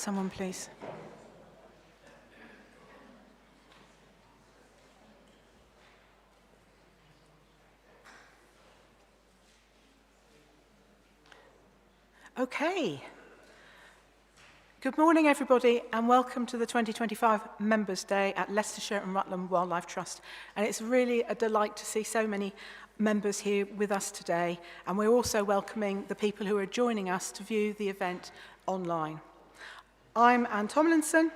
Someone, please. Okay. Good morning, everybody, and welcome to the 2025 Members' Day at Leicestershire and Rutland Wildlife Trust. And it's really a delight to see so many members here with us today. And we're also welcoming the people who are joining us to view the event online. I'm Anne Tomlinson.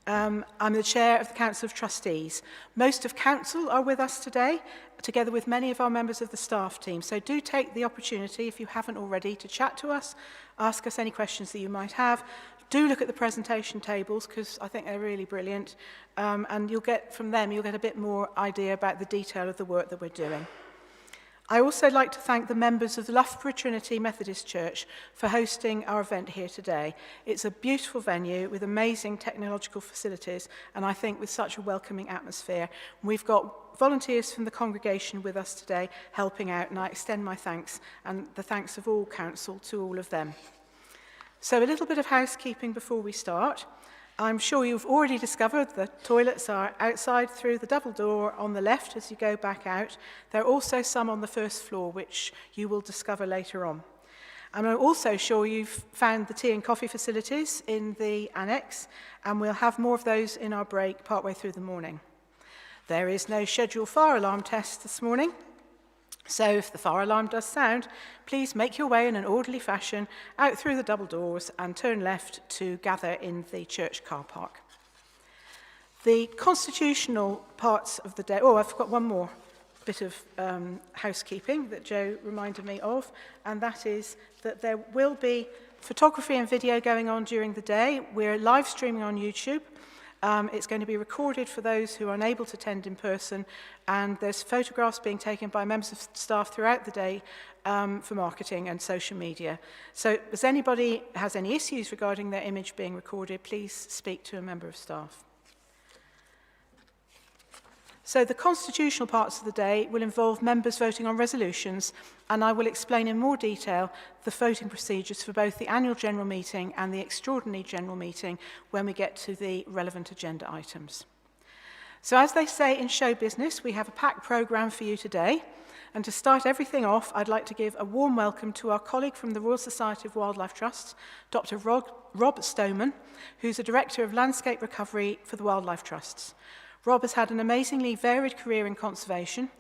I'm the chair of the Council of Trustees. Most of Council are with us today, together with many of our members of the staff team. So do take the opportunity, if you haven't already, to chat to us, ask us any questions that you might have. Do look at the presentation tables, because I think they're really brilliant. And you'll get a bit more idea about the detail of the work that we're doing. I also like to thank the members of the Loughborough Trinity Methodist Church for hosting our event here today. It's a beautiful venue with amazing technological facilities and I think with such a welcoming atmosphere. We've got volunteers from the congregation with us today helping out, and I extend my thanks and the thanks of all council to all of them. So a little bit of housekeeping before we start. I'm sure you've already discovered the toilets are outside through the double door on the left as you go back out. There are also some on the first floor, which you will discover later on. And I'm also sure you've found the tea and coffee facilities in the annex, and we'll have more of those in our break partway through the morning. There is no scheduled fire alarm test this morning. So if the fire alarm does sound, please make your way in an orderly fashion out through the double doors and turn left to gather in the church car park. The constitutional parts of the day, I've got one more bit of housekeeping that Joe reminded me of, and that is that there will be photography and video going on during the day. We're live streaming on YouTube. It's going to be recorded for those who are unable to attend in person, and there's photographs being taken by members of staff throughout the day for marketing and social media. So if anybody has any issues regarding their image being recorded, please speak to a member of staff. So the constitutional parts of the day will involve members voting on resolutions, and I will explain in more detail the voting procedures for both the annual general meeting and the extraordinary general meeting when we get to the relevant agenda items. So as they say in show business, we have a packed programme for you today. And to start everything off, I'd like to give a warm welcome to our colleague from the Royal Society of Wildlife Trusts, Dr. Rob Stoneman, who's the Director of Landscape Recovery for the Wildlife Trusts. Rob has had an amazingly varied career in conservation,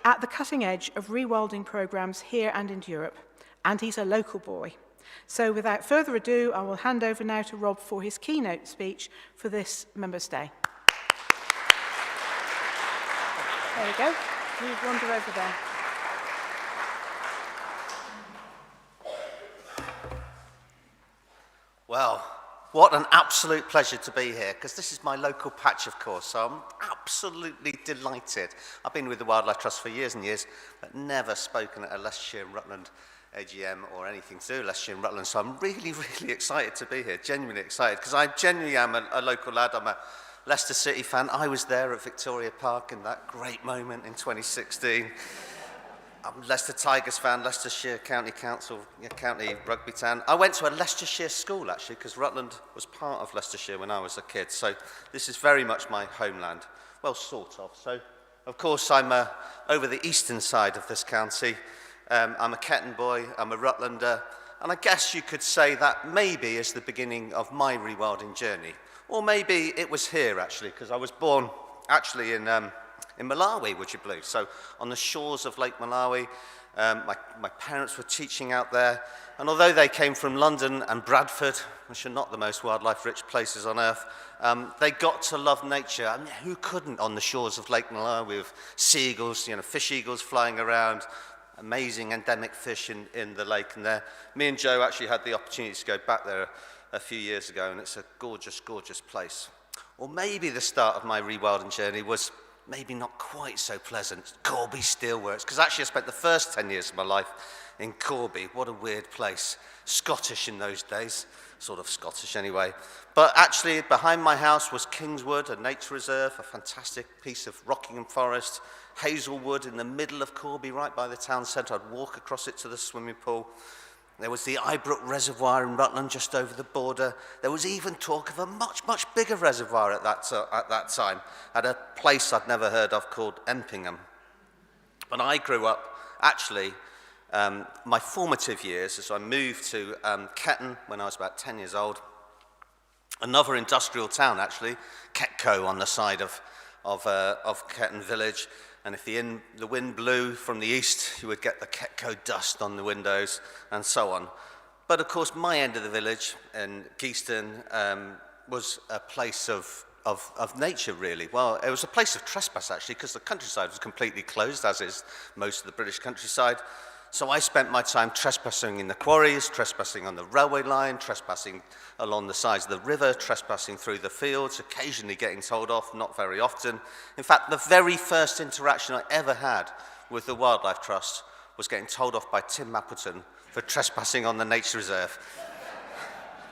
at the cutting edge of rewilding programmes here and in Europe, and he's a local boy. So without further ado, I will hand over now to Rob for his keynote speech for this Members' Day. There you go. You wander over there. Well, what an absolute pleasure to be here, because this is my local patch, of course, so I'm absolutely delighted. I've been with the Wildlife Trust for years and years, but never spoken at a Leicestershire and Rutland AGM or anything to do with Leicestershire and Rutland, so I'm really, really excited to be here, genuinely excited, because I genuinely am a local lad. I'm a Leicester City fan. I was there at Victoria Park in that great moment in 2016. I'm a Leicester Tigers fan, Leicestershire County Council, County Rugby Town. I went to a Leicestershire school, actually, because Rutland was part of Leicestershire when I was a kid. So this is very much my homeland. Well, sort of. So, of course, I'm over the eastern side of this county. I'm a Ketton boy, I'm a Rutlander. And I guess you could say that maybe is the beginning of my rewilding journey. Or maybe it was here, actually, because I was born, actually, in Malawi, would you believe? So on the shores of Lake Malawi, my parents were teaching out there, and although they came from London and Bradford, which are not the most wildlife-rich places on earth, they got to love nature. I mean, who couldn't on the shores of Lake Malawi with seagulls, fish eagles flying around, amazing endemic fish in the lake? And there, me and Joe actually had the opportunity to go back there a few years ago, and it's a gorgeous, gorgeous place. Or maybe the start of my rewilding journey was maybe not quite so pleasant. Corby Steelworks, because actually I spent the first 10 years of my life in Corby. What a weird place. Scottish in those days, sort of Scottish anyway. But actually behind my house was Kingswood, a nature reserve, a fantastic piece of Rockingham Forest, Hazelwood in the middle of Corby, right by the town centre. I'd walk across it to the swimming pool. There was the Ibrook Reservoir in Rutland just over the border. There was even talk of a much, much bigger reservoir at that time, at a place I'd never heard of called Empingham. When I grew up, actually, my formative years, as I moved to Ketton when I was about 10 years old, another industrial town actually, Ketco on the side of Ketton village, and if the wind blew from the east, you would get the Ketco dust on the windows and so on. But of course, my end of the village in Geeston was a place of nature, really. Well, it was a place of trespass, actually, because the countryside was completely closed, as is most of the British countryside. So I spent my time trespassing in the quarries, trespassing on the railway line, trespassing along the sides of the river, trespassing through the fields, occasionally getting told off, not very often. In fact, the very first interaction I ever had with the Wildlife Trust was getting told off by Tim Mappleton for trespassing on the nature reserve.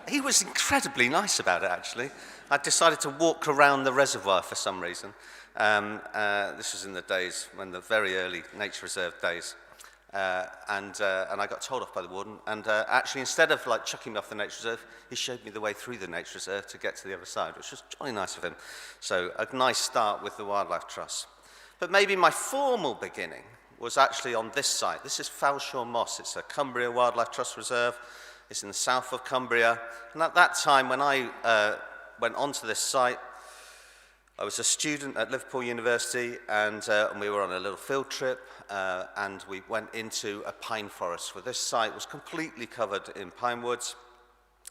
He was incredibly nice about it, actually. I decided to walk around the reservoir for some reason. This was in the days, when the very early nature reserve days. And I got told off by the warden, and actually instead of like chucking me off the nature reserve, he showed me the way through the nature reserve to get to the other side, which was jolly nice of him. So a nice start with the Wildlife Trust. But maybe my formal beginning was actually on this site. This is Fowlshaw Moss. It's a Cumbria Wildlife Trust Reserve. It's in the south of Cumbria. And at that time, when I went onto this site, I was a student at Liverpool University, and we were on a little field trip, and we went into a pine forest where this site was completely covered in pine woods.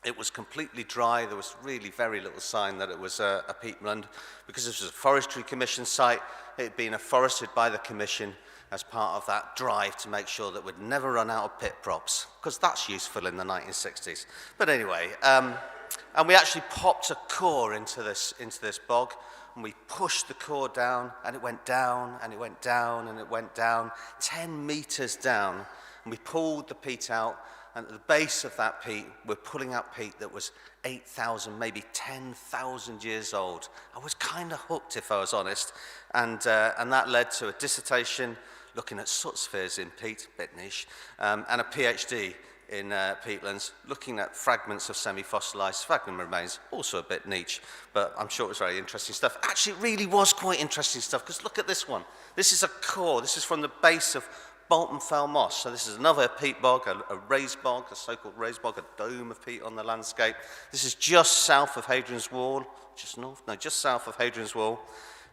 It was completely dry. There was really very little sign that it was a peatland. Because this was a Forestry Commission site, it had been afforested by the Commission as part of that drive to make sure that we'd never run out of pit props, because that's useful in the 1960s. But anyway, and we actually popped a core into this bog, and we pushed the core down, and it went down, and it went down, and it went down, 10 meters down, and we pulled the peat out, and at the base of that peat, we're pulling out peat that was 8,000, maybe 10,000 years old. I was kind of hooked, if I was honest, and that led to a dissertation looking at soot spheres in peat, a bit niche, and a PhD in peatlands, looking at fragments of semi-fossilized sphagnum remains, also a bit niche, but I'm sure it was very interesting stuff. Actually, it really was quite interesting stuff, because look at this one. This is a core. This is from the base of Bolton Fell Moss. So this is another peat bog, a raised bog, a so-called raised bog, a dome of peat on the landscape. This is just south of Hadrian's Wall, just north? No, just south of Hadrian's Wall.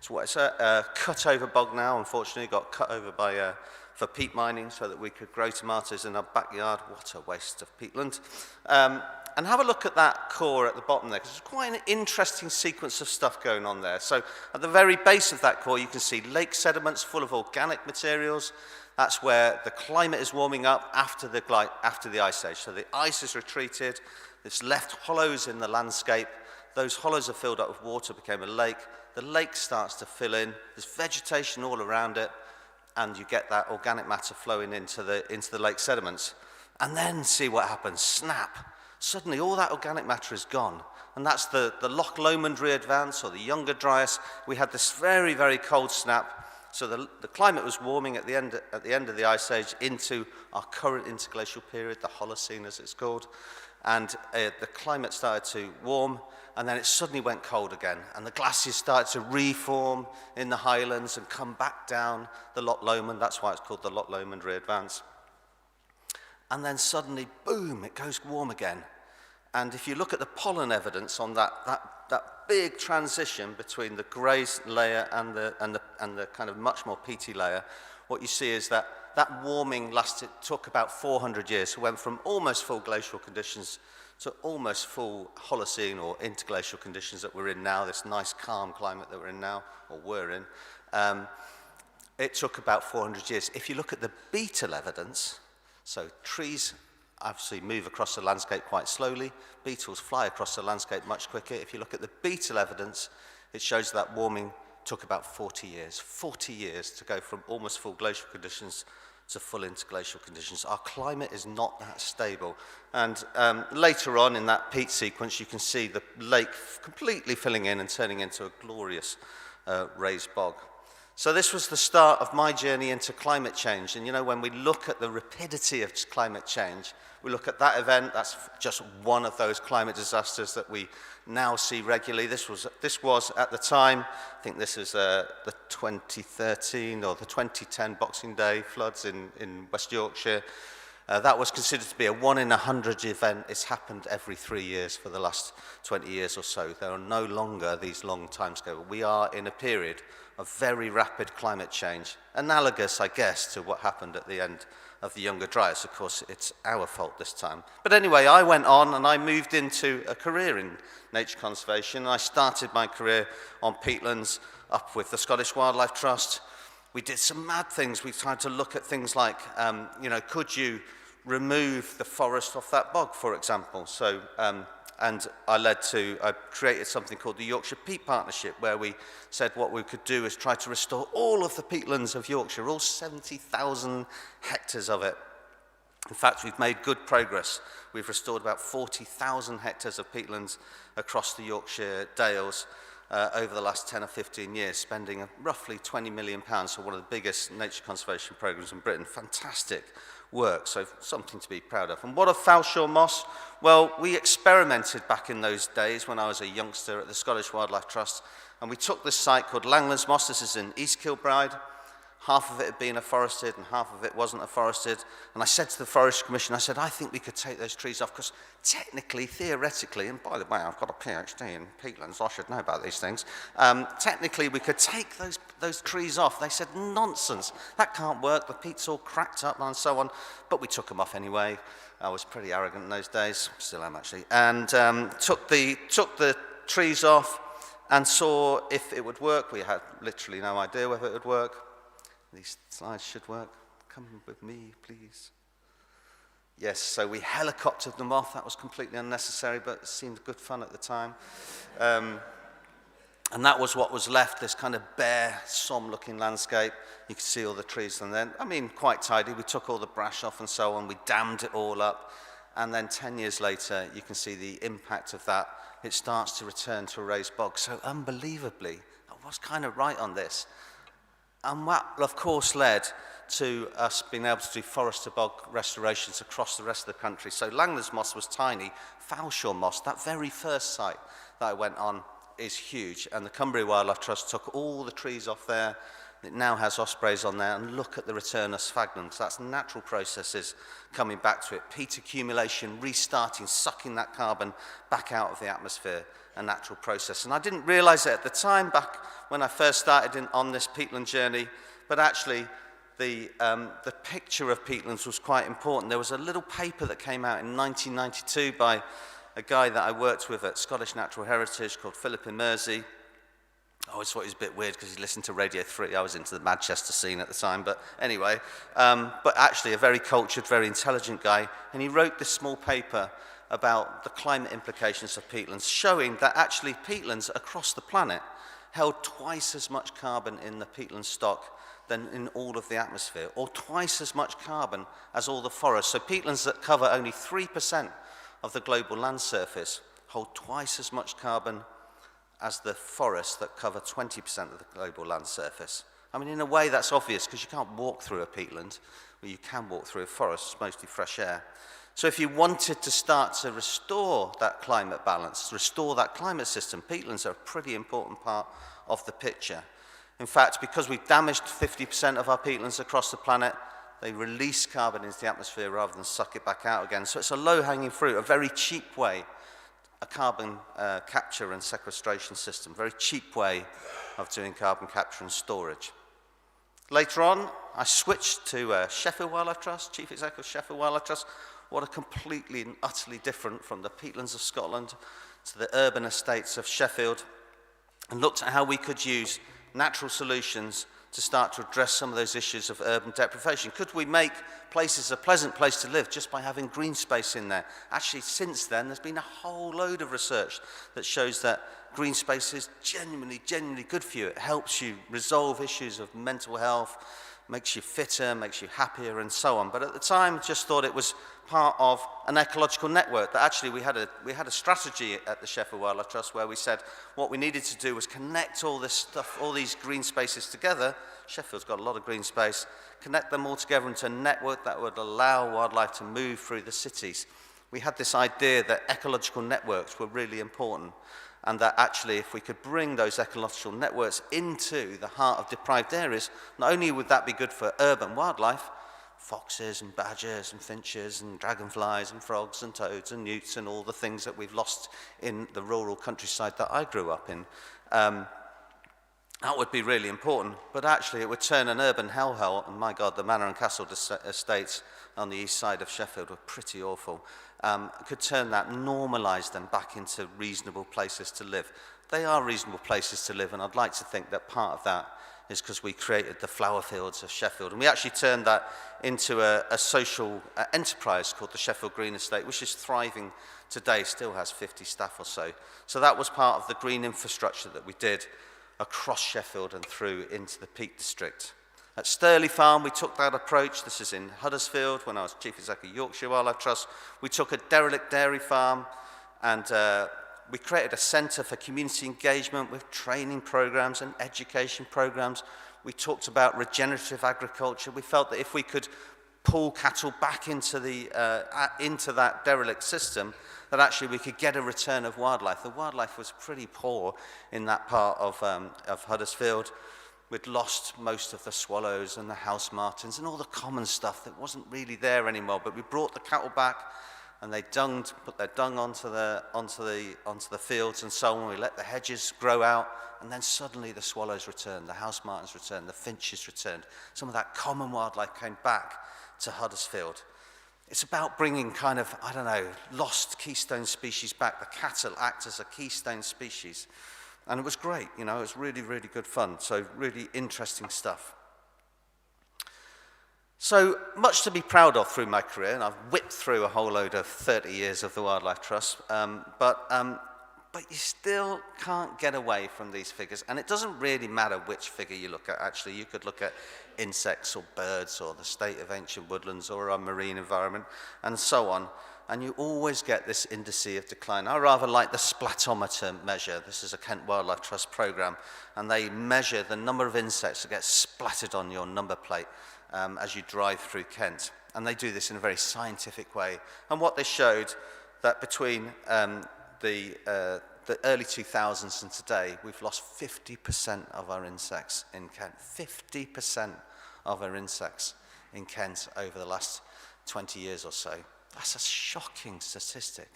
It's a cut-over bog now, unfortunately, got cut over by for peat mining so that we could grow tomatoes in our backyard. What a waste of peatland. And have a look at that core at the bottom there, because there's quite an interesting sequence of stuff going on there. So at the very base of that core, you can see lake sediments full of organic materials. That's where the climate is warming up after the ice age. So the ice has retreated, it's left hollows in the landscape. Those hollows are filled up with water, became a lake. The lake starts to fill in, there's vegetation all around it, and you get that organic matter flowing into the lake sediments. And then see what happens, snap. Suddenly all that organic matter is gone. And that's the Loch Lomond re-advance, or the Younger Dryas. We had this very, very cold snap. So the climate was warming at the end of the Ice Age into our current interglacial period, the Holocene as it's called. And the climate started to warm, and then it suddenly went cold again. And the glaciers started to reform in the highlands and come back down the Loch Lomond. That's why it's called the Loch Lomond re-advance. And then suddenly, boom, it goes warm again. And if you look at the pollen evidence on that big transition between the grey layer and the kind of much more peaty layer, what you see is that warming took about 400 years. So it went from almost full glacial conditions to almost full Holocene or interglacial conditions that we're in now, this nice calm climate that we're in now, or were in. It took about 400 years. If you look at the beetle evidence, so trees obviously move across the landscape quite slowly. Beetles fly across the landscape much quicker. If you look at the beetle evidence, it shows that warming took about 40 years. 40 years to go from almost full glacial conditions to full interglacial conditions. Our climate is not that stable. And later on in that peat sequence, you can see the lake completely filling in and turning into a glorious raised bog. So this was the start of my journey into climate change. And you know, when we look at the rapidity of climate change, we look at that event, that's just one of those climate disasters that we now see regularly. This was at the time, I think this is the 2013 or the 2010 Boxing Day floods in West Yorkshire. That was considered to be a 1 in 100 event. It's happened every 3 years for the last 20 years or so. There are no longer these long timescales. We are in a period of very rapid climate change, analogous, I guess, to what happened at the end of the Younger Dryas. Of course, it's our fault this time. But anyway, I went on and I moved into a career in nature conservation. I started my career on peatlands up with the Scottish Wildlife Trust. We did some mad things. We tried to look at things like, could you remove the forest off that bog, for example? So, and I created something called the Yorkshire Peat Partnership, where we said what we could do is try to restore all of the peatlands of Yorkshire, all 70,000 hectares of it. In fact, we've made good progress. We've restored about 40,000 hectares of peatlands across the Yorkshire Dales over the last 10 or 15 years, spending roughly £20 million, so one of the biggest nature conservation programs in Britain. Fantastic work, so something to be proud of. And what of Fowlshaw moss? Well, we experimented back in those days when I was a youngster at the Scottish Wildlife Trust, and we took this site called Langlands Moss. This is in East Kilbride. Half of it had been afforested and half of it wasn't afforested. And I said to the Forest Commission, I think we could take those trees off because technically, theoretically, and by the way, I've got a PhD in peatlands, so I should know about these things. Technically, we could take those trees off. They said, nonsense, that can't work. The peat's all cracked up and so on. But we took them off anyway. I was pretty arrogant in those days, still am actually, and took the trees off and saw if it would work. We had literally no idea whether it would work. These slides should work. Come with me, please. Yes, so we helicoptered them off. That was completely unnecessary, but it seemed good fun at the time. And that was what was left, this kind of bare, solemn-looking landscape. You could see all the trees, and then, quite tidy. We took all the brash off and so on. We dammed it all up. And then 10 years later, you can see the impact of that. It starts to return to a raised bog. So unbelievably, I was kind of right on this. And that, of course, led to us being able to do forest-to-bog restorations across the rest of the country. So Langlands moss was tiny. Fowlshaw moss, that very first site that I went on, is huge. And the Cumbria Wildlife Trust took all the trees off there. It now has ospreys on there. And look at the return of sphagnum. So that's natural processes coming back to it. Peat accumulation, restarting, sucking that carbon back out of the atmosphere. A natural process. And I didn't realize it at the time, back when I first started on this peatland journey, but actually the picture of peatlands was quite important. There was a little paper that came out in 1992 by a guy that I worked with at Scottish Natural Heritage called Philip Immerzi. I always thought he was a bit weird because he listened to Radio 3. I was into the Manchester scene at the time, but anyway. But actually a very cultured, very intelligent guy, and he wrote this small paper about the climate implications of peatlands, showing that actually peatlands across the planet held twice as much carbon in the peatland stock than in all of the atmosphere, or twice as much carbon as all the forests. So peatlands that cover only 3% of the global land surface hold twice as much carbon as the forests that cover 20% of the global land surface. In a way that's obvious because you can't walk through a peatland, but you can walk through a forest, it's mostly fresh air. So if you wanted to start to restore that climate balance, restore that climate system, peatlands are a pretty important part of the picture. In fact, because we've damaged 50% of our peatlands across the planet, they release carbon into the atmosphere rather than suck it back out again. So it's a low-hanging fruit, a very cheap way, a carbon capture and sequestration system, very cheap way of doing carbon capture and storage. Later on, I switched to Sheffield Wildlife Trust, Chief Executive of Sheffield Wildlife Trust. What a completely and utterly different from the peatlands of Scotland to the urban estates of Sheffield, and looked at how we could use natural solutions to start to address some of those issues of urban deprivation. Could we make places a pleasant place to live just by having green space in there? Actually, since then, there's been a whole load of research that shows that green space is genuinely good for you. It helps you resolve issues of mental health, makes you fitter, makes you happier, and so on. But at the time, just thought it was part of an ecological network. That actually we had a strategy at the Sheffield Wildlife Trust where we said what we needed to do was connect all this stuff, all these green spaces together. Sheffield's got a lot of green space. Connect them all together into a network that would allow wildlife to move through the cities. We had this idea that ecological networks were really important, and that actually if we could bring those ecological networks into the heart of deprived areas, not only would that be good for urban wildlife, foxes and badgers and finches and dragonflies and frogs and toads and newts and all the things that we've lost in the rural countryside that I grew up in. That would be really important, but actually it would turn an urban hellhole, and my God, the Manor and Castle estates on the east side of Sheffield were pretty awful. Could turn that, normalise them back into reasonable places to live. They are reasonable places to live, and I'd like to think that part of that is because we created the flower fields of Sheffield. And we actually turned that into a social enterprise called the Sheffield Green Estate, which is thriving today, still has 50 staff or so. So that was part of the green infrastructure that we did across Sheffield and through into the Peak District. At Sturley Farm, we took that approach. This is in Huddersfield, when I was Chief Executive of Yorkshire Wildlife Trust. We took a derelict dairy farm and we created a centre for community engagement with training programs and education programs. We talked about regenerative agriculture. We felt that if we could pull cattle back into that derelict system, that actually we could get a return of wildlife. The wildlife was pretty poor in that part of Huddersfield. We'd lost most of the swallows and the house martins and all the common stuff that wasn't really there anymore. But we brought the cattle back, and they put their dung onto the fields and so on. We let the hedges grow out, and then suddenly the swallows returned, the house martins returned, the finches returned. Some of that common wildlife came back to Huddersfield. It's about bringing kind of, I don't know, lost keystone species back. The cattle act as a keystone species. And it was great, you know, it was really, really good fun. So really interesting stuff. So much to be proud of through my career, and I've whipped through a whole load of 30 years of the Wildlife Trust, but you still can't get away from these figures, and it doesn't really matter which figure you look at, actually. You could look at insects or birds or the state of ancient woodlands or our marine environment and so on, and you always get this indice of decline. I rather like the splatometer measure. This is a Kent Wildlife Trust programme, and they measure the number of insects that get splattered on your number plate as you drive through Kent. And they do this in a very scientific way. And what they showed, that between the early 2000s and today, we've lost 50% of our insects in Kent. 50% of our insects in Kent over the last 20 years or so. That's a shocking statistic.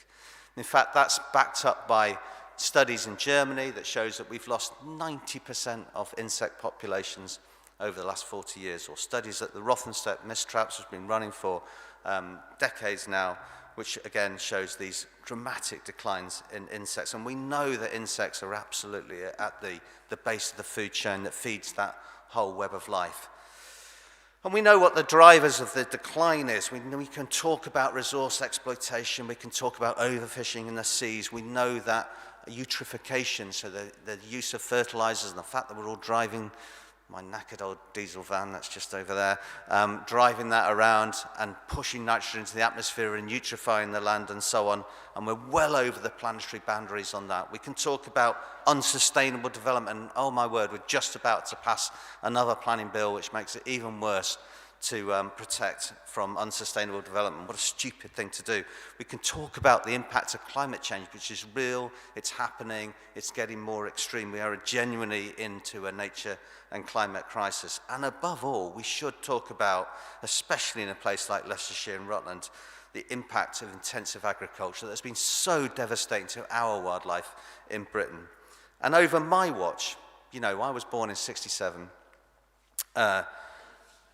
In fact, that's backed up by studies in Germany that shows that we've lost 90% of insect populations over the last 40 years, or studies that the Rothenstedt mist traps has been running for decades now, which again shows these dramatic declines in insects. And we know that insects are absolutely at the base of the food chain that feeds that whole web of life. And we know what the drivers of the decline is. We can talk about resource exploitation, we can talk about overfishing in the seas, we know that eutrophication, so the use of fertilizers and the fact that we're all driving my knackered old diesel van that's just over there, driving that around and pushing nitrogen into the atmosphere and eutrophying the land and so on, and we're well over the planetary boundaries on that. We can talk about unsustainable development, and oh my word, we're just about to pass another planning bill which makes it even worse to protect from unsustainable development. What a stupid thing to do. We can talk about the impact of climate change, which is real, it's happening, it's getting more extreme. We are genuinely into a nature and climate crisis. And above all, we should talk about, especially in a place like Leicestershire and Rutland, the impact of intensive agriculture that's been so devastating to our wildlife in Britain. And over my watch, you know, I was born in 67,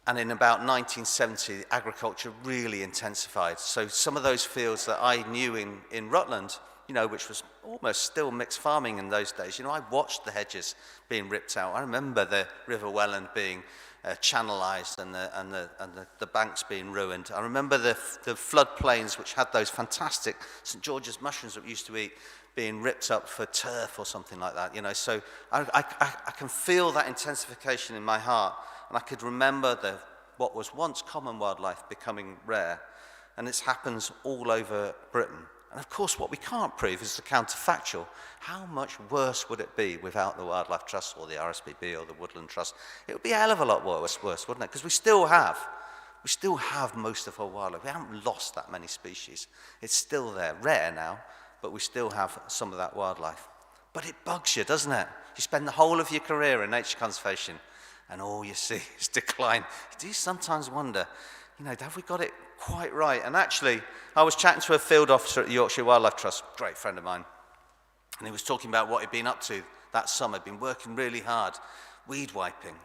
and in about 1970, agriculture really intensified. So some of those fields that I knew in Rutland, you know, which was almost still mixed farming in those days, you know, I watched the hedges being ripped out. I remember the River Welland being channelized and the banks being ruined. I remember the floodplains, which had those fantastic St. George's mushrooms that we used to eat, being ripped up for turf or something like that, you know. So I can feel that intensification in my heart. and I could remember what was once common wildlife becoming rare, and it happens all over Britain. And of course, what we can't prove is the counterfactual. How much worse would it be without the Wildlife Trust or the RSPB or the Woodland Trust? It would be a hell of a lot worse, wouldn't it? Because we still have most of our wildlife. We haven't lost that many species. It's still there, rare now, but we still have some of that wildlife. But it bugs you, doesn't it? You spend the whole of your career in nature conservation, and all you see is decline. Do you sometimes wonder, have we got it quite right? And actually, I was chatting to a field officer at the Yorkshire Wildlife Trust, great friend of mine, and he was talking about what he'd been up to that summer. He'd been working really hard, weed wiping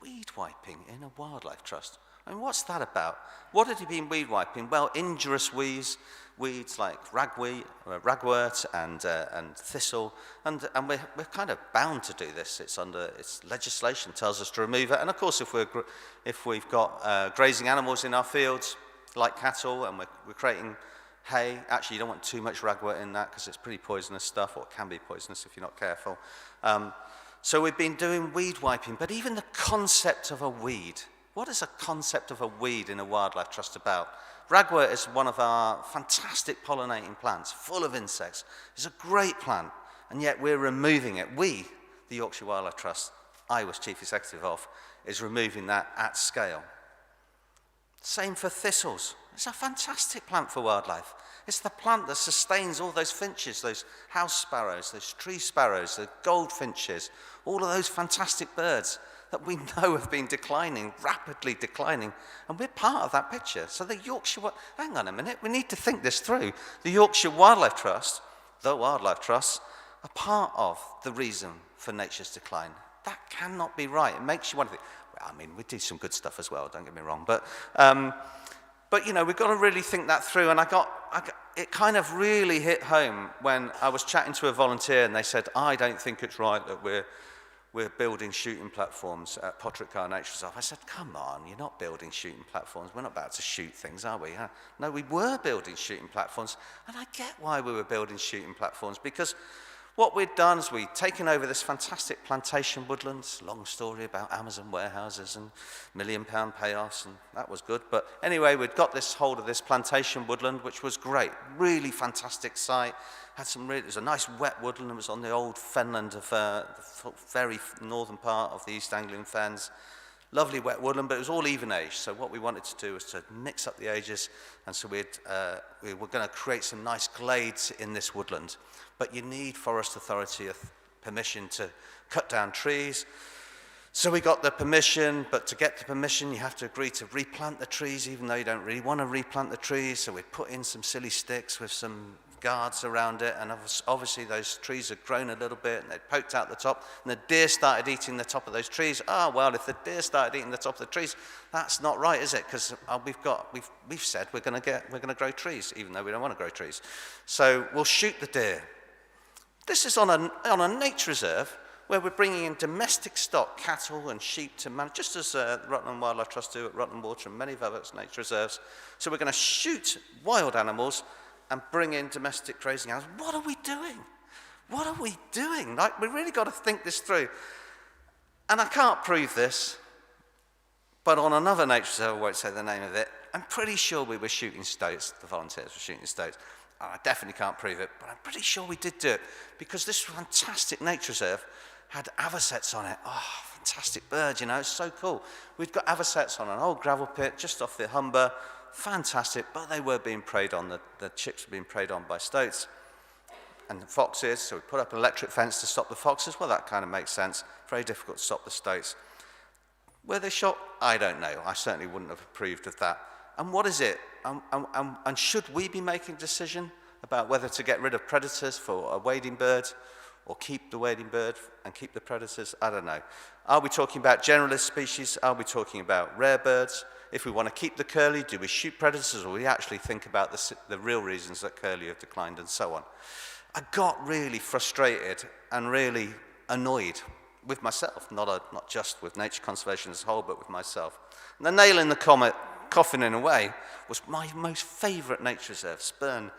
in a wildlife trust. I mean, what's that about? What had he been weed wiping? Well, injurious weeds like ragwort and thistle, and we're kind of bound to do this. It's legislation tells us to remove it, and of course, if we've got grazing animals in our fields like cattle, and we're creating hay. Actually, you don't want too much ragwort in that because it's pretty poisonous stuff, or it can be poisonous if you're not careful. So we've been doing weed wiping, but even the concept of a weed. What is a concept of a weed in a wildlife trust about? Ragwort is one of our fantastic pollinating plants, full of insects. It's a great plant, and yet we're removing it. We, the Yorkshire Wildlife Trust, I was chief executive of, is removing that at scale. Same for thistles. It's a fantastic plant for wildlife. It's the plant that sustains all those finches, those house sparrows, those tree sparrows, the goldfinches, all of those fantastic birds that we know have been declining, rapidly declining, and we're part of that picture. So the hang on a minute, we need to think this through. The Yorkshire Wildlife Trust, the Wildlife Trust, are part of the reason for nature's decline. That cannot be right. It makes you want to think, well, I mean, we do some good stuff as well, don't get me wrong, but we've got to really think that through, and it kind of really hit home when I was chatting to a volunteer, and they said, I don't think it's right that we're building shooting platforms at Pottercar Nature Reserve. I said, come on, you're not building shooting platforms. We're not about to shoot things, are we? No, we were building shooting platforms, and I get why we were building shooting platforms, because what we'd done is we'd taken over this fantastic plantation woodlands, long story about Amazon warehouses and £1 million payoffs, and that was good. But anyway, we'd got this hold of this plantation woodland, which was great, really fantastic site. It was a nice wet woodland. It was on the old fenland of the very northern part of the East Anglian Fens. Lovely wet woodland, but it was all even age. So what we wanted to do was to mix up the ages, and so we were going to create some nice glades in this woodland. But you need Forest Authority permission to cut down trees. So we got the permission, but to get the permission, you have to agree to replant the trees, even though you don't really want to replant the trees. So we put in some silly sticks with some guards around it, and obviously those trees had grown a little bit, and they'd poked out the top, and the deer started eating the top of those trees. Well, if the deer started eating the top of the trees, that's not right, is it? Because we've said we're going to grow trees, even though we don't want to grow trees. So we'll shoot the deer. This is on a nature reserve where we're bringing in domestic stock, cattle and sheep to manage, just as Rutland Wildlife Trust do at Rutland Water and many of other nature reserves. So we're going to shoot wild animals and bring in domestic grazing animals. What are we doing? What are we doing? Like, we really got to think this through. And I can't prove this, but on another nature reserve, I won't say the name of it, I'm pretty sure we were shooting stoats. The volunteers were shooting stoats. I definitely can't prove it, but I'm pretty sure we did do it, because this fantastic nature reserve had avocets on it. Fantastic birds, it's so cool. We'd got avocets on an old gravel pit just off the Humber. Fantastic, but they were being preyed on. The chicks were being preyed on by stoats and the foxes, so we put up an electric fence to stop the foxes. Well, that kind of makes sense. Very difficult to stop the stoats. Were they shot? I don't know. I certainly wouldn't have approved of that. And what is it? And should we be making a decision about whether to get rid of predators for a wading bird, or keep the wading bird and keep the predators? I don't know. Are we talking about generalist species? Are we talking about rare birds? If we want to keep the curlew, do we shoot predators, or do we actually think about the real reasons that curlew have declined, and so on? I got really frustrated and really annoyed with myself, not just with nature conservation as a whole, but with myself. And the nail in the coffin, in a way, was my most favourite nature reserve, Spurn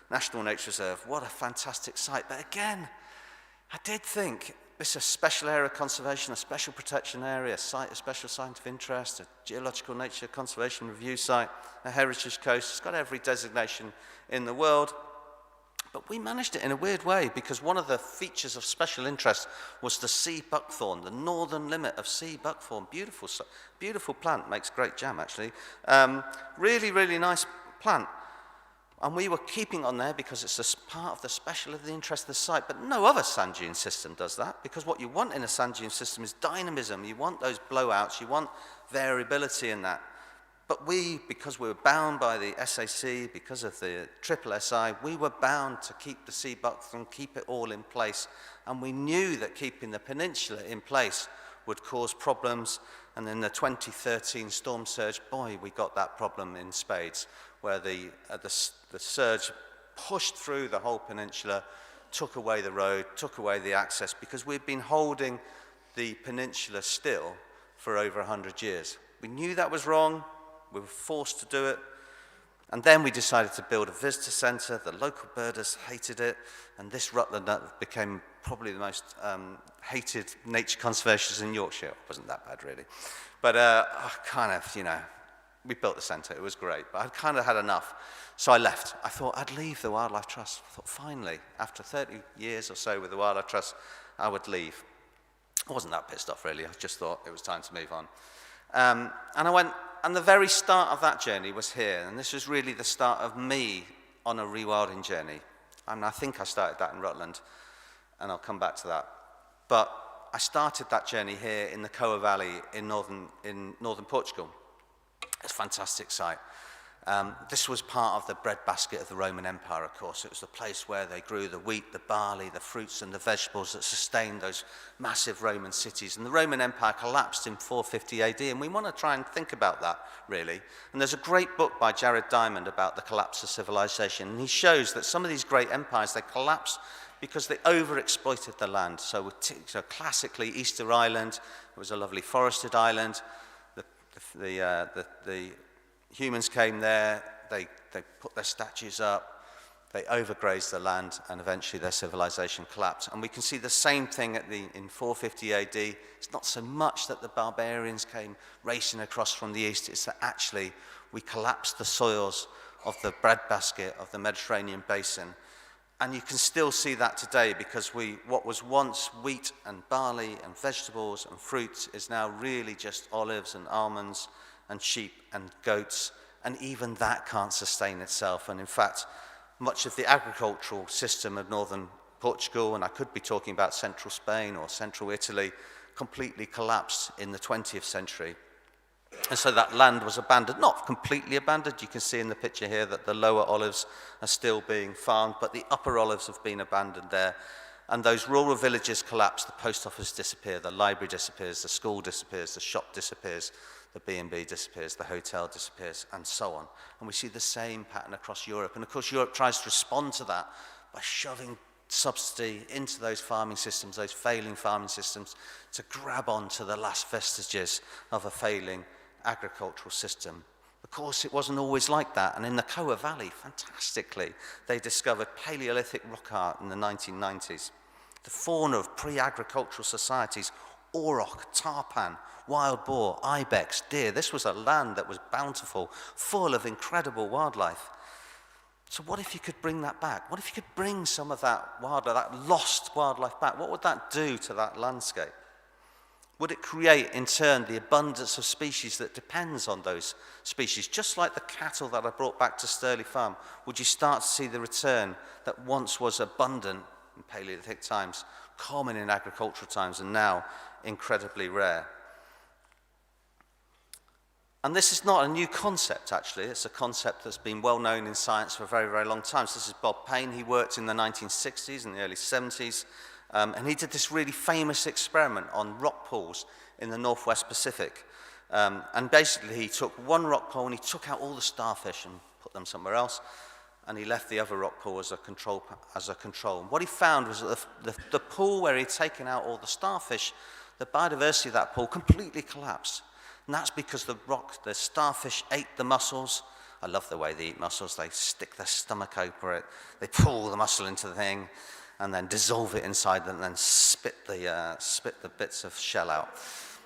National Nature Reserve. What a fantastic site. But again, I did think, This is a special area of conservation, a special protection area, a site of special scientific interest, a geological nature conservation review site, a heritage coast. It's got every designation in the world. But we managed it in a weird way because one of the features of special interest was the sea buckthorn, the northern limit of sea buckthorn. Beautiful, beautiful plant, makes great jam actually. Really, really nice plant. And we were keeping on there because it's a part of the special of the interest of the site. But no other sand dune system does that, because what you want in a sand dune system is dynamism. You want those blowouts, you want variability in that. But we, because we were bound by the SAC, because of the triple SI, we were bound to keep the sea buckthorn, keep it all in place. And we knew that keeping the peninsula in place would cause problems. And in the 2013 storm surge, boy, we got that problem in spades, where the surge pushed through the whole peninsula, took away the road, took away the access, because we'd been holding the peninsula still for over 100 years. We knew that was wrong. We were forced to do it. And then we decided to build a visitor centre. The local birders hated it. And this Rutland became probably the most hated nature conservationist in Yorkshire. It wasn't that bad, really. But we built the centre. It was great. But I'd kind of had enough. So I left. I thought I'd leave the Wildlife Trust. I thought finally, after 30 years or so with the Wildlife Trust, I would leave. I wasn't that pissed off, really. I just thought it was time to move on. And I went, and the very start of that journey was here. And this was really the start of me on a rewilding journey. I think I started that in Rutland, and I'll come back to that. But I started that journey here in the Coa Valley in northern Portugal. It's a fantastic site. This was part of the breadbasket of the Roman Empire, of course. It was the place where they grew the wheat, the barley, the fruits and the vegetables that sustained those massive Roman cities. And the Roman Empire collapsed in 450 AD, and we want to try and think about that, really. And there's a great book by Jared Diamond about the collapse of civilization, and he shows that some of these great empires, they collapsed because they overexploited the land. So classically, Easter Island, it was a lovely forested island. The humans came there, they put their statues up, they overgrazed the land, and eventually their civilization collapsed. And we can see the same thing in 450 AD. It's not so much that the barbarians came racing across from the east, it's that actually we collapsed the soils of the breadbasket of the Mediterranean basin. And you can still see that today, because what was once wheat and barley and vegetables and fruit is now really just olives and almonds and sheep and goats, and even that can't sustain itself. And in fact, much of the agricultural system of northern Portugal, and I could be talking about central Spain or central Italy, completely collapsed in the 20th century. And so that land was abandoned, not completely abandoned. You can see in the picture here that the lower olives are still being farmed, but the upper olives have been abandoned there. And those rural villages collapse, the post office disappears, the library disappears, the school disappears, the shop disappears, the B&B disappears, the hotel disappears, and so on. And we see the same pattern across Europe. And of course, Europe tries to respond to that by shoving subsidy into those farming systems, those failing farming systems, to grab onto the last vestiges of a failing agricultural system. Of course, it wasn't always like that. And in the Coa Valley, fantastically, they discovered Paleolithic rock art in the 1990s. The fauna of pre-agricultural societies, auroch, tarpan, wild boar, ibex, deer. This was a land that was bountiful, full of incredible wildlife. So what if you could bring that back? What if you could bring some of that wildlife, that lost wildlife back? What would that do to that landscape? Would it create, in turn, the abundance of species that depends on those species? Just like the cattle that I brought back to Sturley Farm, would you start to see the return that once was abundant in Paleolithic times, common in agricultural times, and now incredibly rare? And this is not a new concept, actually. It's a concept that's been well known in science for a very, very long time. So this is Bob Payne. He worked in the 1960s and the early 70s. And he did this really famous experiment on rock pools in the Northwest Pacific. And basically, he took one rock pool and he took out all the starfish and put them somewhere else. And he left the other rock pool as a control. And what he found was that the pool where he'd taken out all the starfish, the biodiversity of that pool completely collapsed. And that's because the starfish ate the mussels. I love the way they eat mussels. They stick their stomach over it. They pull the mussel into the thing and then dissolve it inside them and then spit the bits of shell out.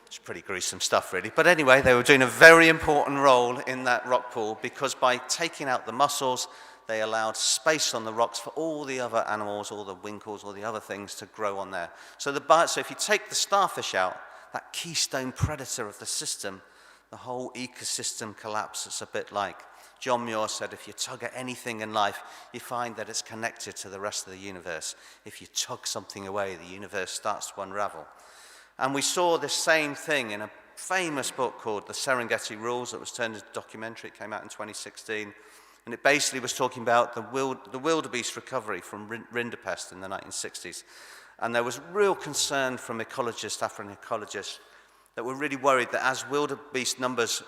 It's pretty gruesome stuff, really. But anyway, they were doing a very important role in that rock pool because by taking out the mussels, they allowed space on the rocks for all the other animals, all the winkles, all the other things to grow on there. So if you take the starfish out, that keystone predator of the system, the whole ecosystem collapses. A bit like John Muir said, if you tug at anything in life, you find that it's connected to the rest of the universe. If you tug something away, the universe starts to unravel. And we saw this same thing in a famous book called The Serengeti Rules that was turned into a documentary. It came out in 2016. And it basically was talking about the wildebeest recovery from rinderpest in the 1960s. And there was real concern from ecologists, African ecologists, that were really worried that as wildebeest numbers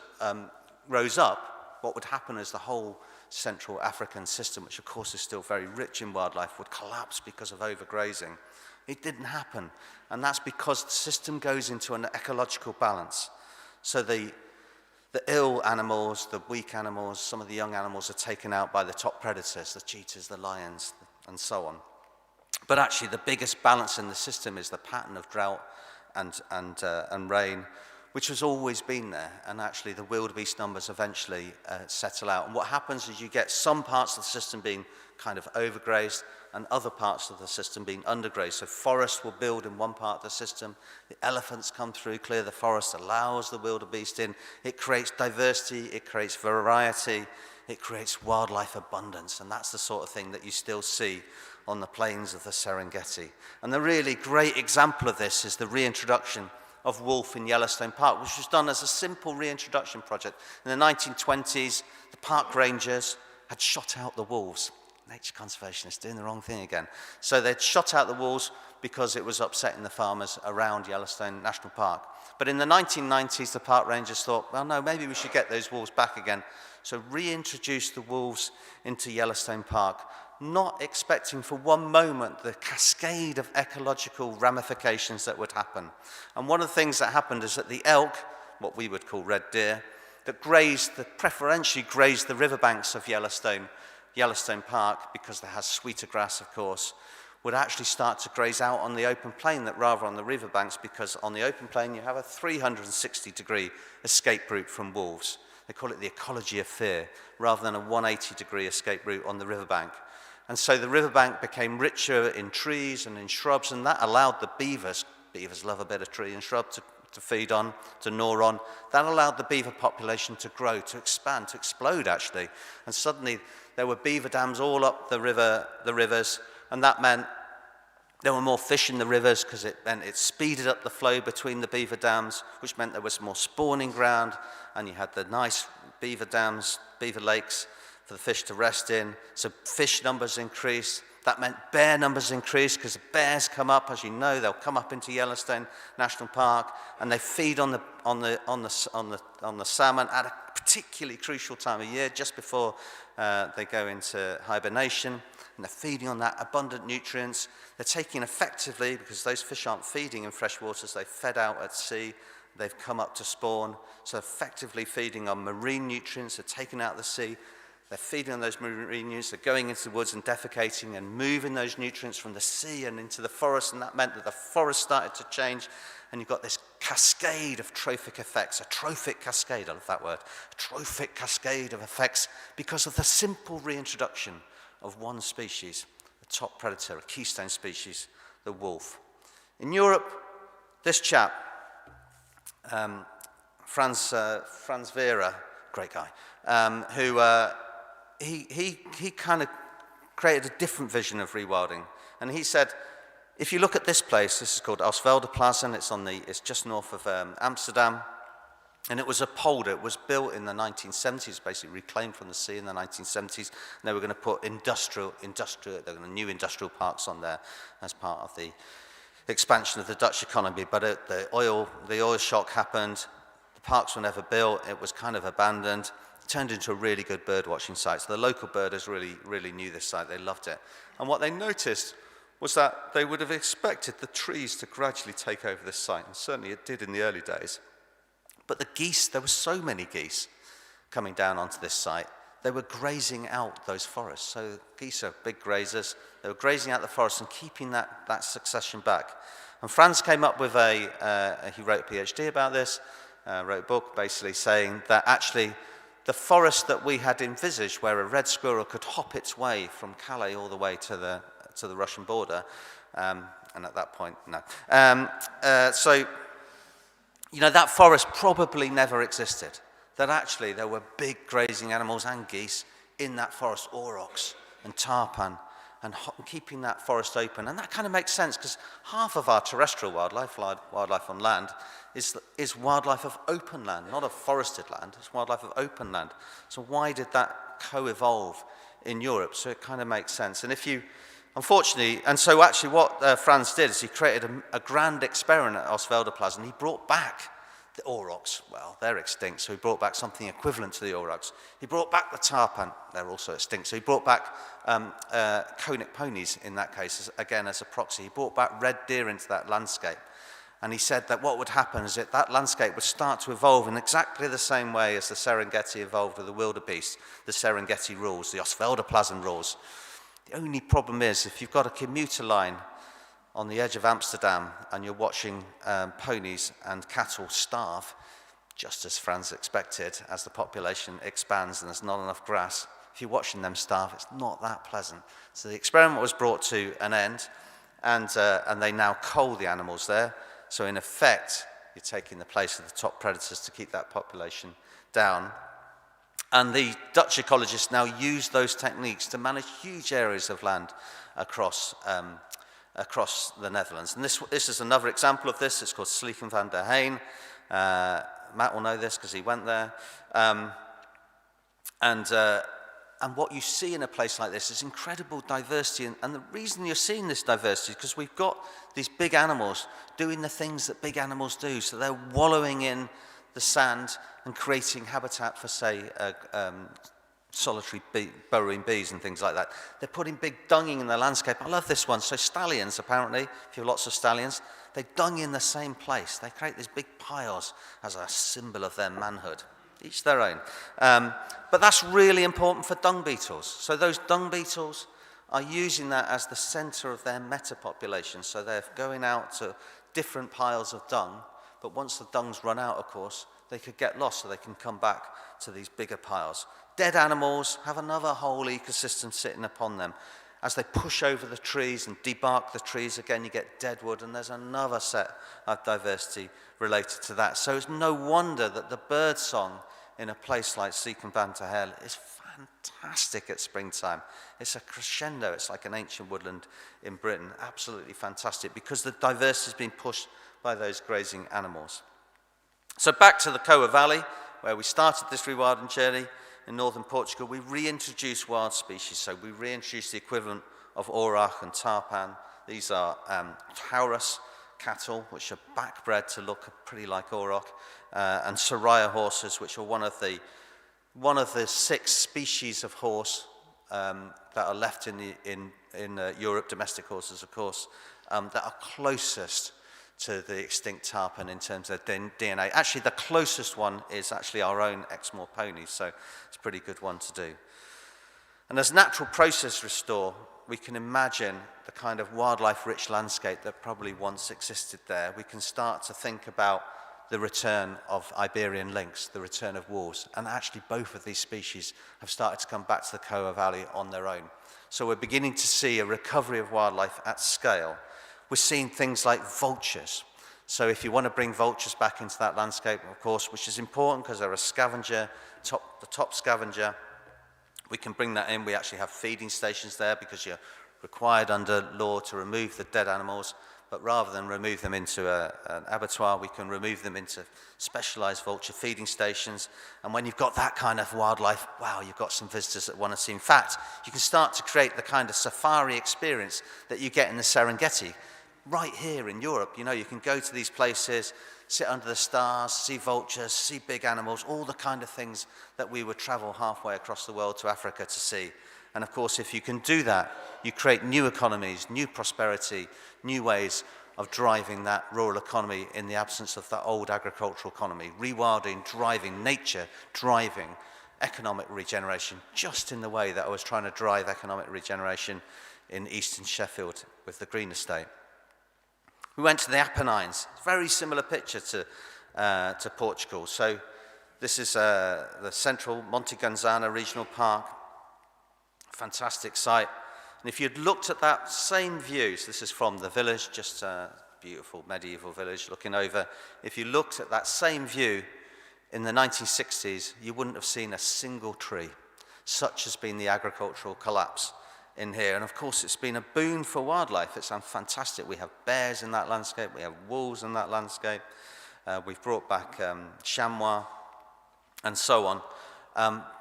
rose up, what would happen is the whole Central African system, which of course is still very rich in wildlife, would collapse because of overgrazing. It didn't happen. And that's because the system goes into an ecological balance. So the ill animals, the weak animals, some of the young animals are taken out by the top predators, the cheetahs, the lions, and so on. But actually the biggest balance in the system is the pattern of drought and rain, which has always been there. And actually the wildebeest numbers eventually settle out. And what happens is you get some parts of the system being kind of overgrazed and other parts of the system being undergrazed. So forests will build in one part of the system, the elephants come through, clear the forest, allows the wildebeest in. It creates diversity, it creates variety, it creates wildlife abundance. And that's the sort of thing that you still see on the plains of the Serengeti. And the really great example of this is the reintroduction of wolf in Yellowstone Park, which was done as a simple reintroduction project. In the 1920s, the park rangers had shot out the wolves. Nature conservationists doing the wrong thing again. So they'd shot out the wolves because it was upsetting the farmers around Yellowstone National Park. But in the 1990s, the park rangers thought, well, no, maybe we should get those wolves back again. So reintroduced the wolves into Yellowstone Park, not expecting for one moment the cascade of ecological ramifications that would happen. And one of the things that happened is that the elk, what we would call red deer, that preferentially grazed the riverbanks of Yellowstone Park, because it has sweeter grass, of course, would actually start to graze out on the open plain that rather on the riverbanks, because on the open plain you have a 360-degree escape route from wolves. They call it the ecology of fear, rather than a 180-degree escape route on the riverbank. And so the riverbank became richer in trees and in shrubs, and that allowed the beavers love a bit of tree and shrub to feed on, to gnaw on. That allowed the beaver population to grow, to expand, to explode actually. And suddenly there were beaver dams all up the rivers, and that meant there were more fish in the rivers because it meant it speeded up the flow between the beaver dams, which meant there was more spawning ground, and you had the nice beaver dams, beaver lakes for the fish to rest in. So fish numbers increased. That meant bear numbers increased because the bears come up, as you know, they'll come up into Yellowstone National Park, and they feed on the salmon at a particularly crucial time of year, just before they go into hibernation, and they're feeding on that abundant nutrients. They're taking effectively, because those fish aren't feeding in fresh waters, they fed out at sea, they've come up to spawn, so effectively feeding on marine nutrients, they're taken out of the sea. They're feeding on those marine nutrients, they're going into the woods and defecating and moving those nutrients from the sea and into the forest, and that meant that the forest started to change, and you've got this cascade of trophic effects, a trophic cascade, I love that word, a trophic cascade of effects because of the simple reintroduction of one species, the top predator, a keystone species, the wolf. In Europe, this chap, Franz Vera, great guy, who he kind of created a different vision of rewilding. And he said, if you look at this place, this is called Osvelderplassen, it's just north of Amsterdam, and it was a polder. It was built in the 1970s, basically reclaimed from the sea in the 1970s, and they were going to put they were going to new industrial parks on there as part of the expansion of the Dutch economy. But the oil shock happened, the parks were never built, it was kind of abandoned. Turned into a really good bird watching site. So the local birders really knew this site, they loved it. And what they noticed was that they would have expected the trees to gradually take over this site, and certainly it did in the early days. But the geese, there were so many geese coming down onto this site, they were grazing out those forests. So geese are big grazers, they were grazing out the forests and keeping that succession back. And Franz came up with he wrote a PhD about this, wrote a book basically saying that actually the forest that we had envisaged, where a red squirrel could hop its way from Calais all the way to the Russian border, and at that point, no. So, that forest probably never existed. That actually there were big grazing animals and geese in that forest, aurochs and tarpan, and keeping that forest open. And that kind of makes sense because half of our terrestrial wildlife on land, is wildlife of open land, not of forested land. It's wildlife of open land. So why did that co-evolve in Europe? So it kind of makes sense. And unfortunately, and so actually what Franz did is he created a grand experiment at Osvelderplatz, and he brought back the aurochs. Well, they're extinct, so he brought back something equivalent to the aurochs. He brought back the tarpan. They're also extinct. So he brought back conic ponies in that case, again as a proxy. He brought back red deer into that landscape. And he said that what would happen is that landscape would start to evolve in exactly the same way as the Serengeti evolved with the wildebeest, the Serengeti rules, the Osvelderplatz rules. The only problem is if you've got a commuter line on the edge of Amsterdam and you're watching ponies and cattle starve, just as Franz expected, as the population expands and there's not enough grass, if you're watching them starve, it's not that pleasant. So the experiment was brought to an end, and they now cull the animals there. So in effect, you're taking the place of the top predators to keep that population down. And the Dutch ecologists now use those techniques to manage huge areas of land across the Netherlands. And this is another example of this. It's called Slieken van der Heijn. Matt will know this because he went there. And what you see in a place like this is incredible diversity. And the reason you're seeing this diversity is because we've got these big animals doing the things that big animals do. So they're wallowing in the sand and creating habitat for, say, solitary burrowing bees and things like that. They're putting big dunging in the landscape. I love this one. So stallions, apparently, if you have lots of stallions, they dung in the same place. They create these big piles as a symbol of their manhood. Each their own. But that's really important for dung beetles. So those dung beetles are using that as the center of their metapopulation. So they're going out to different piles of dung, but once the dung's run out, of course, they could get lost, so they can come back to these bigger piles. Dead animals have another whole ecosystem sitting upon them. As they push over the trees and debark the trees, again, you get dead wood, and there's another set of diversity related to that. So it's no wonder that the bird song in a place like Slieken van der Heijn is fantastic at springtime. It's a crescendo. It's like an ancient woodland in Britain. Absolutely fantastic, because the diversity is being pushed by those grazing animals. So back to the Coa Valley, where we started this rewilding journey in northern Portugal. We reintroduced wild species. So we reintroduced the equivalent of auroch and tarpan. These are Taurus cattle, which are backbred to look pretty like auroch, and Soraya horses, which are one of the 6 species of horse that are left in Europe, domestic horses, of course, that are closest to the extinct tarpan in terms of DNA. Actually, the closest one is actually our own Exmoor ponies, so it's a pretty good one to do. And as natural process restore, we can imagine the kind of wildlife-rich landscape that probably once existed there. We can start to think about the return of Iberian lynx, the return of wolves, and actually both of these species have started to come back to the Coa Valley on their own. So we're beginning to see a recovery of wildlife at scale. We're seeing things like vultures. So if you want to bring vultures back into that landscape, of course, which is important because they're a scavenger, the top scavenger, we can bring that in. We actually have feeding stations there because you're required under law to remove the dead animals, but rather than remove them into an abattoir, we can remove them into specialized vulture feeding stations. And when you've got that kind of wildlife, wow, you've got some visitors that want to see. In fact, you can start to create the kind of safari experience that you get in the Serengeti. Right here in Europe, you can go to these places, sit under the stars, see vultures, see big animals, all the kind of things that we would travel halfway across the world to Africa to see. And of course, if you can do that, you create new economies, new prosperity, new ways of driving that rural economy in the absence of that old agricultural economy. Rewilding, driving nature, driving economic regeneration, just in the way that I was trying to drive economic regeneration in Eastern Sheffield with the Green Estate. We went to the Apennines, very similar picture to Portugal. So this is the central Monte Ganzana Regional Park, fantastic site. And if you'd looked at that same view, so this is from the village, just a beautiful medieval village looking over. If you looked at that same view in the 1960s, you wouldn't have seen a single tree. Such has been the agricultural collapse in here. And of course, it's been a boon for wildlife. It's fantastic. We have bears in that landscape. We have wolves in that landscape. We've brought back chamois and so on.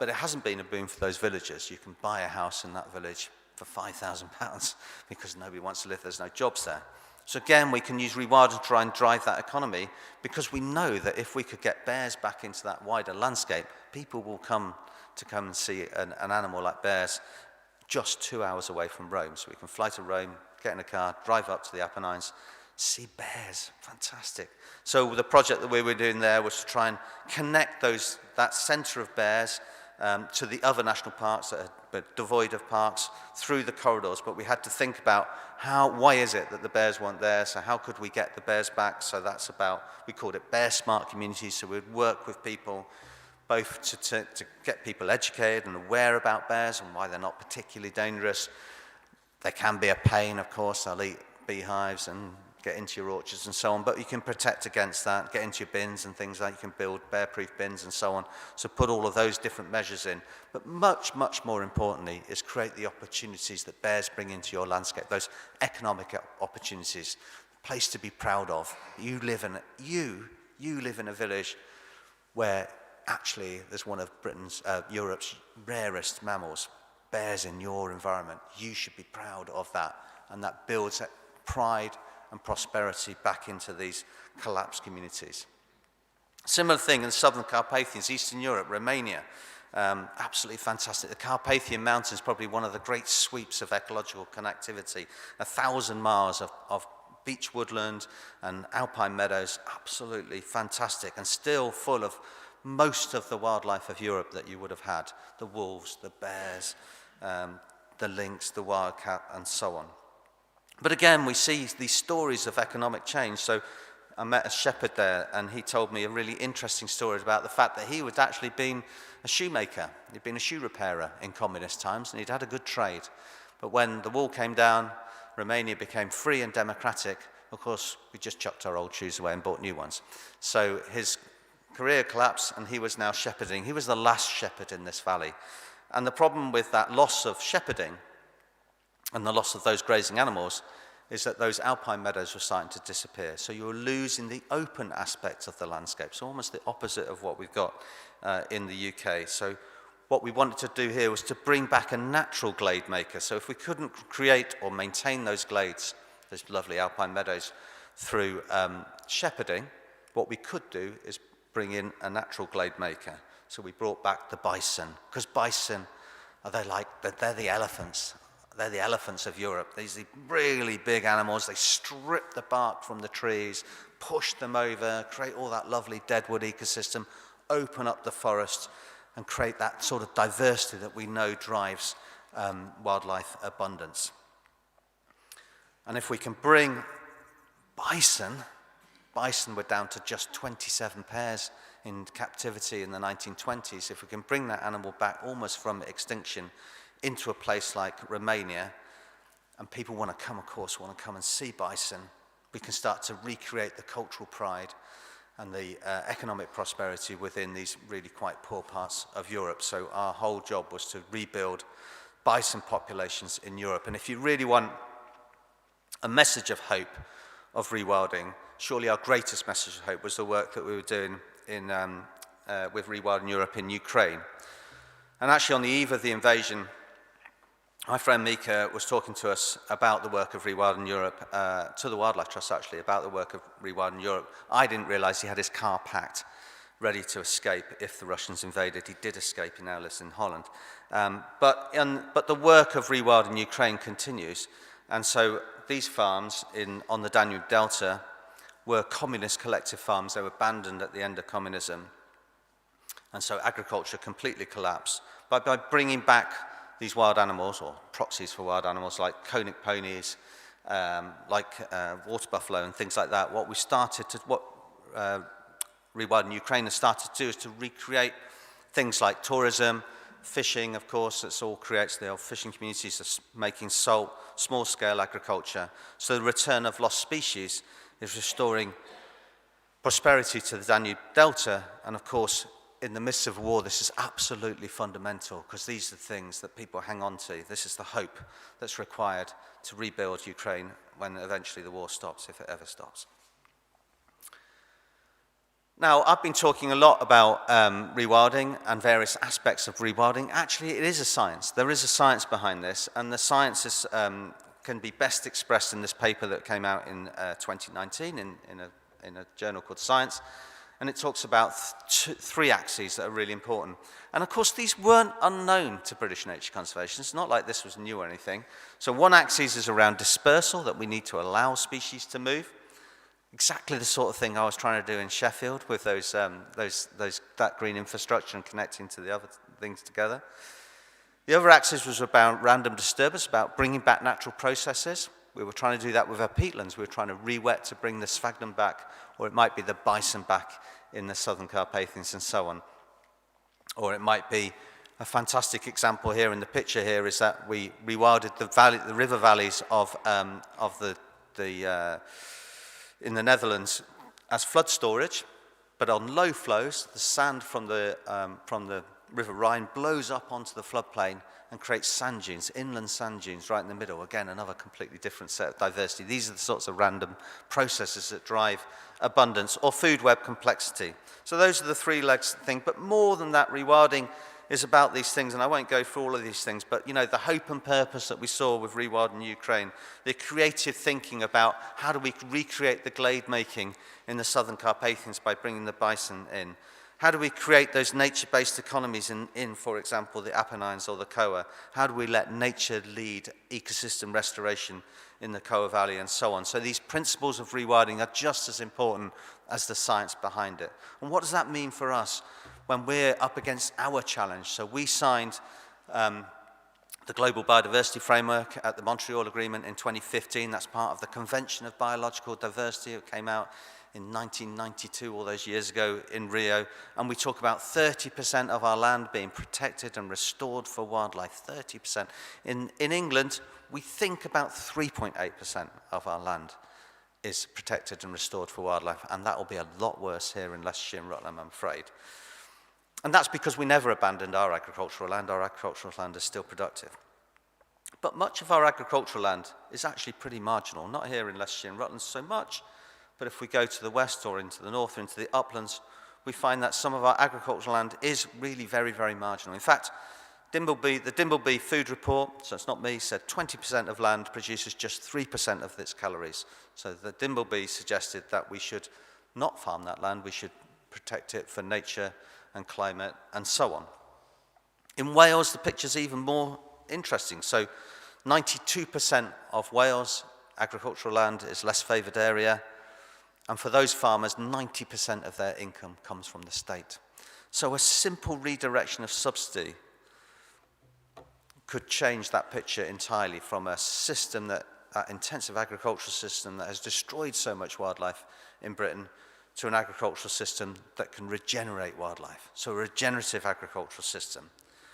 But it hasn't been a boon for those villagers. You can buy a house in that village for £5,000 because nobody wants to live, there's no jobs there. So again, we can use rewilding to try and drive that economy because we know that if we could get bears back into that wider landscape, people will come and see an animal like bears just 2 hours away from Rome. So we can fly to Rome, get in a car, drive up to the Apennines, see bears, fantastic. So the project that we were doing there was to try and connect that centre of bears to the other national parks that are devoid of parks through the corridors, but we had to think about why is it that the bears weren't there, so how could we get the bears back? So that's about, we called it Bear Smart Communities, so we'd work with people both to get people educated and aware about bears and why they're not particularly dangerous. They can be a pain, of course, they'll eat beehives and get into your orchards and so on, but you can protect against that, get into your bins and things like that. You can build bear-proof bins and so on. So put all of those different measures in. But much, much more importantly is create the opportunities that bears bring into your landscape, those economic opportunities, a place to be proud of. You live in a village where actually there's one of Europe's rarest mammals, bears in your environment. You should be proud of that, and that builds that pride and prosperity back into these collapsed communities. Similar thing in southern Carpathians, Eastern Europe, Romania, absolutely fantastic. The Carpathian Mountains is probably one of the great sweeps of ecological connectivity. 1,000 miles of beech woodland and alpine meadows, absolutely fantastic, and still full of most of the wildlife of Europe that you would have had, the wolves, the bears, the lynx, the wildcat, and so on. But again, we see these stories of economic change. So I met a shepherd there, and he told me a really interesting story about the fact that he had actually been a shoemaker. He'd been a shoe repairer in communist times, and he'd had a good trade. But when the wall came down, Romania became free and democratic. Of course, we just chucked our old shoes away and bought new ones. So his career collapsed, and he was now shepherding. He was the last shepherd in this valley. And the problem with that loss of shepherding and the loss of those grazing animals is that those alpine meadows were starting to disappear. So you were losing the open aspects of the landscape. So almost the opposite of what we've got in the UK. So what we wanted to do here was to bring back a natural glade maker. So if we couldn't create or maintain those glades, those lovely alpine meadows, through shepherding, what we could do is bring in a natural glade maker. So we brought back the bison, because bison, they're the elephants. They're the elephants of Europe. These really big animals. They strip the bark from the trees, push them over, create all that lovely deadwood ecosystem, open up the forest, and create that sort of diversity that we know drives wildlife abundance. And if we can bring bison were down to just 27 pairs in captivity in the 1920s. If we can bring that animal back almost from extinction into a place like Romania, and people want to come and see bison, we can start to recreate the cultural pride and the economic prosperity within these really quite poor parts of Europe. So our whole job was to rebuild bison populations in Europe. And if you really want a message of hope of rewilding, surely our greatest message of hope was the work that we were doing with Rewilding Europe in Ukraine. And actually on the eve of the invasion, my friend Mika was talking to us about the work of Rewilding Europe, to the Wildlife Trust actually, about the work of Rewilding Europe. I didn't realise he had his car packed, ready to escape if the Russians invaded. He did escape, he now lives in Holland. But the work of Rewilding Ukraine continues. And so these farms on the Danube Delta were communist collective farms. They were abandoned at the end of communism. And so agriculture completely collapsed. But by bringing back these wild animals, or proxies for wild animals like Koenig ponies, water buffalo and things like that, Rewilding Ukraine has started to do is to recreate things like tourism, fishing, of course. It all creates the old fishing communities, making salt, small-scale agriculture. So the return of lost species is restoring prosperity to the Danube Delta, and of course, in the midst of war, this is absolutely fundamental, because these are the things that people hang on to. This is the hope that's required to rebuild Ukraine when eventually the war stops, if it ever stops. Now, I've been talking a lot about rewilding and various aspects of rewilding. Actually, it is a science. There is a science behind this, and the science is, can be best expressed in this paper that came out in 2019 in a journal called Science, and it talks about three axes that are really important. And of course, these weren't unknown to British nature conservation. It's not like this was new or anything. So one axis is around dispersal, that we need to allow species to move. Exactly the sort of thing I was trying to do in Sheffield with that green infrastructure and connecting to the other things together. The other axis was about random disturbance, about bringing back natural processes. We were trying to do that with our peatlands. We were trying to re-wet to bring the sphagnum back, or it might be the bison back in the southern Carpathians and so on. Or it might be a fantastic example here in the picture here is that we rewilded the river valleys in the Netherlands as flood storage, but on low flows, the sand from the River Rhine blows up onto the floodplain and creates sand dunes, inland sand dunes right in the middle. Again, another completely different set of diversity. These are the sorts of random processes that drive abundance or food web complexity. So those are the three legs thing, but more than that, rewilding is about these things, and I won't go through all of these things, but the hope and purpose that we saw with Rewilding Ukraine, the creative thinking about how do we recreate the glade making in the southern Carpathians by bringing the bison in. How do we create those nature-based economies in, for example, the Apennines or the Coa? How do we let nature lead ecosystem restoration in the Coa Valley and so on? So these principles of rewilding are just as important as the science behind it. And what does that mean for us when we're up against our challenge? So we signed the Global Biodiversity Framework at the Montreal Agreement in 2015. That's part of the Convention of Biological Diversity. It came out in 1992, all those years ago in Rio. And we talk about 30% of our land being protected and restored for wildlife, 30%. In England, we think about 3.8% of our land is protected and restored for wildlife, and that will be a lot worse here in Leicestershire and Rutland, I'm afraid. And that's because we never abandoned our agricultural land. Our agricultural land is still productive. But much of our agricultural land is actually pretty marginal, not here in Leicestershire and Rutland so much, but if we go to the west or into the north or into the uplands, we find that some of our agricultural land is really very, very marginal. In fact, the Dimbleby Food Report, so it's not me, said 20% of land produces just 3% of its calories. So the Dimbleby suggested that we should not farm that land, we should protect it for nature and climate and so on. In Wales, the picture's even more interesting. So 92% of Wales agricultural land is less favoured area, and for those farmers, 90% of their income comes from the state. So a simple redirection of subsidy could change that picture entirely from a system that intensive agricultural system that has destroyed so much wildlife in Britain to an agricultural system that can regenerate wildlife. So a regenerative agricultural system.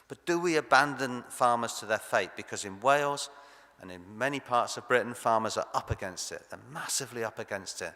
But do we abandon farmers to their fate? Because in Wales and in many parts of Britain, farmers are up against it. They're massively up against it.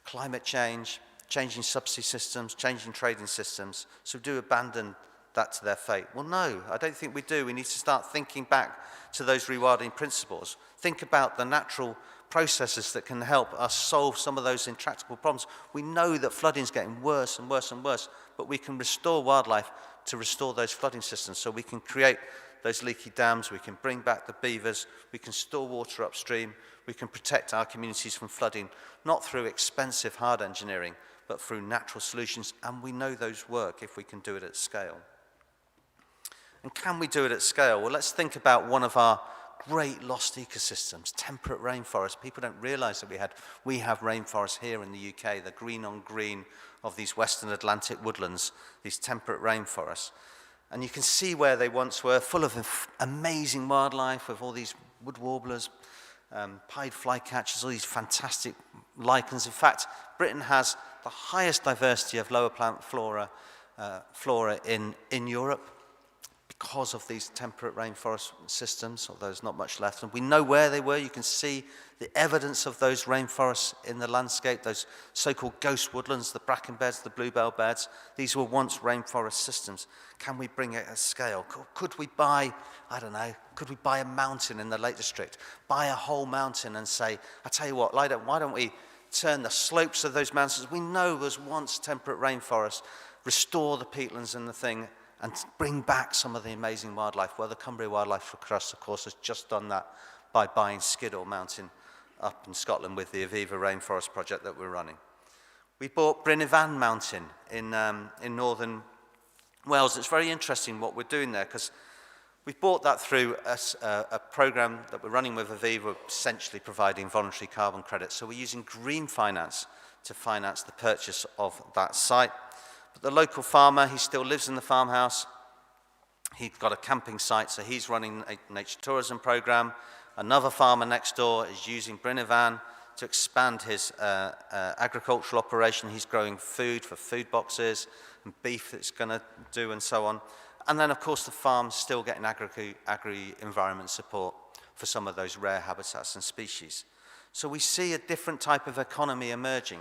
Climate change, changing subsidy systems, changing trading systems. So do abandon that to their fate? Well, no, I don't think we do. We need to start thinking back to those rewilding principles. Think about the natural processes that can help us solve some of those intractable problems. We know that flooding is getting worse and worse and worse, but we can restore wildlife to restore those flooding systems. So we can create those leaky dams, we can bring back the beavers, we can store water upstream, we can protect our communities from flooding, not through expensive hard engineering, but through natural solutions, and we know those work if we can do it at scale. And can we do it at scale? Well, let's think about one of our great lost ecosystems, temperate rainforests. People don't realize that we have rainforests here in the UK, the green on green of these Western Atlantic woodlands, these temperate rainforests. And you can see where they once were, full of amazing wildlife with all these wood warblers, pied flycatchers, all these fantastic lichens. In fact, Britain has the highest diversity of lower plant flora in Europe because of these temperate rainforest systems, although there's not much left. And we know where they were. You can see the evidence of those rainforests in the landscape, those so-called ghost woodlands, the bracken beds, the bluebell beds. These were once rainforest systems. Can we bring it at scale? Could we buy, I don't know, could we buy a mountain in the Lake District, buy a whole mountain and say, I tell you what, why don't we turn the slopes of those mountains, we know was once temperate rainforest, restore the peatlands and the thing, and bring back some of the amazing wildlife. Well, the Cumbria Wildlife Trust, of course, has just done that by buying Skiddaw Mountain up in Scotland with the Aviva Rainforest project that we're running. We bought Bryn Ifan Mountain in northern Wales. It's very interesting what we're doing there, because we bought that through a program that we're running with Aviva, essentially providing voluntary carbon credits. So we're using green finance to finance the purchase of that site. But the local farmer, he still lives in the farmhouse. He's got a camping site, so he's running a nature tourism program. Another farmer next door is using Bryn Ifan to expand his agricultural operation. He's growing food for food boxes and beef that it's going to do and so on. And then, of course, the farm's still getting agri-environment support for some of those rare habitats and species. So we see a different type of economy emerging,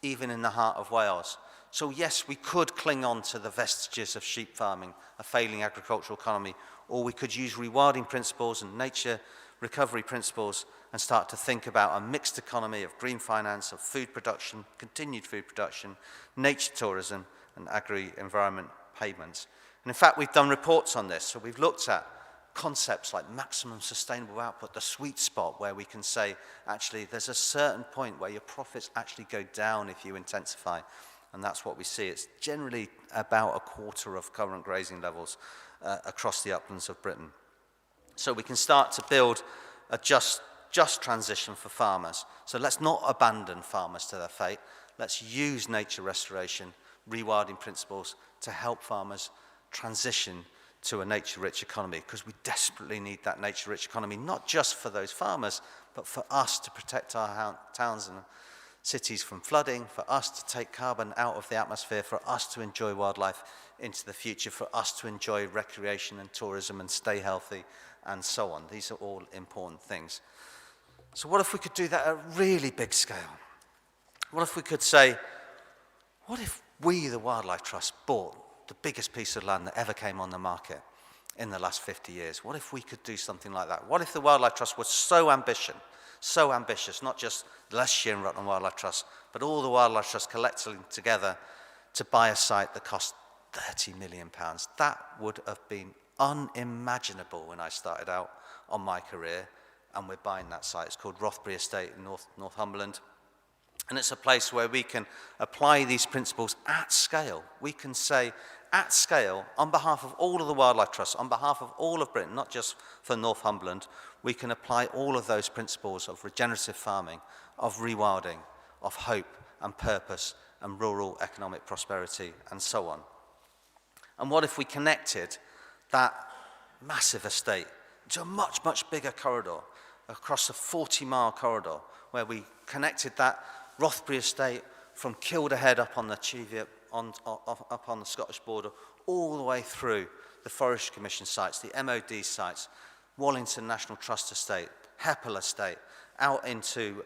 even in the heart of Wales. So yes, we could cling on to the vestiges of sheep farming, a failing agricultural economy, or we could use rewilding principles and nature recovery principles and start to think about a mixed economy of green finance, of food production, continued food production, nature tourism, and agri-environment payments. And in fact, we've done reports on this. So we've looked at concepts like maximum sustainable output, the sweet spot where we can say, actually, there's a certain point where your profits actually go down if you intensify. And that's what we see. It's generally about a quarter of current grazing levels across the uplands of Britain. So we can start to build a just transition for farmers. So let's not abandon farmers to their fate. Let's use nature restoration, rewilding principles to help farmers transition to a nature-rich economy, because we desperately need that nature-rich economy, not just for those farmers, but for us to protect our towns and cities from flooding, for us to take carbon out of the atmosphere, for us to enjoy wildlife into the future, for us to enjoy recreation and tourism and stay healthy and so on. These are all important things. So what if we could do that at a really big scale? What if we could say, what if we, the Wildlife Trust, bought the biggest piece of land that ever came on the market in the last 50 years? What if we could do something like that? What if the Wildlife Trust was so ambitious, not just the Leicestershire and Rutland Wildlife Trust, but all the Wildlife Trusts collectively together to buy a site that cost £30 million? That would have been unimaginable when I started out on my career, and we're buying that site. It's called Rothbury Estate in Northumberland. And it's a place where we can apply these principles at scale. We can say, at scale, on behalf of all of the Wildlife Trusts, on behalf of all of Britain, not just for Northumberland, we can apply all of those principles of regenerative farming, of rewilding, of hope and purpose and rural economic prosperity and so on. And what if we connected that massive estate to a much, much bigger corridor, across a 40-mile corridor, where we connected that Rothbury Estate from Kildahead up on the Cheviot, up on the Scottish border, all the way through the Forestry Commission sites, the MOD sites, Wallington National Trust Estate, Heppel Estate, out into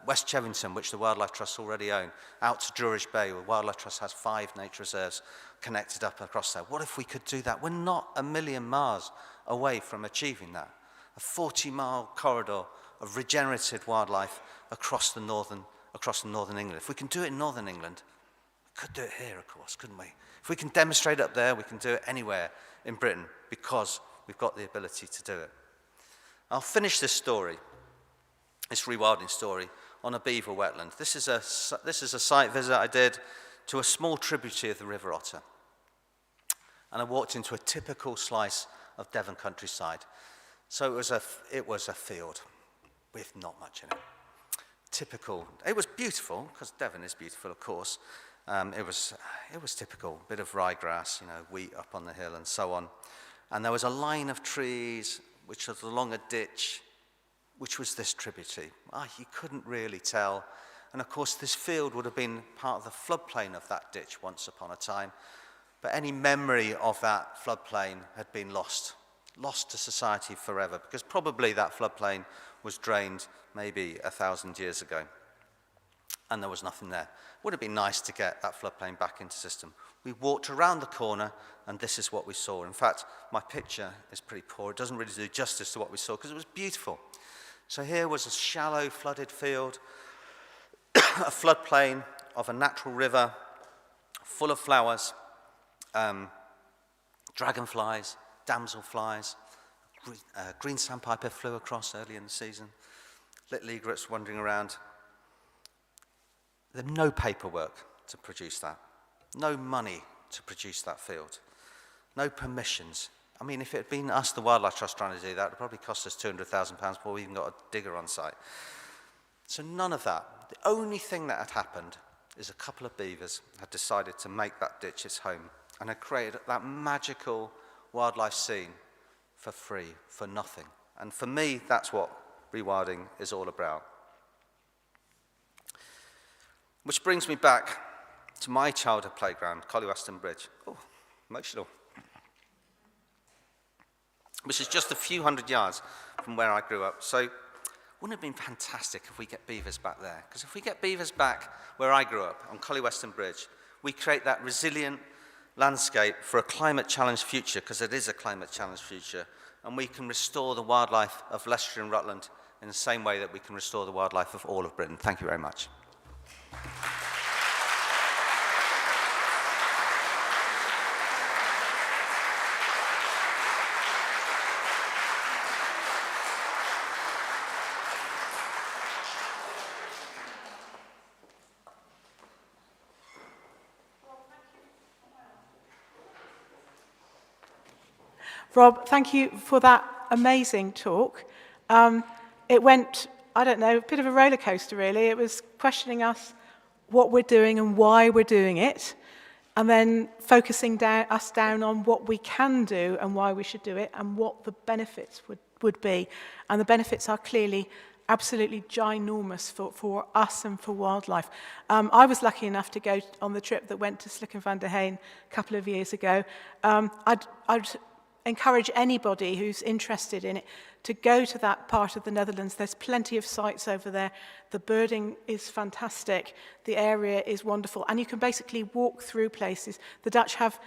West Chevington, which the Wildlife Trust already own, out to Druridge Bay, where Wildlife Trust has 5 nature reserves connected up across there. What if we could do that? We're not a million miles away from achieving that. A 40-mile corridor of regenerative wildlife across the northern England. If we can do it in northern England, we could do it here, of course, couldn't we? If we can demonstrate up there, we can do it anywhere in Britain, because we've got the ability to do it. I'll finish this story, this rewilding story, on a beaver wetland. This is a site visit I did to a small tributary of the River Otter. And I walked into a typical slice of Devon countryside. So it was a field with not much in it. Typical. It was beautiful, because Devon is beautiful, of course. It was typical, bit of ryegrass, wheat up on the hill and so on. And there was a line of trees which was along a ditch, which was this tributary. You couldn't really tell. And of course, this field would have been part of the floodplain of that ditch once upon a time. But any memory of that floodplain had been lost to society forever, because probably that floodplain was drained maybe 1,000 years ago, and there was nothing there. Would have been nice to get that floodplain back into system. We walked around the corner, and this is what we saw. In fact, my picture is pretty poor. It doesn't really do justice to what we saw, because it was beautiful. So here was a shallow, flooded field, a floodplain of a natural river, full of flowers, dragonflies, damselflies, green sandpiper flew across early in the season, little egrets wandering around. There's no paperwork to produce that, no money to produce that field, no permissions. I mean, if it had been us, the Wildlife Trust, trying to do that, it would probably cost us £200,000 before we even got a digger on site. So none of that. The only thing that had happened is a couple of beavers had decided to make that ditch its home and had created that magical wildlife scene for free, for nothing. And for me, that's what rewilding is all about. Which brings me back to my childhood playground, Colyweston Bridge. Oh, emotional. Which is just a few hundred yards from where I grew up. So wouldn't it have been fantastic if we get beavers back there? Because if we get beavers back where I grew up, on Colyweston Bridge, we create that resilient landscape for a climate-challenged future, because it is a climate-challenged future, and we can restore the wildlife of Leicestershire and Rutland in the same way that we can restore the wildlife of all of Britain. Thank you very much. Rob, thank you for that amazing talk. It went, I don't know, a bit of a roller coaster, really. It was questioning us what we're doing and why we're doing it, and then focusing us down on what we can do and why we should do it and what the benefits would be. And the benefits are clearly absolutely ginormous for us and for wildlife. I was lucky enough to go on the trip that went to Slick and Van der Heijn a couple of years ago. I'd encourage anybody who's interested in it to go to that part of the Netherlands. There's plenty of sites over there. The birding is fantastic. The area is wonderful. And you can basically walk through places. The Dutch have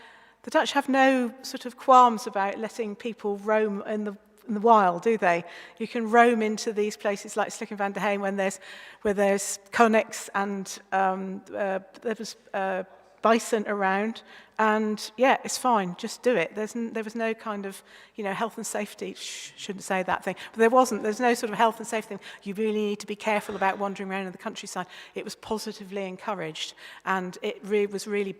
no sort of qualms about letting people roam in the wild, do they? You can roam into these places like Slick and Van der Heijn where there's konijks and there was bison around, and yeah, it's fine, just do it. There was no kind of, health and safety, shouldn't say that thing, but there's no sort of health and safety thing. You really need to be careful about wandering around in the countryside. It was positively encouraged, and it was really,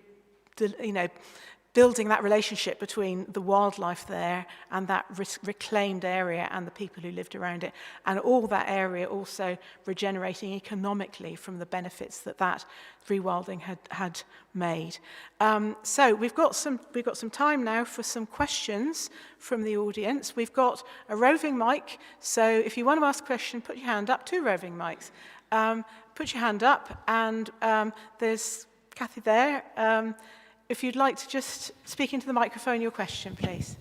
building that relationship between the wildlife there and that reclaimed area and the people who lived around it, and all that area also regenerating economically from the benefits that rewilding had made. So we've got some time now for some questions from the audience. We've got a roving mic, so if you want to ask a question, put your hand up. 2 roving mics. Put your hand up, and there's Kathy there. If you'd like to just speak into the microphone your question, please.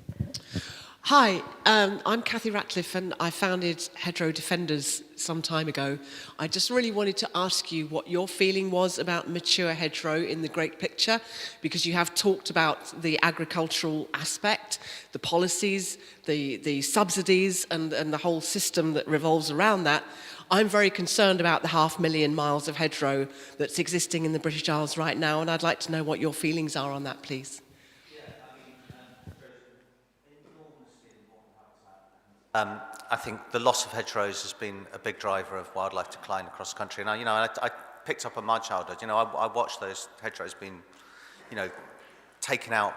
Hi, I'm Kathy Ratcliffe, and I founded Hedgerow Defenders some time ago. I just really wanted to ask you what your feeling was about mature hedgerow in the great picture, because you have talked about the agricultural aspect, the policies, the subsidies, and the whole system that revolves around that. I'm very concerned about the 500,000 miles of hedgerow that's existing in the British Isles right now, and I'd like to know what your feelings are on that, please. I think the loss of hedgerows has been a big driver of wildlife decline across the country. And I picked up on my childhood. I watched those hedgerows being, taken out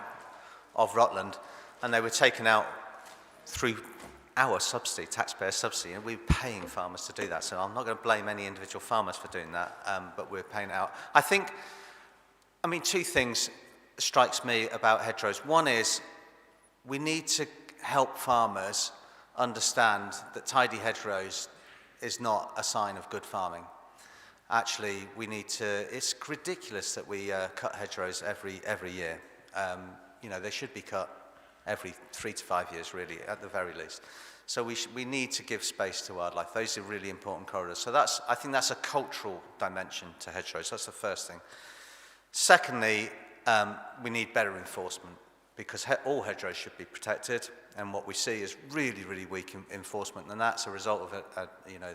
of Rutland, and they were taken out through our subsidy, taxpayer subsidy, and we were paying farmers to do that. So I'm not going to blame any individual farmers for doing that, but we're paying it out. I think, 2 things strikes me about hedgerows. One is we need to help farmers understand that tidy hedgerows is not a sign of good farming. Actually, we need to, it's ridiculous that we cut hedgerows every year. You know, they should be cut every 3 to 5 years, really, at the very least. So we need to give space to wildlife. Those are really important corridors. So I think that's a cultural dimension to hedgerows. That's the first thing. Secondly, we need better enforcement, because all hedgerows should be protected, and what we see is really, really weak enforcement, and that's a result of you know,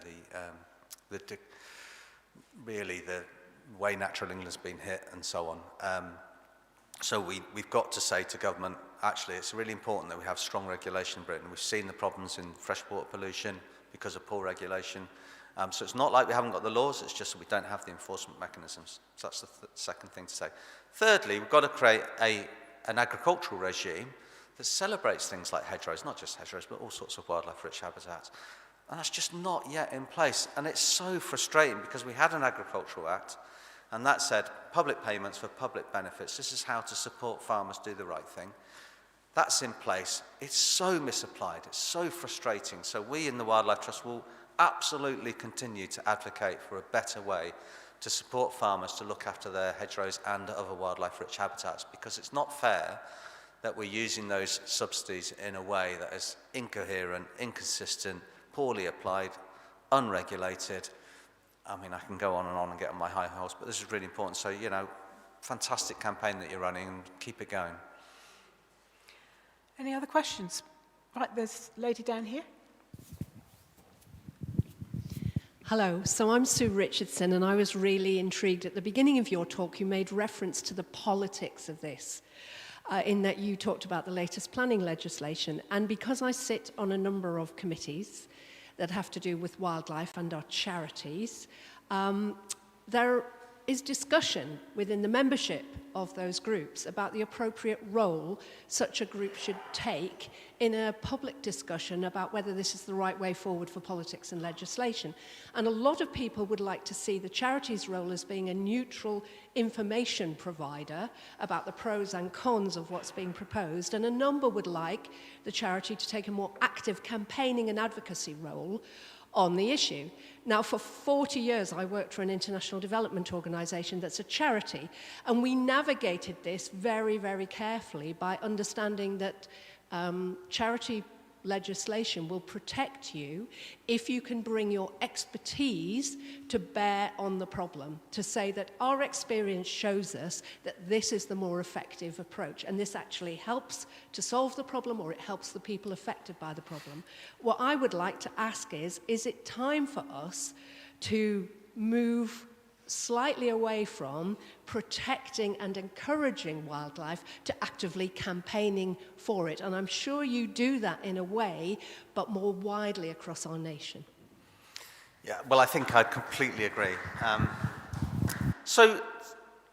really the way natural England's been hit and so on. So we've got to say to government, actually, it's really important that we have strong regulation in Britain. We've seen the problems in freshwater pollution because of poor regulation. So it's not like we haven't got the laws, it's just that we don't have the enforcement mechanisms. So that's the second thing to say. Thirdly, we've got to create an agricultural regime that celebrates things like hedgerows, not just hedgerows, but all sorts of wildlife-rich habitats. And that's just not yet in place. And it's so frustrating, because we had an Agricultural Act, and that said public payments for public benefits. This is how to support farmers do the right thing. That's in place. It's so misapplied. It's so frustrating. So we in the Wildlife Trust will absolutely continue to advocate for a better way to support farmers to look after their hedgerows and other wildlife-rich habitats, because it's not fair that we're using those subsidies in a way that is incoherent, inconsistent, poorly applied, unregulated. I mean, I can go on and get on my high horse, but this is really important. So, you know, fantastic campaign that you're running, and keep it going. Any other questions? Right, there's a lady down here. Hello, so I'm Sue Richardson, and I was really intrigued at the beginning of your talk. You made reference to the politics of this, in that you talked about the latest planning legislation. And because I sit on a number of committees that have to do with wildlife and our charities, there is discussion within the membership of those groups about the appropriate role such a group should take in a public discussion about whether this is the right way forward for politics and legislation. And a lot of people would like to see the charity's role as being a neutral information provider about the pros and cons of what's being proposed, and a number would like the charity to take a more active campaigning and advocacy role on the issue. Now, for 40 years, I worked for an international development organisation that's a charity, and we navigated this very, very carefully by understanding that charity legislation will protect you if you can bring your expertise to bear on the problem, to say that our experience shows us that this is the more effective approach, and this actually helps to solve the problem, or it helps the people affected by the problem. What I would like to ask is it time for us to move slightly away from protecting and encouraging wildlife to actively campaigning for it? And I'm sure you do that in a way, but more widely across our nation. Yeah, well, I think I completely agree. So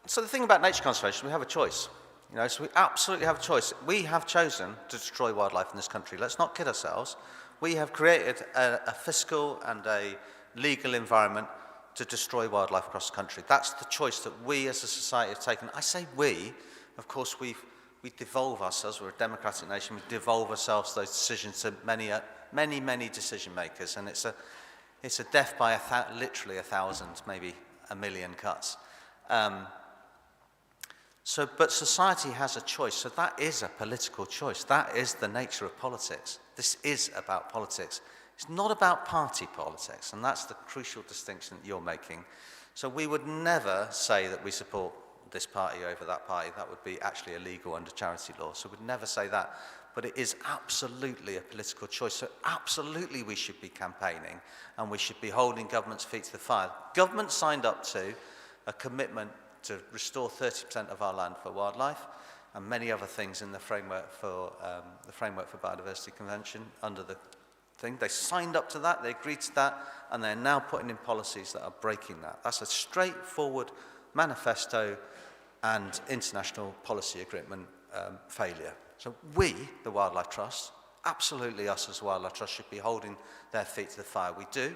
the thing about nature conservation, we have a choice. You know, so we absolutely have a choice. We have chosen to destroy wildlife in this country. Let's not kid ourselves. We have created a fiscal and a legal environment to destroy wildlife across the country. That's the choice that we as a society have taken. I say we, of course we devolve ourselves, we're a democratic nation, we devolve ourselves those decisions to many decision makers, and it's a death by literally 1,000, maybe 1 million cuts. But society has a choice, so that is a political choice. That is the nature of politics. This is about politics. It's not about party politics, and that's the crucial distinction that you're making. So we would never say that we support this party over that party. That would be actually illegal under charity law, so we'd never say that. But it is absolutely a political choice, so absolutely we should be campaigning, and we should be holding government's feet to the fire. Government signed up to a commitment to restore 30% of our land for wildlife, and many other things in the framework for Biodiversity Convention under the thing. They signed up to that, they agreed to that, and they're now putting in policies that are breaking that. That's a straightforward manifesto and international policy agreement failure. So we, the Wildlife Trust, absolutely us as Wildlife Trust, should be holding their feet to the fire. We do.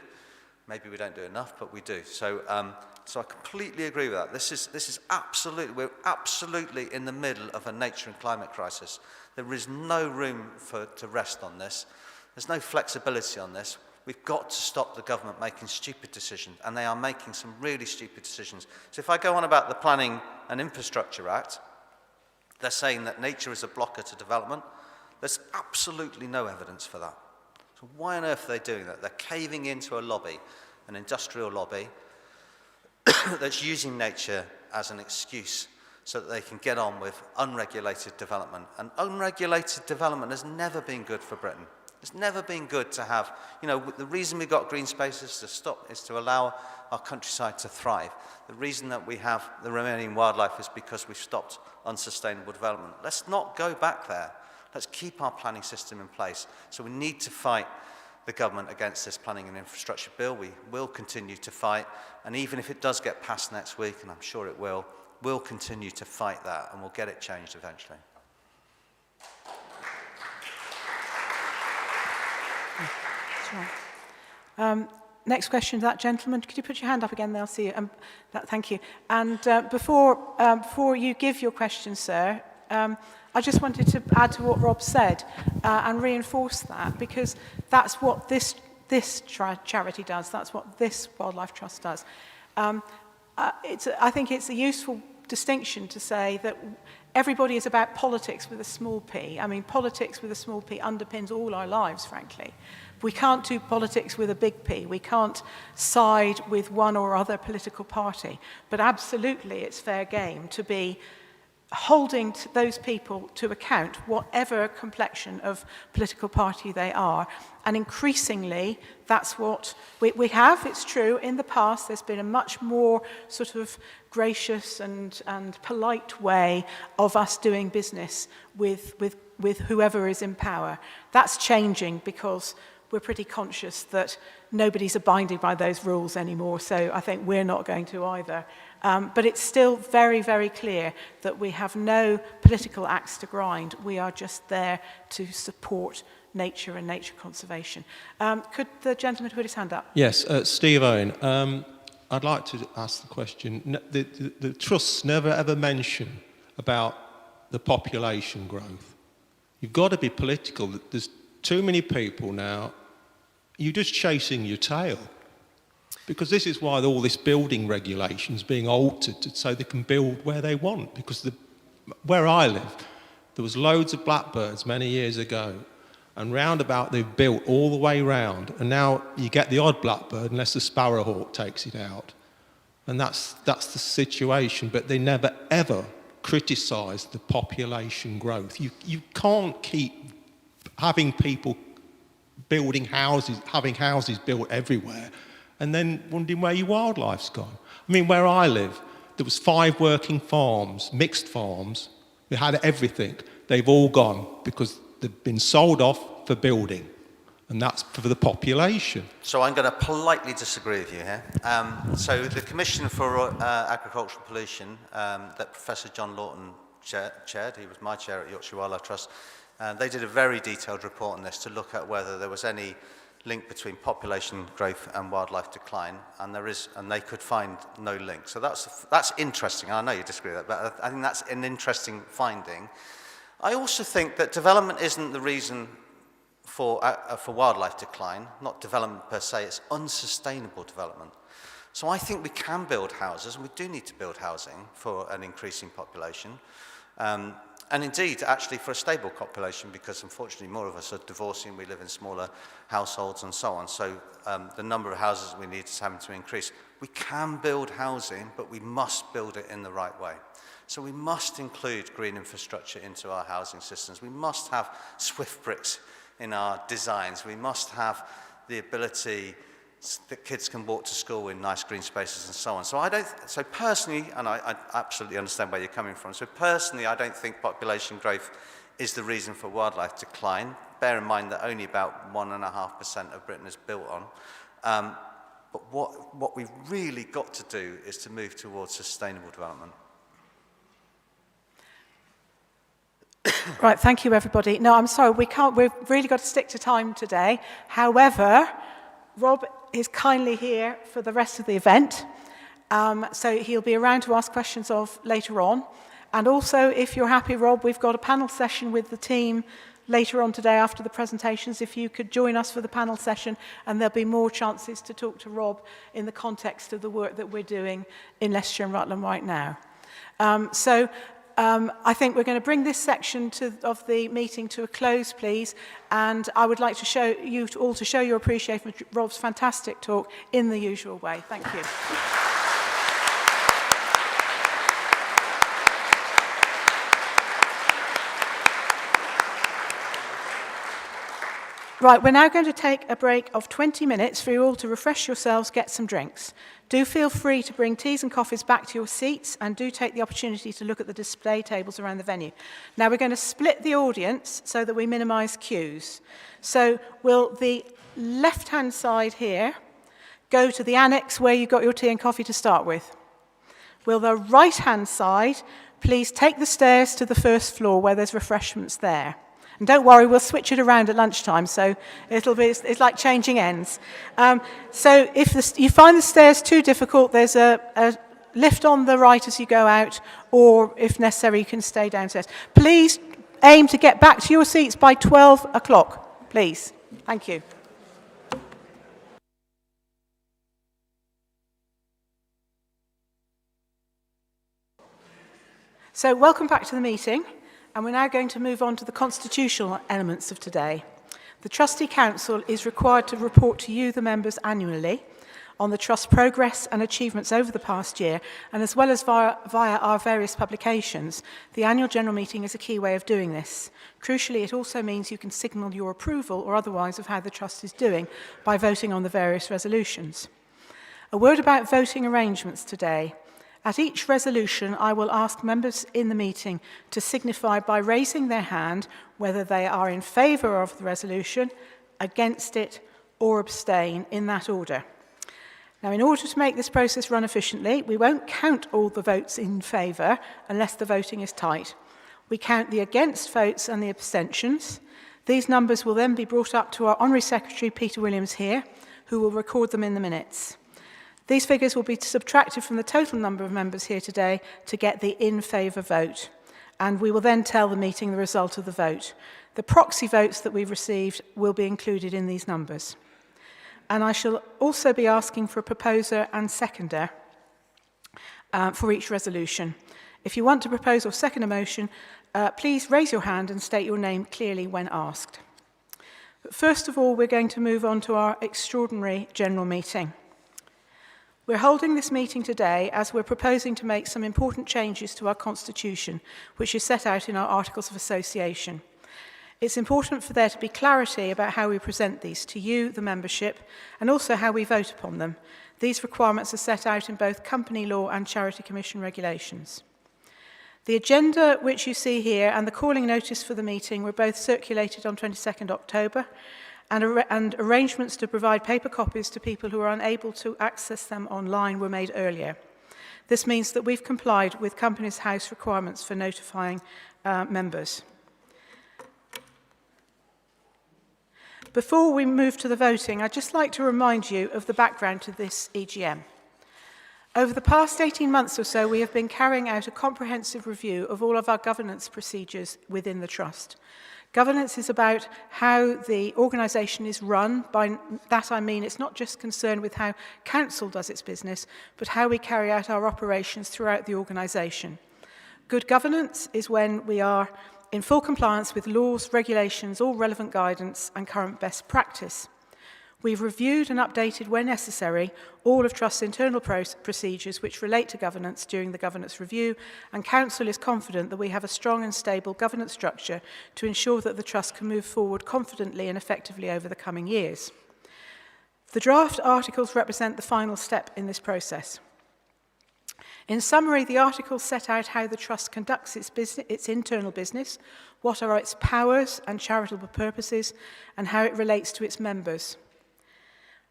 Maybe we don't do enough, but we do. So I completely agree with that. This is absolutely, we're absolutely in the middle of a nature and climate crisis. There is no room to rest on this. There's no flexibility on this. We've got to stop the government making stupid decisions, and they are making some really stupid decisions. So if I go on about the Planning and Infrastructure Act, they're saying that nature is a blocker to development. There's absolutely no evidence for that. So why on earth are they doing that? They're caving into a lobby, an industrial lobby, that's using nature as an excuse so that they can get on with unregulated development. And unregulated development has never been good for Britain. It's never been good to have, the reason we've got green spaces is to allow our countryside to thrive. The reason that we have the remaining wildlife is because we've stopped unsustainable development. Let's not go back there. Let's keep our planning system in place. So we need to fight the government against this planning and infrastructure bill. We will continue to fight, and even if it does get passed next week, and I'm sure it will, we'll continue to fight that, and we'll get it changed eventually. Sure. Next question to that gentleman. Could you put your hand up again? They'll see you. Thank you. And before you give your question, sir, I just wanted to add to what Rob said and reinforce that, because that's what this charity does. That's what this Wildlife Trust does. I think it's a useful distinction to say that everybody is about politics with a small p. I mean, politics with a small p underpins all our lives, frankly. We can't do politics with a big P. We can't side with one or other political party. But absolutely, it's fair game to be holding those people to account, whatever complexion of political party they are. And increasingly, that's what we have. It's true, in the past, there's been a much more sort of gracious and polite way of us doing business with whoever is in power. That's changing because we're pretty conscious that nobody's abiding by those rules anymore, so I think we're not going to either. But it's still very, very clear that we have no political axe to grind. We are just there to support nature and nature conservation. Could the gentleman put his hand up? Yes, Steve Owen. I'd like to ask the question. The trusts never ever mention about the population growth. You've got to be political. There's too many people now. You're just chasing your tail. Because this is why all this building regulation is being altered so they can build where they want. Because where I live, there was loads of blackbirds many years ago, and roundabout they've built all the way round, and now you get the odd blackbird unless the sparrowhawk takes it out. And that's the situation, but they never ever criticise the population growth. You can't keep having people building houses, having houses built everywhere, and then wondering where your wildlife's gone. I mean, where I live, there was 5 working farms, mixed farms. We had everything. They've all gone because they've been sold off for building, and that's for the population. So I'm going to politely disagree with you here. So the Commission for Agricultural Pollution that Professor John Lawton chaired, he was my chair at Yorkshire Wildlife Trust, they did a very detailed report on this to look at whether there was any link between population growth and wildlife decline, and there is, and they could find no link. So that's interesting. I know you disagree with that, but I think that's an interesting finding. I also think that development isn't the reason for wildlife decline, not development per se, it's unsustainable development. So I think we can build houses, and we do need to build housing for an increasing population. And indeed, actually, for a stable population, because unfortunately more of us are divorcing, we live in smaller households and so on. So the number of houses we need is having to increase. We can build housing, but we must build it in the right way. So we must include green infrastructure into our housing systems. We must have swift bricks in our designs. We must have the ability that kids can walk to school in nice green spaces and so on. So personally, and I absolutely understand where you're coming from, so personally I don't think population growth is the reason for wildlife decline. Bear in mind that only about 1.5% of Britain is built on. But what we've really got to do is to move towards sustainable development. Right, thank you everybody. No, I'm sorry, we've really got to stick to time today. However, Rob is kindly here for the rest of the event, so he'll be around to ask questions of later on. And also, if you're happy, Rob, we've got a panel session with the team later on today after the presentations, if you could join us for the panel session, and there'll be more chances to talk to Rob in the context of the work that we're doing in Leicestershire and Rutland right now. I think we're going to bring this section of the meeting to a close, please, and I would like to show you all to show your appreciation for Rob's fantastic talk in the usual way. Thank you. Right, we're now going to take a break of 20 minutes for you all to refresh yourselves, get some drinks. Do feel free to bring teas and coffees back to your seats, and do take the opportunity to look at the display tables around the venue. Now we're going to split the audience so that we minimise queues. So will the left-hand side here go to the annex where you got your tea and coffee to start with? Will the right-hand side please take the stairs to the first floor where there's refreshments there? And don't worry, we'll switch it around at lunchtime, so it's like changing ends. So if you find the stairs too difficult, there's a lift on the right as you go out, or if necessary, you can stay downstairs. Please aim to get back to your seats by 12 o'clock, please. Thank you. So welcome back to the meeting. And we're now going to move on to the constitutional elements of today. The Trustee Council is required to report to you, the members, annually on the Trust's progress and achievements over the past year, and as well as via our various publications. The annual general meeting is a key way of doing this. Crucially, it also means you can signal your approval or otherwise of how the Trust is doing by voting on the various resolutions. A word about voting arrangements today. At each resolution, I will ask members in the meeting to signify by raising their hand whether they are in favour of the resolution, against it, or abstain, in that order. Now, in order to make this process run efficiently, we won't count all the votes in favour unless the voting is tight. We count the against votes and the abstentions. These numbers will then be brought up to our Honorary Secretary, Peter Williams, here, who will record them in the minutes. These figures will be subtracted from the total number of members here today to get the in favour vote, and we will then tell the meeting the result of the vote. The proxy votes that we've received will be included in these numbers. And I shall also be asking for a proposer and seconder for each resolution. If you want to propose or second a motion, please raise your hand and state your name clearly when asked. But first of all, we're going to move on to our extraordinary general meeting. We're holding this meeting today as we're proposing to make some important changes to our Constitution, which is set out in our Articles of Association. It's important for there to be clarity about how we present these to you, the membership, and also how we vote upon them. These requirements are set out in both company law and Charity Commission regulations. The agenda which you see here and the calling notice for the meeting were both circulated on 22nd October, and arrangements to provide paper copies to people who are unable to access them online were made earlier. This means that we've complied with Companies House requirements for notifying members. Before we move to the voting, I'd just like to remind you of the background to this EGM. Over the past 18 months or so, we have been carrying out a comprehensive review of all of our governance procedures within the Trust. Governance is about how the organisation is run. By that I mean it's not just concerned with how Council does its business, but how we carry out our operations throughout the organisation. Good governance is when we are in full compliance with laws, regulations, all relevant guidance and current best practice. We've reviewed and updated, where necessary, all of Trust's internal procedures which relate to governance during the governance review, and Council is confident that we have a strong and stable governance structure to ensure that the Trust can move forward confidently and effectively over the coming years. The draft articles represent the final step in this process. In summary, the articles set out how the Trust conducts its internal business, what are its powers and charitable purposes, and how it relates to its members.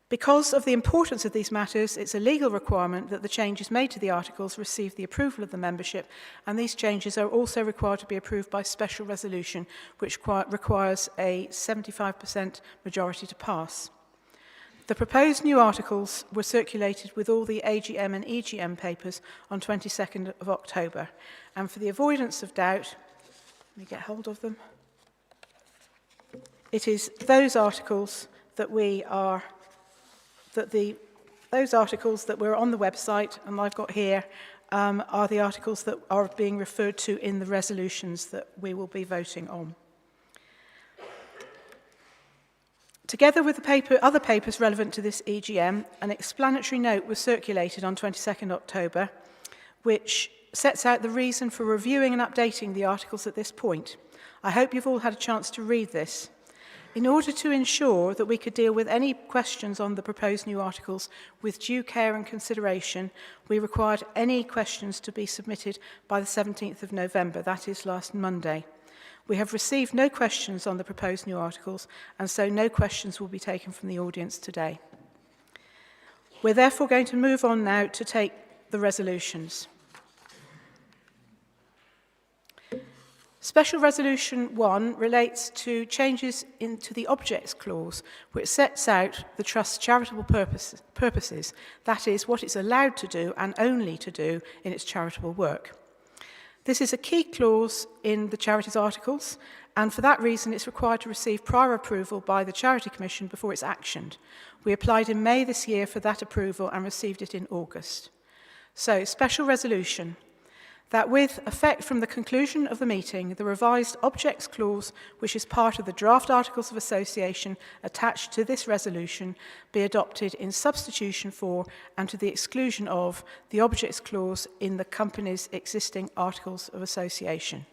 Because of the importance of these matters, it's a legal requirement that the changes made to the articles receive the approval of the membership, and these changes are also required to be approved by special resolution, which requires a 75% majority to pass. The proposed new articles were circulated with all the AGM and EGM papers on 22nd of October, and for the avoidance of doubt, let me get hold of them. It is those articles that those articles that were on the website and I've got here are the articles that are being referred to in the resolutions that we will be voting on. Together with the other papers relevant to this EGM, an explanatory note was circulated on 22nd October, which sets out the reason for reviewing and updating the articles at this point. I hope you've all had a chance to read this. In order to ensure that we could deal with any questions on the proposed new articles with due care and consideration, we required any questions to be submitted by the 17th of November, that is last Monday. We have received no questions on the proposed new articles, and so no questions will be taken from the audience today. We're therefore going to move on now to take the resolutions. Special Resolution 1 relates to changes into the Objects Clause, which sets out the Trust's charitable purposes, that is, what it's allowed to do and only to do in its charitable work. This is a key clause in the Charities Articles, and for that reason it's required to receive prior approval by the Charity Commission before it's actioned. We applied in May this year for that approval and received it in August. So, special resolution that with effect from the conclusion of the meeting, the revised Objects Clause, which is part of the draft Articles of Association attached to this resolution, be adopted in substitution for and to the exclusion of the Objects Clause in the company's existing Articles of Association.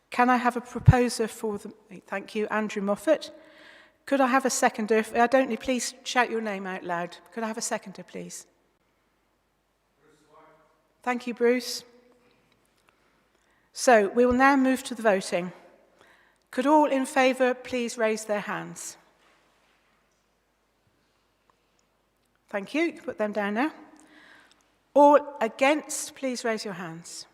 Can I have a proposer for the... Thank you, Andrew Moffat. Could I have a seconder? If I don't need, please shout your name out loud. Could I have a seconder, please? Thank you, Bruce. So, we will now move to the voting. Could all in favour please raise their hands? Thank you. You can put them down now. All against, please raise your hands.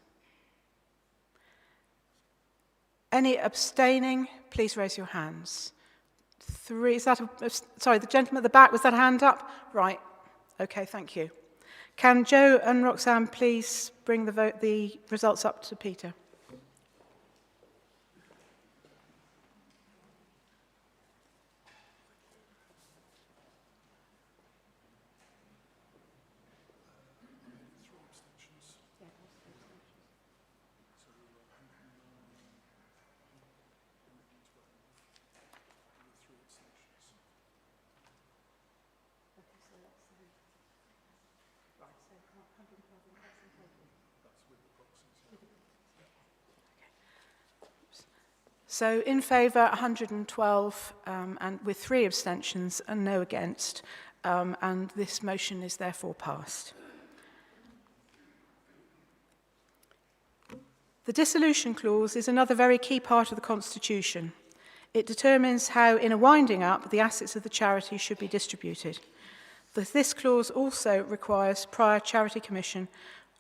Any abstaining, please raise your hands. 3, is that sorry, the gentleman at the back, was that hand up? Right. Okay, thank you. Can Joe and Roxanne please bring the results up to Peter? So in favour, 112, and with 3 abstentions and no against, and this motion is therefore passed. The dissolution clause is another very key part of the Constitution. It determines how, in a winding up, the assets of the charity should be distributed. This clause also requires prior Charity Commission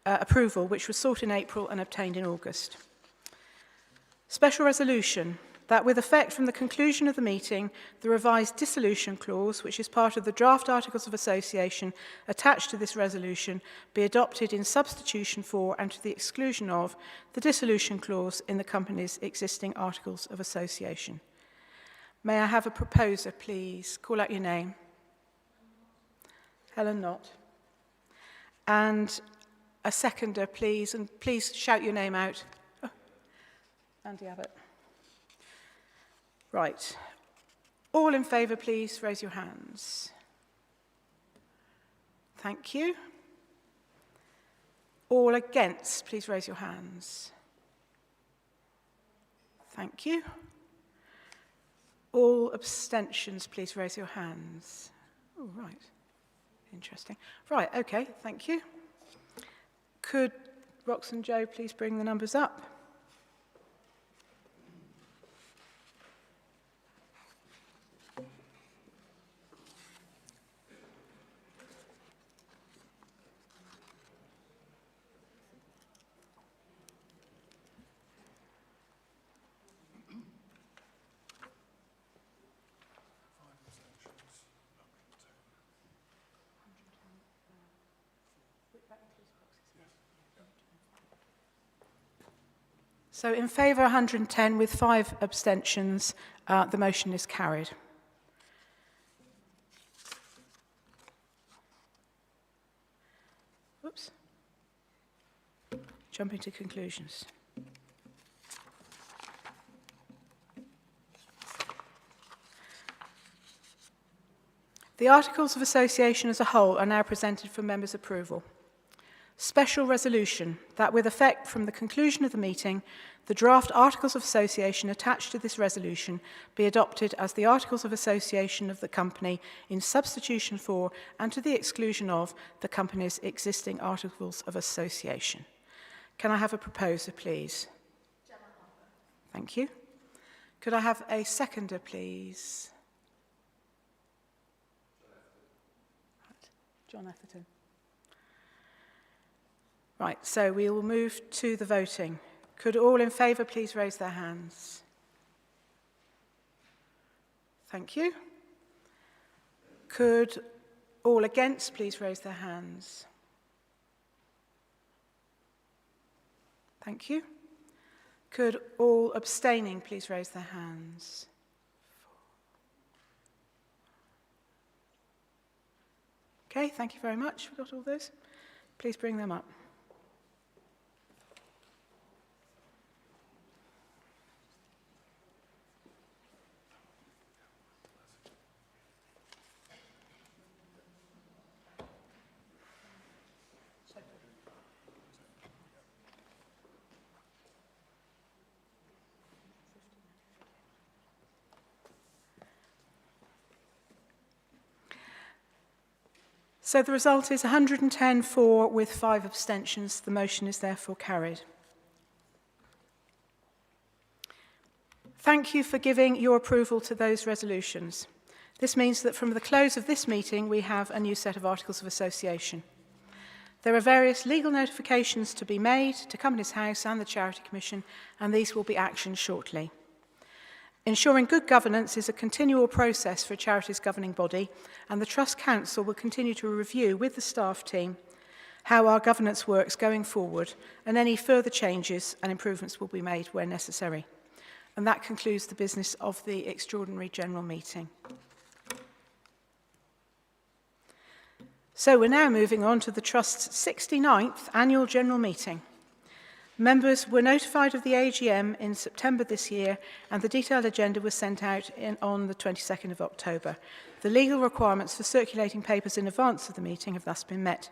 approval, which was sought in April and obtained in August. Special resolution that with effect from the conclusion of the meeting, the revised dissolution clause, which is part of the draft Articles of Association attached to this resolution, be adopted in substitution for and to the exclusion of the dissolution clause in the company's existing Articles of Association. May I have a proposer, please? Call out your name. Helen Knott. And a seconder, please, and please shout your name out. Andy Abbott. Right. All in favour, please raise your hands. Thank you. All against, please raise your hands. Thank you. All abstentions, please raise your hands. Oh, right. Interesting. Right, okay, thank you. Could Rox and Joe please bring the numbers up? So in favour 110 with 5 abstentions The motion is carried. Oops. Jumping to conclusions. The Articles of Association as a whole are now presented for members' approval. Special resolution that with effect from the conclusion of the meeting, the draft Articles of Association attached to this resolution be adopted as the Articles of Association of the company in substitution for and to the exclusion of the company's existing Articles of Association. Can I have a proposer, please? Thank you. Could I have a seconder, please? John Atherton. Right, so we will move to the voting. Could all in favour please raise their hands? Thank you. Could all against please raise their hands? Thank you. Could all abstaining please raise their hands? Okay, thank you very much. We've got all those. Please bring them up. So the result is 110 for with 5 abstentions. The motion is therefore carried. Thank you for giving your approval to those resolutions. This means that from the close of this meeting, we have a new set of Articles of Association. There are various legal notifications to be made to Companies House and the Charity Commission, and these will be actioned shortly. Ensuring good governance is a continual process for a charity's governing body, and the Trust Council will continue to review with the staff team how our governance works going forward, and any further changes and improvements will be made where necessary. And that concludes the business of the Extraordinary General Meeting. So we're now moving on to the Trust's 69th Annual General Meeting. Members were notified of the AGM in September this year, and the detailed agenda was sent out on the 22nd of October. The legal requirements for circulating papers in advance of the meeting have thus been met.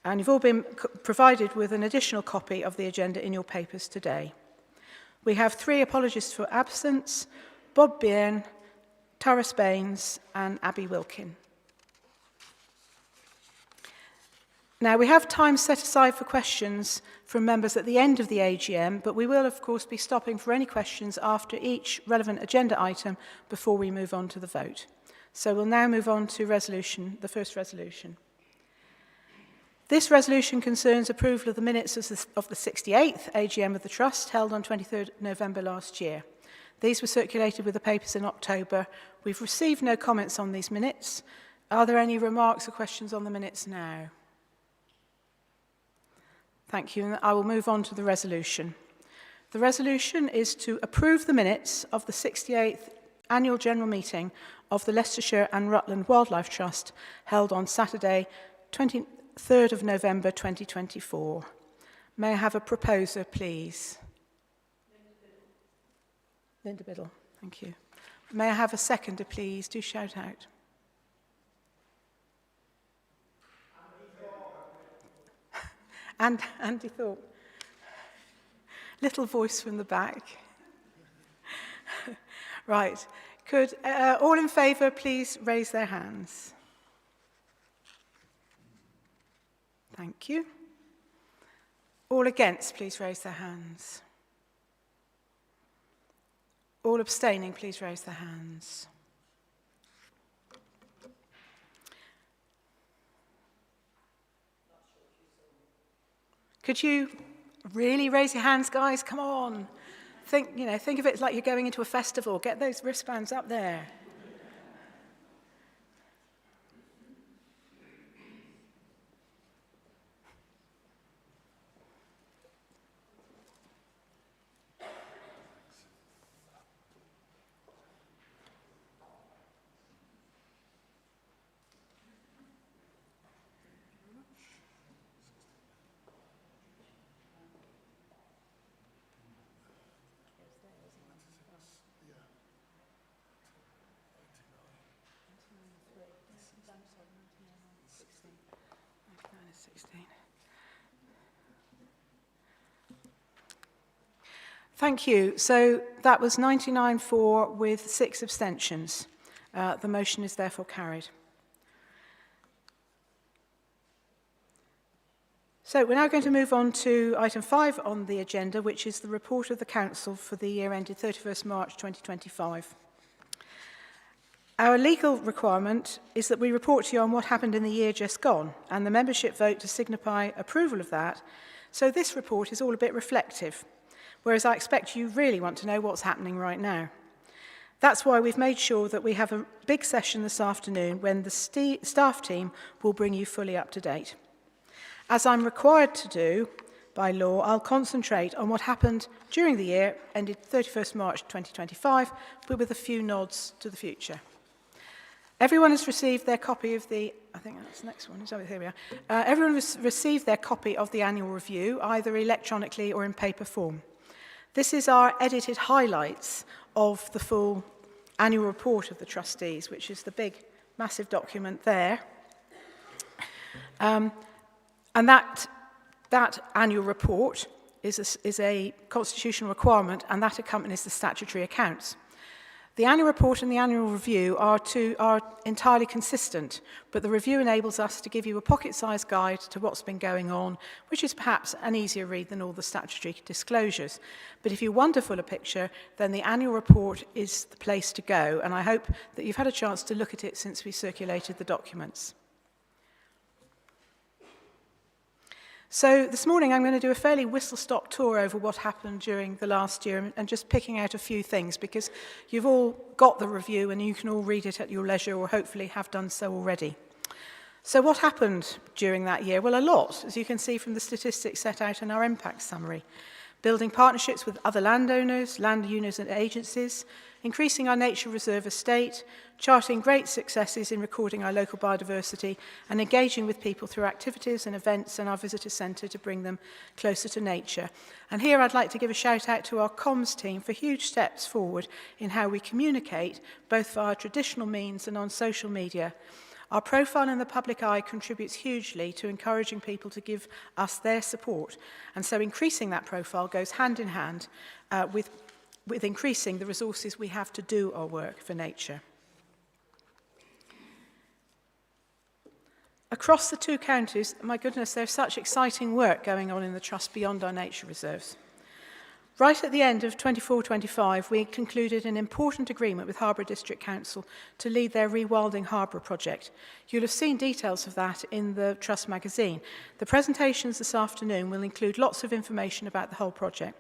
And you've all been provided with an additional copy of the agenda in your papers today. We have 3 apologists for absence: Bob Byrne, Taras Baines and Abby Wilkin. Now, we have time set aside for questions from members at the end of the AGM, but we will, of course, be stopping for any questions after each relevant agenda item before we move on to the vote. So we'll now move on to the first resolution. This resolution concerns approval of the minutes of the 68th AGM of the Trust, held on 23rd November last year. These were circulated with the papers in October. We've received no comments on these minutes. Are there any remarks or questions on the minutes now? Thank you, and I will move on to the resolution. The resolution is to approve the minutes of the 68th Annual General Meeting of the Leicestershire and Rutland Wildlife Trust, held on Saturday, 23rd of November 2024. May I have a proposer, please? Linda Biddle, thank you. May I have a seconder, please? Do shout out. And Andy Thorpe. Little voice from the back. Right. Could all in favour please raise their hands? Thank you. All against, please raise their hands. All abstaining, please raise their hands. Could you really raise your hands, guys? Come on. Think of it like you're going into a festival. Get those wristbands up there. Thank you. So that was 99 for with 6 abstentions. The motion is therefore carried. So we're now going to move on to item 5 on the agenda, which is the report of the Council for the year ended 31st March 2025. Our legal requirement is that we report to you on what happened in the year just gone, and the membership vote to signify approval of that. So this report is all a bit reflective, whereas I expect you really want to know what's happening right now. That's why we've made sure that we have a big session this afternoon when the staff team will bring you fully up to date. As I'm required to do by law, I'll concentrate on what happened during the year ended 31st March 2025, but with a few nods to the future. Everyone has received their copy of the, I think that's the next one, here we are. Everyone has received their copy of the annual review, either electronically or in paper form. This is our edited highlights of the full annual report of the trustees, which is the big, massive document there. And that annual report is a constitutional requirement, and that accompanies the statutory accounts. The annual report and the annual review are entirely consistent, but the review enables us to give you a pocket-sized guide to what's been going on, which is perhaps an easier read than all the statutory disclosures. But if you want a fuller picture, then the annual report is the place to go, and I hope that you've had a chance to look at it since we circulated the documents. So this morning I'm going to do a fairly whistle-stop tour over what happened during the last year and just picking out a few things because you've all got the review and you can all read it at your leisure or hopefully have done so already. So what happened during that year? Well, a lot, as you can see from the statistics set out in our impact summary. Building partnerships with other landowners, land owners and agencies, increasing our nature reserve estate, charting great successes in recording our local biodiversity and engaging with people through activities and events and our visitor centre to bring them closer to nature. And here I'd like to give a shout out to our comms team for huge steps forward in how we communicate, both via traditional means and on social media. Our profile in the public eye contributes hugely to encouraging people to give us their support. And so increasing that profile goes hand in hand with increasing the resources we have to do our work for nature. Across the 2 counties, my goodness, there's such exciting work going on in the Trust beyond our nature reserves. Right at the end of 24-25, we concluded an important agreement with Harbour District Council to lead their Rewilding Harbour project. You'll have seen details of that in the Trust magazine. The presentations this afternoon will include lots of information about the whole project.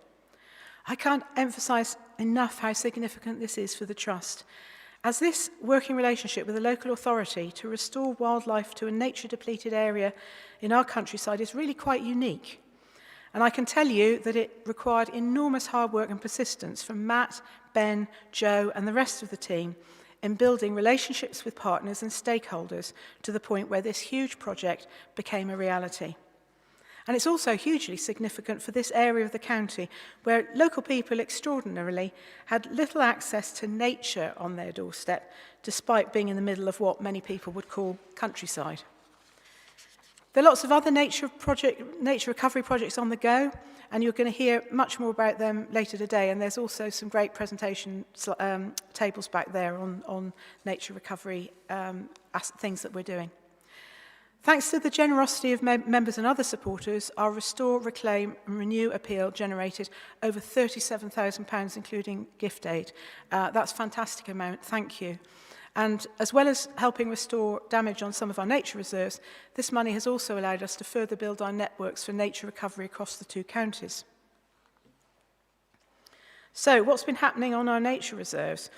I can't emphasise enough how significant this is for the Trust, as this working relationship with a local authority to restore wildlife to a nature-depleted area in our countryside is really quite unique. And I can tell you that it required enormous hard work and persistence from Matt, Ben, Joe and the rest of the team in building relationships with partners and stakeholders to the point where this huge project became a reality. And it's also hugely significant for this area of the county where local people extraordinarily had little access to nature on their doorstep, despite being in the middle of what many people would call countryside. There are lots of other nature recovery projects on the go, and you're going to hear much more about them later today. And there's also some great presentation tables back there on nature recovery things that we're doing. Thanks to the generosity of members and other supporters, our Restore, Reclaim and Renew appeal generated over £37,000, including gift aid. That's a fantastic amount, thank you. And as well as helping restore damage on some of our nature reserves, this money has also allowed us to further build our networks for nature recovery across the 2 counties. So, what's been happening on our nature reserves?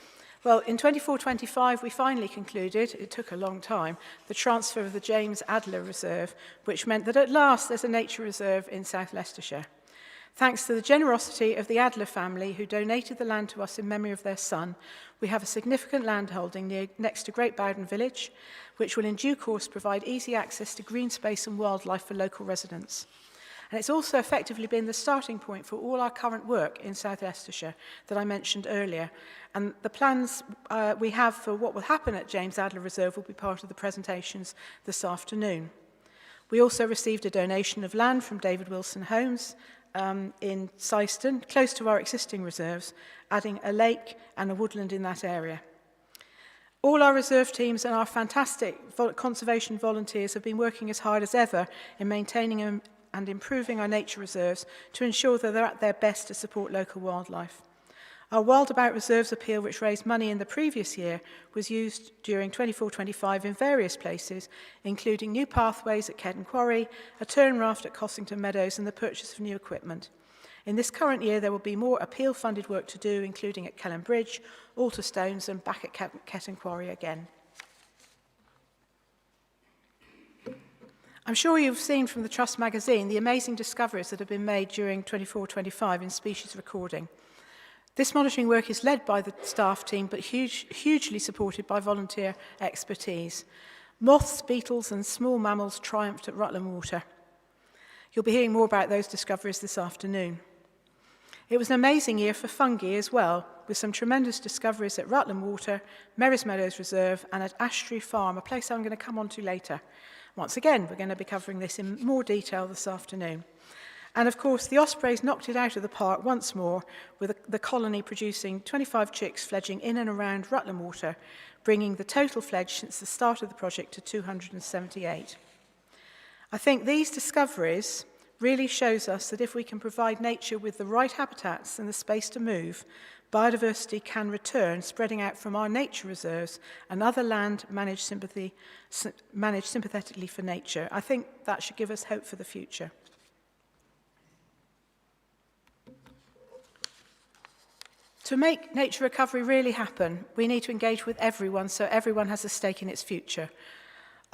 Well, in 24-25, we finally concluded, it took a long time, the transfer of the James Adler Reserve, which meant that at last there's a nature reserve in South Leicestershire. Thanks to the generosity of the Adler family, who donated the land to us in memory of their son, we have a significant landholding next to Great Bowden Village, which will in due course provide easy access to green space and wildlife for local residents. And it's also effectively been the starting point for all our current work in South Leicestershire that I mentioned earlier. And the plans we have for what will happen at James Adler Reserve will be part of the presentations this afternoon. We also received a donation of land from David Wilson Homes in Sexton, close to our existing reserves, adding a lake and a woodland in that area. All our reserve teams and our fantastic conservation volunteers have been working as hard as ever in maintaining and improving our nature reserves to ensure that they're at their best to support local wildlife. Our Wild About Reserves appeal, which raised money in the previous year, was used during 24-25 in various places, including new pathways at Kedden Quarry, a turn raft at Cossington Meadows, and the purchase of new equipment. In this current year, there will be more appeal-funded work to do, including at Kelham Bridge, Alter Stones, and back at Kedden Quarry again. I'm sure you've seen from the Trust magazine the amazing discoveries that have been made during 24-25 in species recording. This monitoring work is led by the staff team, but hugely supported by volunteer expertise. Moths, beetles, and small mammals triumphed at Rutland Water. You'll be hearing more about those discoveries this afternoon. It was an amazing year for fungi as well, with some tremendous discoveries at Rutland Water, Merris Meadows Reserve, and at Ashtree Farm, a place I'm going to come on to later. Once again, we're going to be covering this in more detail this afternoon. And of course, the ospreys knocked it out of the park once more, with the colony producing 25 chicks fledging in and around Rutland Water, bringing the total fledge since the start of the project to 278. I think these discoveries really shows us that if we can provide nature with the right habitats and the space to move, biodiversity can return, spreading out from our nature reserves and other land managed sympathetically for nature. I think that should give us hope for the future. To make nature recovery really happen, we need to engage with everyone so everyone has a stake in its future.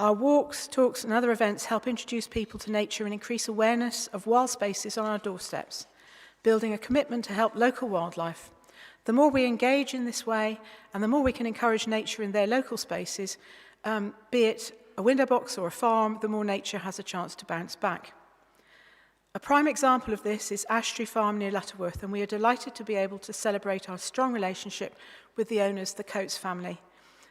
Our walks, talks and other events help introduce people to nature and increase awareness of wild spaces on our doorsteps, building a commitment to help local wildlife. The more we engage in this way and the more we can encourage nature in their local spaces, be it a window box or a farm, the more nature has a chance to bounce back. A prime example of this is Ashtree Farm near Lutterworth, and we are delighted to be able to celebrate our strong relationship with the owners, the Coates family.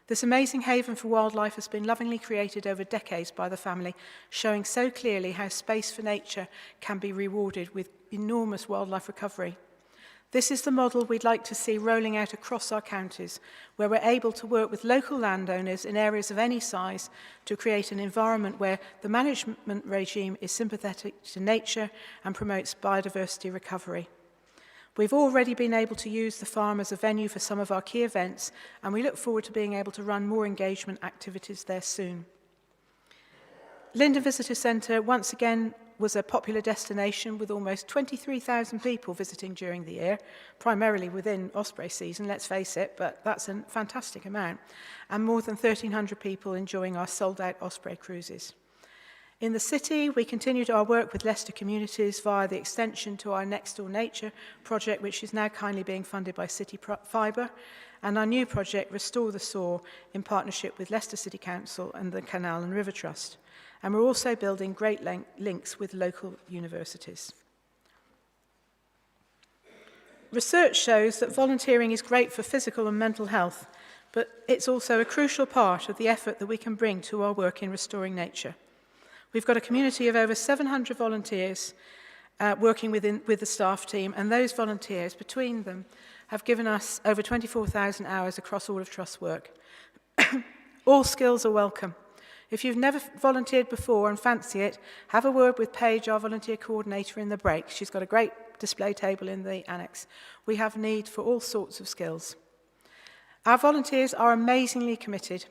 This amazing haven for wildlife has been lovingly created over decades by the family, showing so clearly how space for nature can be rewarded with enormous wildlife recovery. This is the model we'd like to see rolling out across our counties, where we're able to work with local landowners in areas of any size to create an environment where the management regime is sympathetic to nature and promotes biodiversity recovery. We've already been able to use the farm as a venue for some of our key events, and we look forward to being able to run more engagement activities there soon. Linden Visitor Centre once again was a popular destination with almost 23,000 people visiting during the year, primarily within osprey season, let's face it, but that's a fantastic amount, and more than 1,300 people enjoying our sold-out osprey cruises. In the city, we continued our work with Leicester communities via the extension to our Next Door Nature project, which is now kindly being funded by City Fibre, and our new project, Restore the Soar, in partnership with Leicester City Council and the Canal and River Trust. And we're also building great links with local universities. Research shows that volunteering is great for physical and mental health, but it's also a crucial part of the effort that we can bring to our work in restoring nature. We've got a community of over 700 volunteers working with the staff team, and those volunteers, between them, have given us over 24,000 hours across all of Trust's work. All skills are welcome. If you've never volunteered before and fancy it, have a word with Paige, our volunteer coordinator, in the break. She's got a great display table in the annex. We have need for all sorts of skills. Our volunteers are amazingly committed.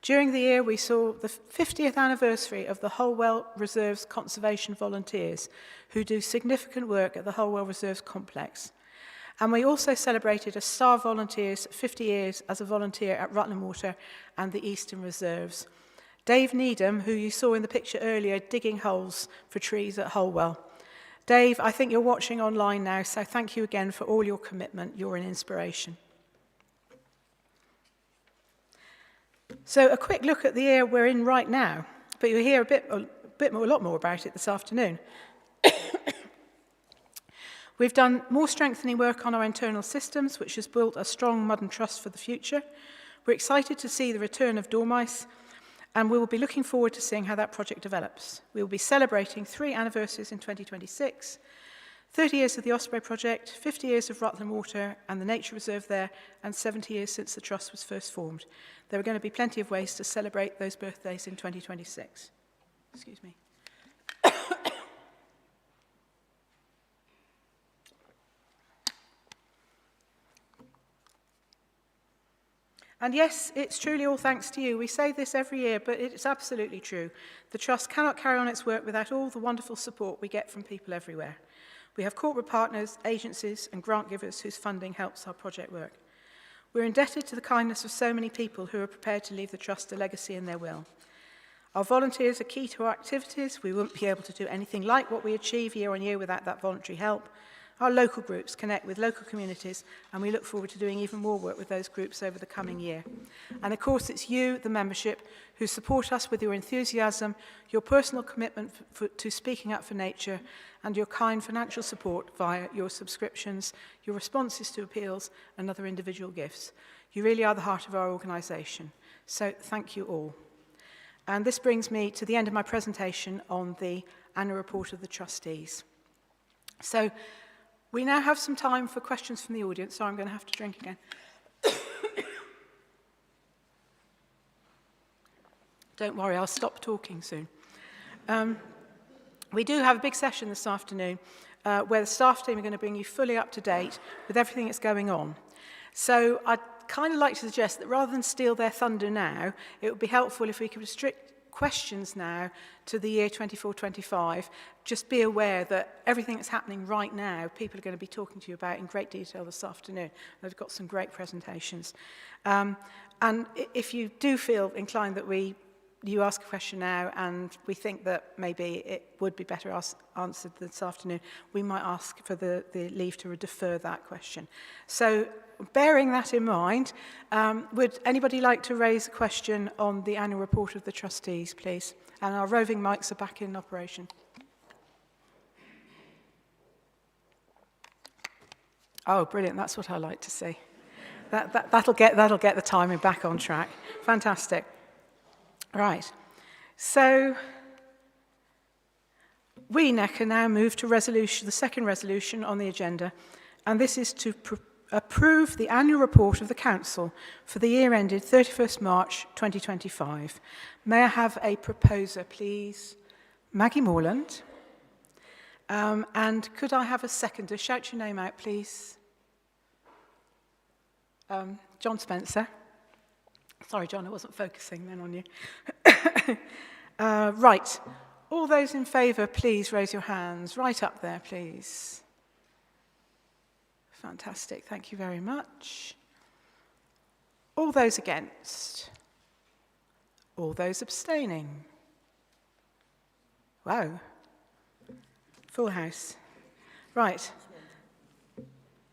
During the year, we saw the 50th anniversary of the Holwell Reserves Conservation Volunteers, who do significant work at the Holwell Reserves Complex. And we also celebrated a Star Volunteer's 50 years as a volunteer at Rutland Water and the Eastern Reserves. Dave Needham, who you saw in the picture earlier, digging holes for trees at Holwell. Dave, I think you're watching online now, so thank you again for all your commitment. You're an inspiration. So a quick look at the year we're in right now, but you'll hear a lot more about it this afternoon. We've done more strengthening work on our internal systems, which has built a strong modern trust for the future. We're excited to see the return of dormice, and we will be looking forward to seeing how that project develops. We will be celebrating 3 anniversaries in 2026. 30 years of the Osprey project, 50 years of Rutland Water and the nature reserve there, and 70 years since the Trust was first formed. There are going to be plenty of ways to celebrate those birthdays in 2026. Excuse me. And yes, it's truly all thanks to you. We say this every year, but it's absolutely true. The Trust cannot carry on its work without all the wonderful support we get from people everywhere. We have corporate partners, agencies and grant givers whose funding helps our project work. We're indebted to the kindness of so many people who are prepared to leave the Trust a legacy in their will. Our volunteers are key to our activities. We wouldn't be able to do anything like what we achieve year on year without that voluntary help. Our local groups connect with local communities, and we look forward to doing even more work with those groups over the coming year. And of course, it's you, the membership, who support us with your enthusiasm, your personal commitment to speaking up for nature, and your kind financial support via your subscriptions, your responses to appeals, and other individual gifts. You really are the heart of our organisation. So thank you all. And this brings me to the end of my presentation on the annual report of the Trustees. So we now have some time for questions from the audience, so I'm going to have to drink again. Don't worry, I'll stop talking soon. We do have a big session this afternoon where the staff team are going to bring you fully up to date with everything that's going on. So I'd kind of like to suggest that rather than steal their thunder now, it would be helpful if we could restrict questions now to the year 24-25. Just be aware that everything that's happening right now, people are going to be talking to you about in great detail this afternoon. They've got some great presentations. And if you do feel inclined that you ask a question now and we think that maybe it would be better answered this afternoon, we might ask for the leave to defer that question. So bearing that in mind, would anybody like to raise a question on the annual report of the Trustees, please? And our roving mics are back in operation. Oh, brilliant. That's what I like to see. That'll get the timing back on track. Fantastic. Right. So we can now move to the second resolution on the agenda, and this is to approve the annual report of the Council for the year ended 31st March 2025. May I have a proposer, please? Maggie Morland. And could I have a seconder? Shout your name out, please. John Spencer. Sorry, John, I wasn't focusing then on you. Right. All those in favour, please raise your hands. Right up there, please. Fantastic. Thank you very much. All those against? All those abstaining? Wow. Full house. Right.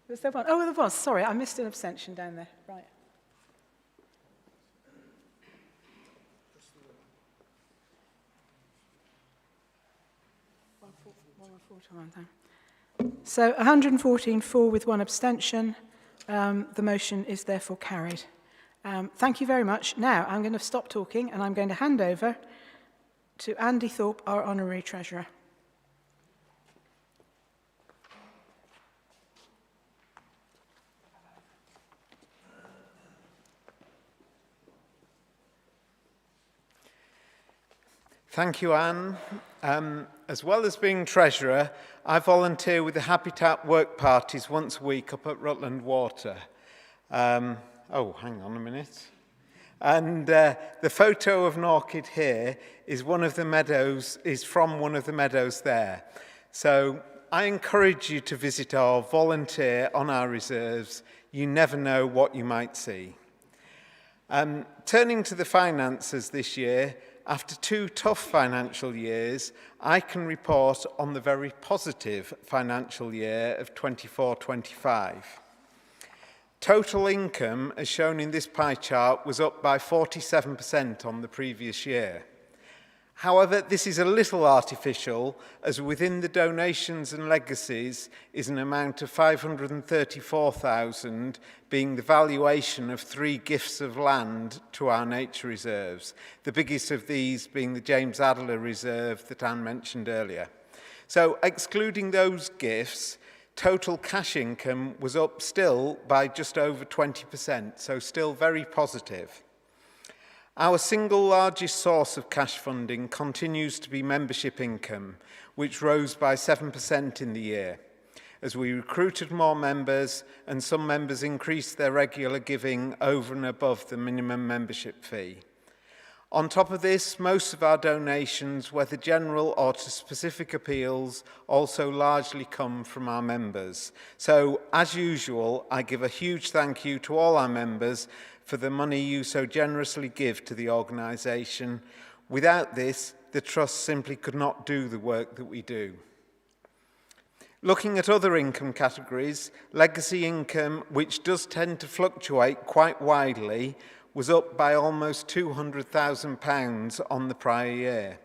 Was there one? Oh, there was. Sorry, I missed an abstention down there. Right. So 114 for with one abstention. The motion is therefore carried. Thank you very much. Now I'm going to stop talking and I'm going to hand over to Andy Thorpe, our Honorary Treasurer. Thank you, Anne. As well as being Treasurer, I volunteer with the Habitat work parties once a week up at Rutland Water. Hang on a minute. And the photo of an orchid here is from one of the meadows there. So I encourage you to visit or volunteer on our reserves. You never know what you might see. Turning to the finances this year, after 2 tough financial years, I can report on the very positive financial year of 24-25. Total income, as shown in this pie chart, was up by 47% on the previous year. However, this is a little artificial, as within the donations and legacies is an amount of $534,000 being the valuation of 3 gifts of land to our nature reserves, the biggest of these being the James Adler Reserve that Anne mentioned earlier. So excluding those gifts, total cash income was up still by just over 20%, so still very positive. Our single largest source of cash funding continues to be membership income, which rose by 7% in the year, as we recruited more members and some members increased their regular giving over and above the minimum membership fee. On top of this, most of our donations, whether general or to specific appeals, also largely come from our members. So, as usual, I give a huge thank you to all our members for the money you so generously give to the organisation. Without this, the Trust simply could not do the work that we do. Looking at other income categories, legacy income, which does tend to fluctuate quite widely, was up by almost £200,000 on the prior year.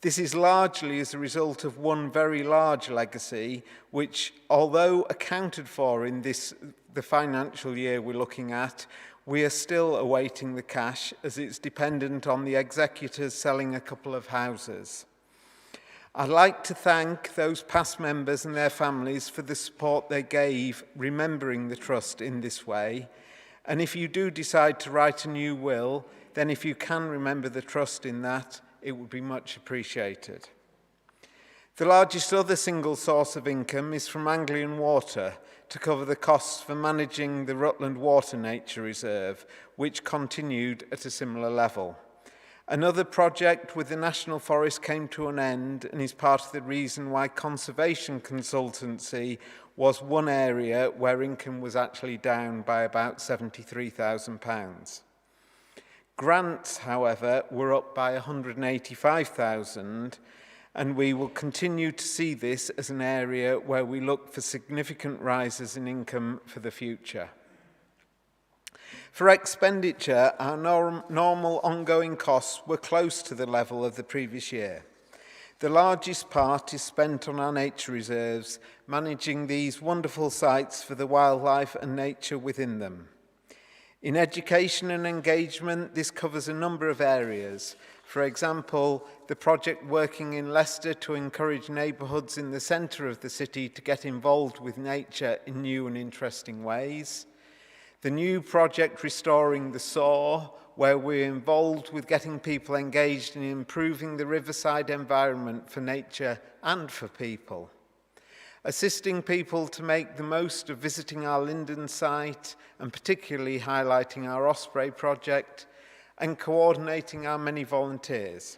This is largely as a result of one very large legacy, which, although accounted for in the financial year we're looking at, we are still awaiting the cash as it's dependent on the executors selling a couple of houses. I'd like to thank those past members and their families for the support they gave remembering the Trust in this way. And if you do decide to write a new will, then if you can remember the Trust in that, it would be much appreciated. The largest other single source of income is from Anglian Water to cover the costs for managing the Rutland Water Nature Reserve, which continued at a similar level. Another project with the National Forest came to an end and is part of the reason why conservation consultancy was one area where income was actually down by about £73,000. Grants, however, were up by £185,000, and we will continue to see this as an area where we look for significant rises in income for the future. For expenditure, our normal ongoing costs were close to the level of the previous year. The largest part is spent on our nature reserves, managing these wonderful sites for the wildlife and nature within them. In education and engagement, this covers a number of areas. For example, the project working in Leicester to encourage neighbourhoods in the centre of the city to get involved with nature in new and interesting ways. The new project restoring the Saw, where we're involved with getting people engaged in improving the riverside environment for nature and for people. Assisting people to make the most of visiting our Linden site, and particularly highlighting our Osprey project, and coordinating our many volunteers.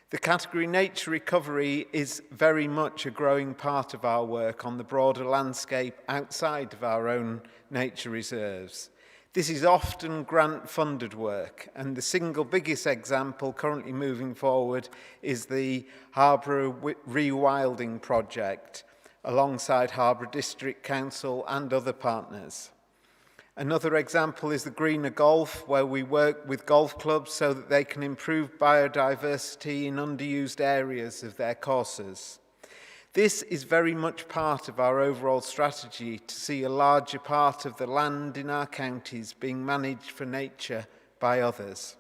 The category nature recovery is very much a growing part of our work on the broader landscape outside of our own nature reserves. This is often grant-funded work, and the single biggest example currently moving forward is the Loughborough Rewilding project, alongside Loughborough District Council and other partners. Another example is the Greener Golf, where we work with golf clubs so that they can improve biodiversity in underused areas of their courses. This is very much part of our overall strategy to see a larger part of the land in our counties being managed for nature by others.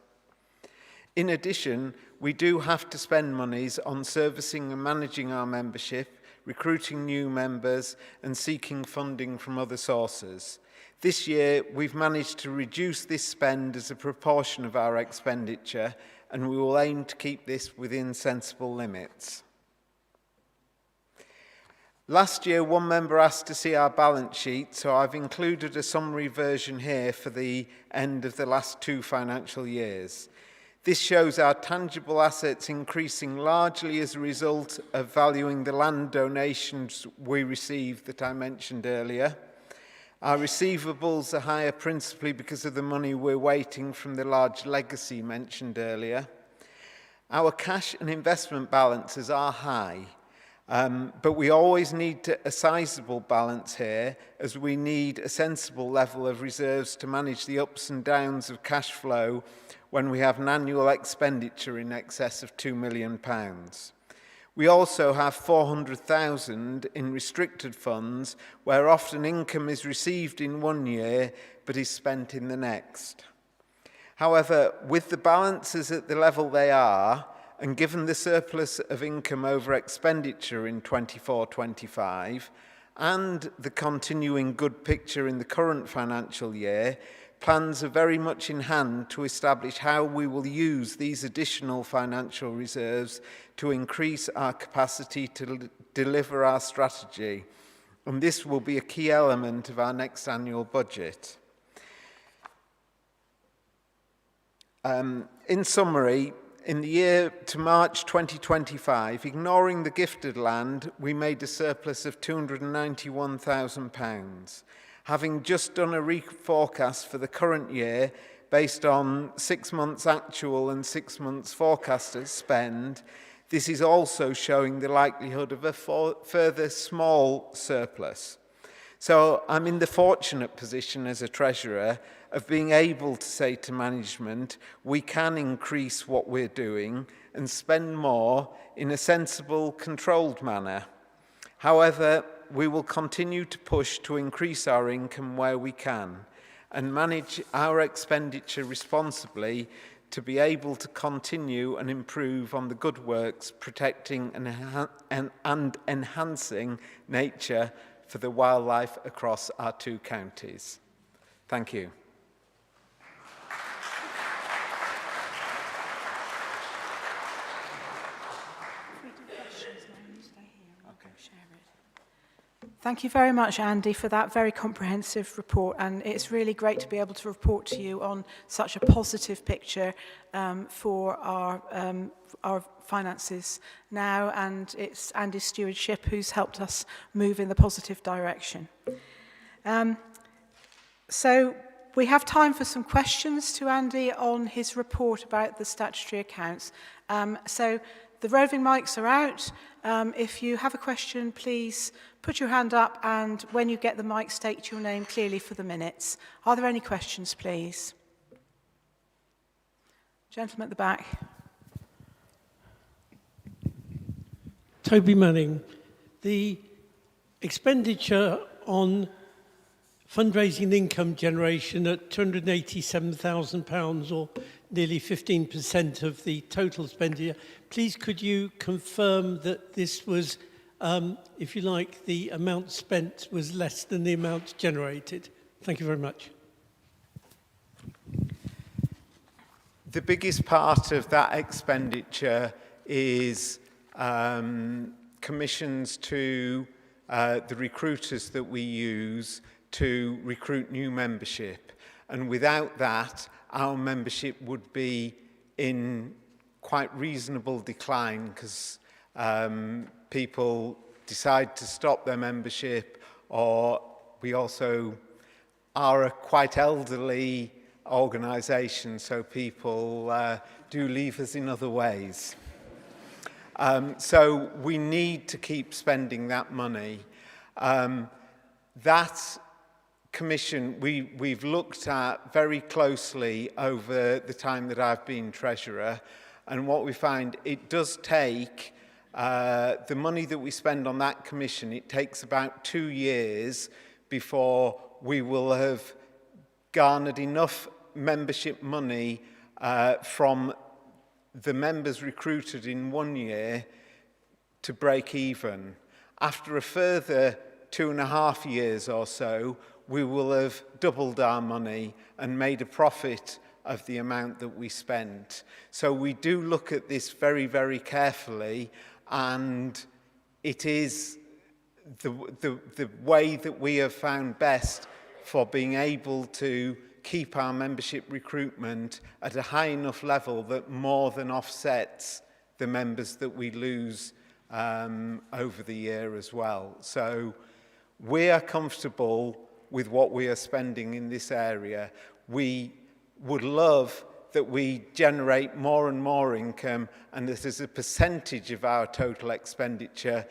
In addition, we do have to spend monies on servicing and managing our membership, recruiting new members, and seeking funding from other sources. This year, we've managed to reduce this spend as a proportion of our expenditure, and we will aim to keep this within sensible limits. Last year, one member asked to see our balance sheet, so I've included a summary version here for the end of the last 2 financial years. This shows our tangible assets increasing largely as a result of valuing the land donations we received that I mentioned earlier. Our receivables are higher principally because of the money we're waiting from the large legacy mentioned earlier. Our cash and investment balances are high. But we always need a sizable balance here, as we need a sensible level of reserves to manage the ups and downs of cash flow when we have an annual expenditure in excess of £2 million. We also have 400,000 in restricted funds, where often income is received in one year but is spent in the next. However, with the balances at the level they are, and given the surplus of income over expenditure in 24-25 and the continuing good picture in the current financial year, plans are very much in hand to establish how we will use these additional financial reserves to increase our capacity to deliver our strategy. And this will be a key element of our next annual budget. In summary, in the year to March 2025, ignoring the gifted land, we made a surplus of £291,000. Having just done a reforecast for the current year based on 6 months actual and 6 months forecasted spend, this is also showing the likelihood of a further small surplus. So I'm in the fortunate position as a treasurer of being able to say to management, we can increase what we're doing and spend more in a sensible, controlled manner. However, we will continue to push to increase our income where we can and manage our expenditure responsibly to be able to continue and improve on the good works protecting and enhancing nature for the wildlife across our 2 counties. Thank you. Thank you very much, Andy, for that very comprehensive report, and it's really great to be able to report to you on such a positive picture for our finances now, and it's Andy's stewardship who's helped us move in the positive direction. So we have time for some questions to Andy on his report about the statutory accounts. So the roving mics are out. If you have a question, please put your hand up, and when you get the mic, state your name clearly for the minutes. Are there any questions, please? Gentleman at the back. Toby Manning. The expenditure on fundraising income generation at £287,000 or nearly 15% of the total expenditure. Please could you confirm that this was, if you like, the amount spent was less than the amount generated? Thank you very much. The biggest part of that expenditure is commissions to the recruiters that we use to recruit new membership. And without that, our membership would be in quite reasonable decline because people decide to stop their membership, or we also are a quite elderly organisation, so people do leave us in other ways. So we need to keep spending that money. That commission we've looked at very closely over the time that I've been treasurer, and what we find, it does take the money that we spend on that commission, it takes about 2 years before we will have garnered enough membership money from the members recruited in 1 year to break even. After a further 2.5 years or so, we will have doubled our money and made a profit of the amount that we spent. So we do look at this very, very carefully, and it is the way that we have found best for being able to keep our membership recruitment at a high enough level that more than offsets the members that we lose over the year as well. So we are comfortable with what we are spending in this area. We would love that we generate more and more income, and that as a percentage of our total expenditure,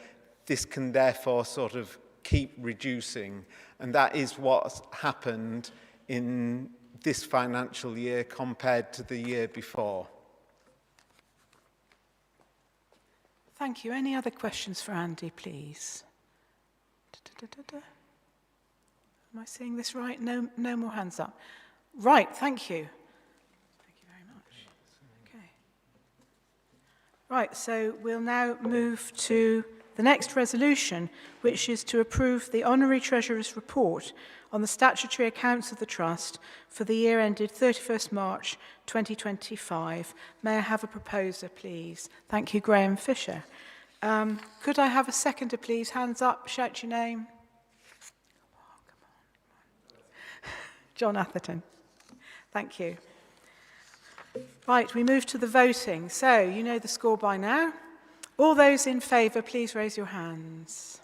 this can therefore sort of keep reducing. And that is what's happened in this financial year compared to the year before. Thank you. Any other questions for Andy, please? Am I seeing this right? No more hands up. Right, thank you. Thank you very much. Right, so we'll now move to the next resolution, which is to approve the Honorary Treasurer's report on the statutory accounts of the Trust for the year ended 31st March 2025. May I have a proposer, please? Thank you, Graham Fisher. Could I have a seconder, please? Hands up, shout your name. John Atherton. Thank you. Right, we move to the voting. So, you know the score by now. All those in favour, please raise your hands.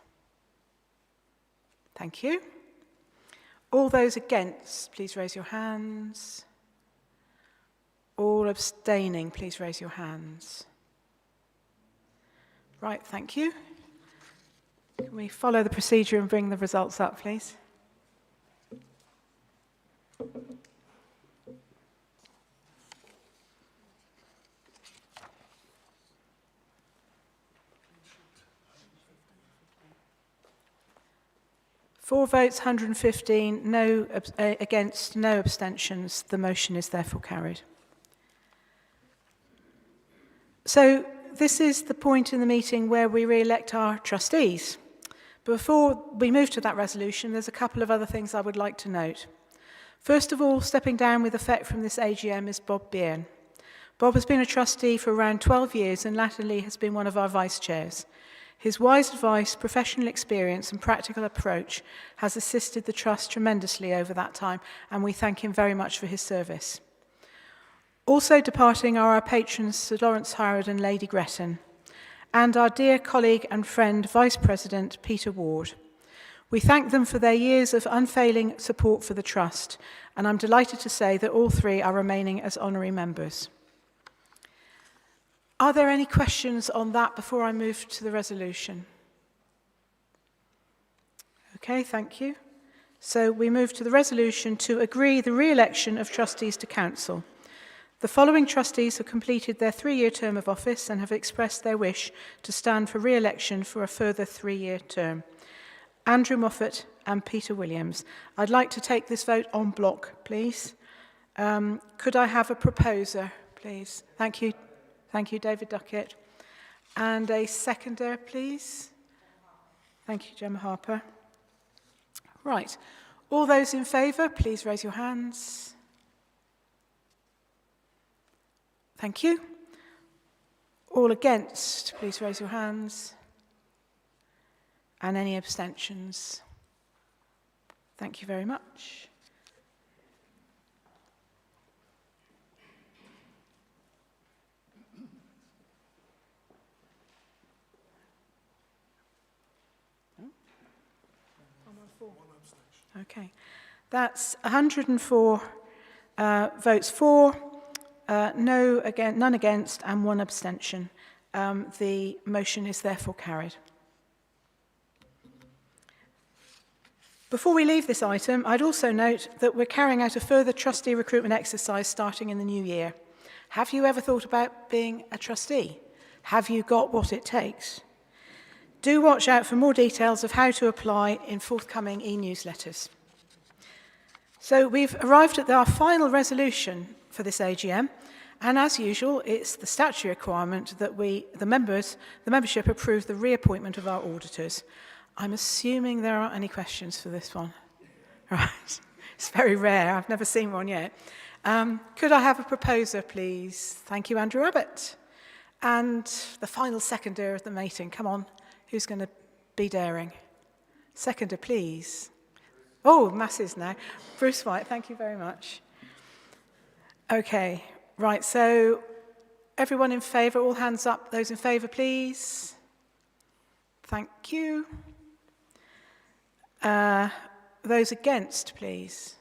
Thank you. All those against, please raise your hands. All abstaining, please raise your hands. Right, thank you. Can we follow the procedure and bring the results up, please? For votes, 115, no against, no abstentions. The motion is therefore carried. So this is the point in the meeting where we re-elect our trustees. Before we move to that resolution, there's a couple of other things I would like to note. First of all, stepping down with effect from this AGM is Bob Byrne. Bob has been a trustee for around 12 years and latterly has been one of our vice chairs. His wise advice, professional experience and practical approach has assisted the Trust tremendously over that time, and we thank him very much for his service. Also departing are our patrons Sir Lawrence Howard and Lady Gretton, and our dear colleague and friend Vice President Peter Ward. We thank them for their years of unfailing support for the Trust, and I'm delighted to say that all three are remaining as honorary members. Are there any questions on that before I move to the resolution? Okay, thank you. So we move to the resolution to agree the re-election of trustees to council. The following trustees have completed their 3-year term of office and have expressed their wish to stand for re-election for a further 3-year term. Andrew Moffat and Peter Williams. I'd like to take this vote en bloc, please. Could I have a proposer, please? Thank you. Thank you, David Duckett. And a seconder, please. Thank you, Gemma Harper. Right. All those in favour, please raise your hands. Thank you. All against, please raise your hands. And any abstentions? Thank you very much. Okay, that's 104 votes for, none against, and 1 abstention. The motion is therefore carried. Before we leave this item, I'd also note that we're carrying out a further trustee recruitment exercise starting in the new year. Have you ever thought about being a trustee? Have you got what it takes? Do watch out for more details of how to apply in forthcoming e-newsletters. So we've arrived at our final resolution for this AGM, and as usual, it's the statutory requirement that the membership approve the reappointment of our auditors. I'm assuming there aren't any questions for this one. Right, it's very rare, I've never seen one yet. Could I have a proposer, please? Thank you, Andrew Abbott. And the final seconder of the meeting, come on. Who's going to be daring? Seconder, please. Oh, masses now. Bruce White, thank you very much. Okay, right, so everyone in favour, all hands up. Those in favour, please. Thank you. Those against, please.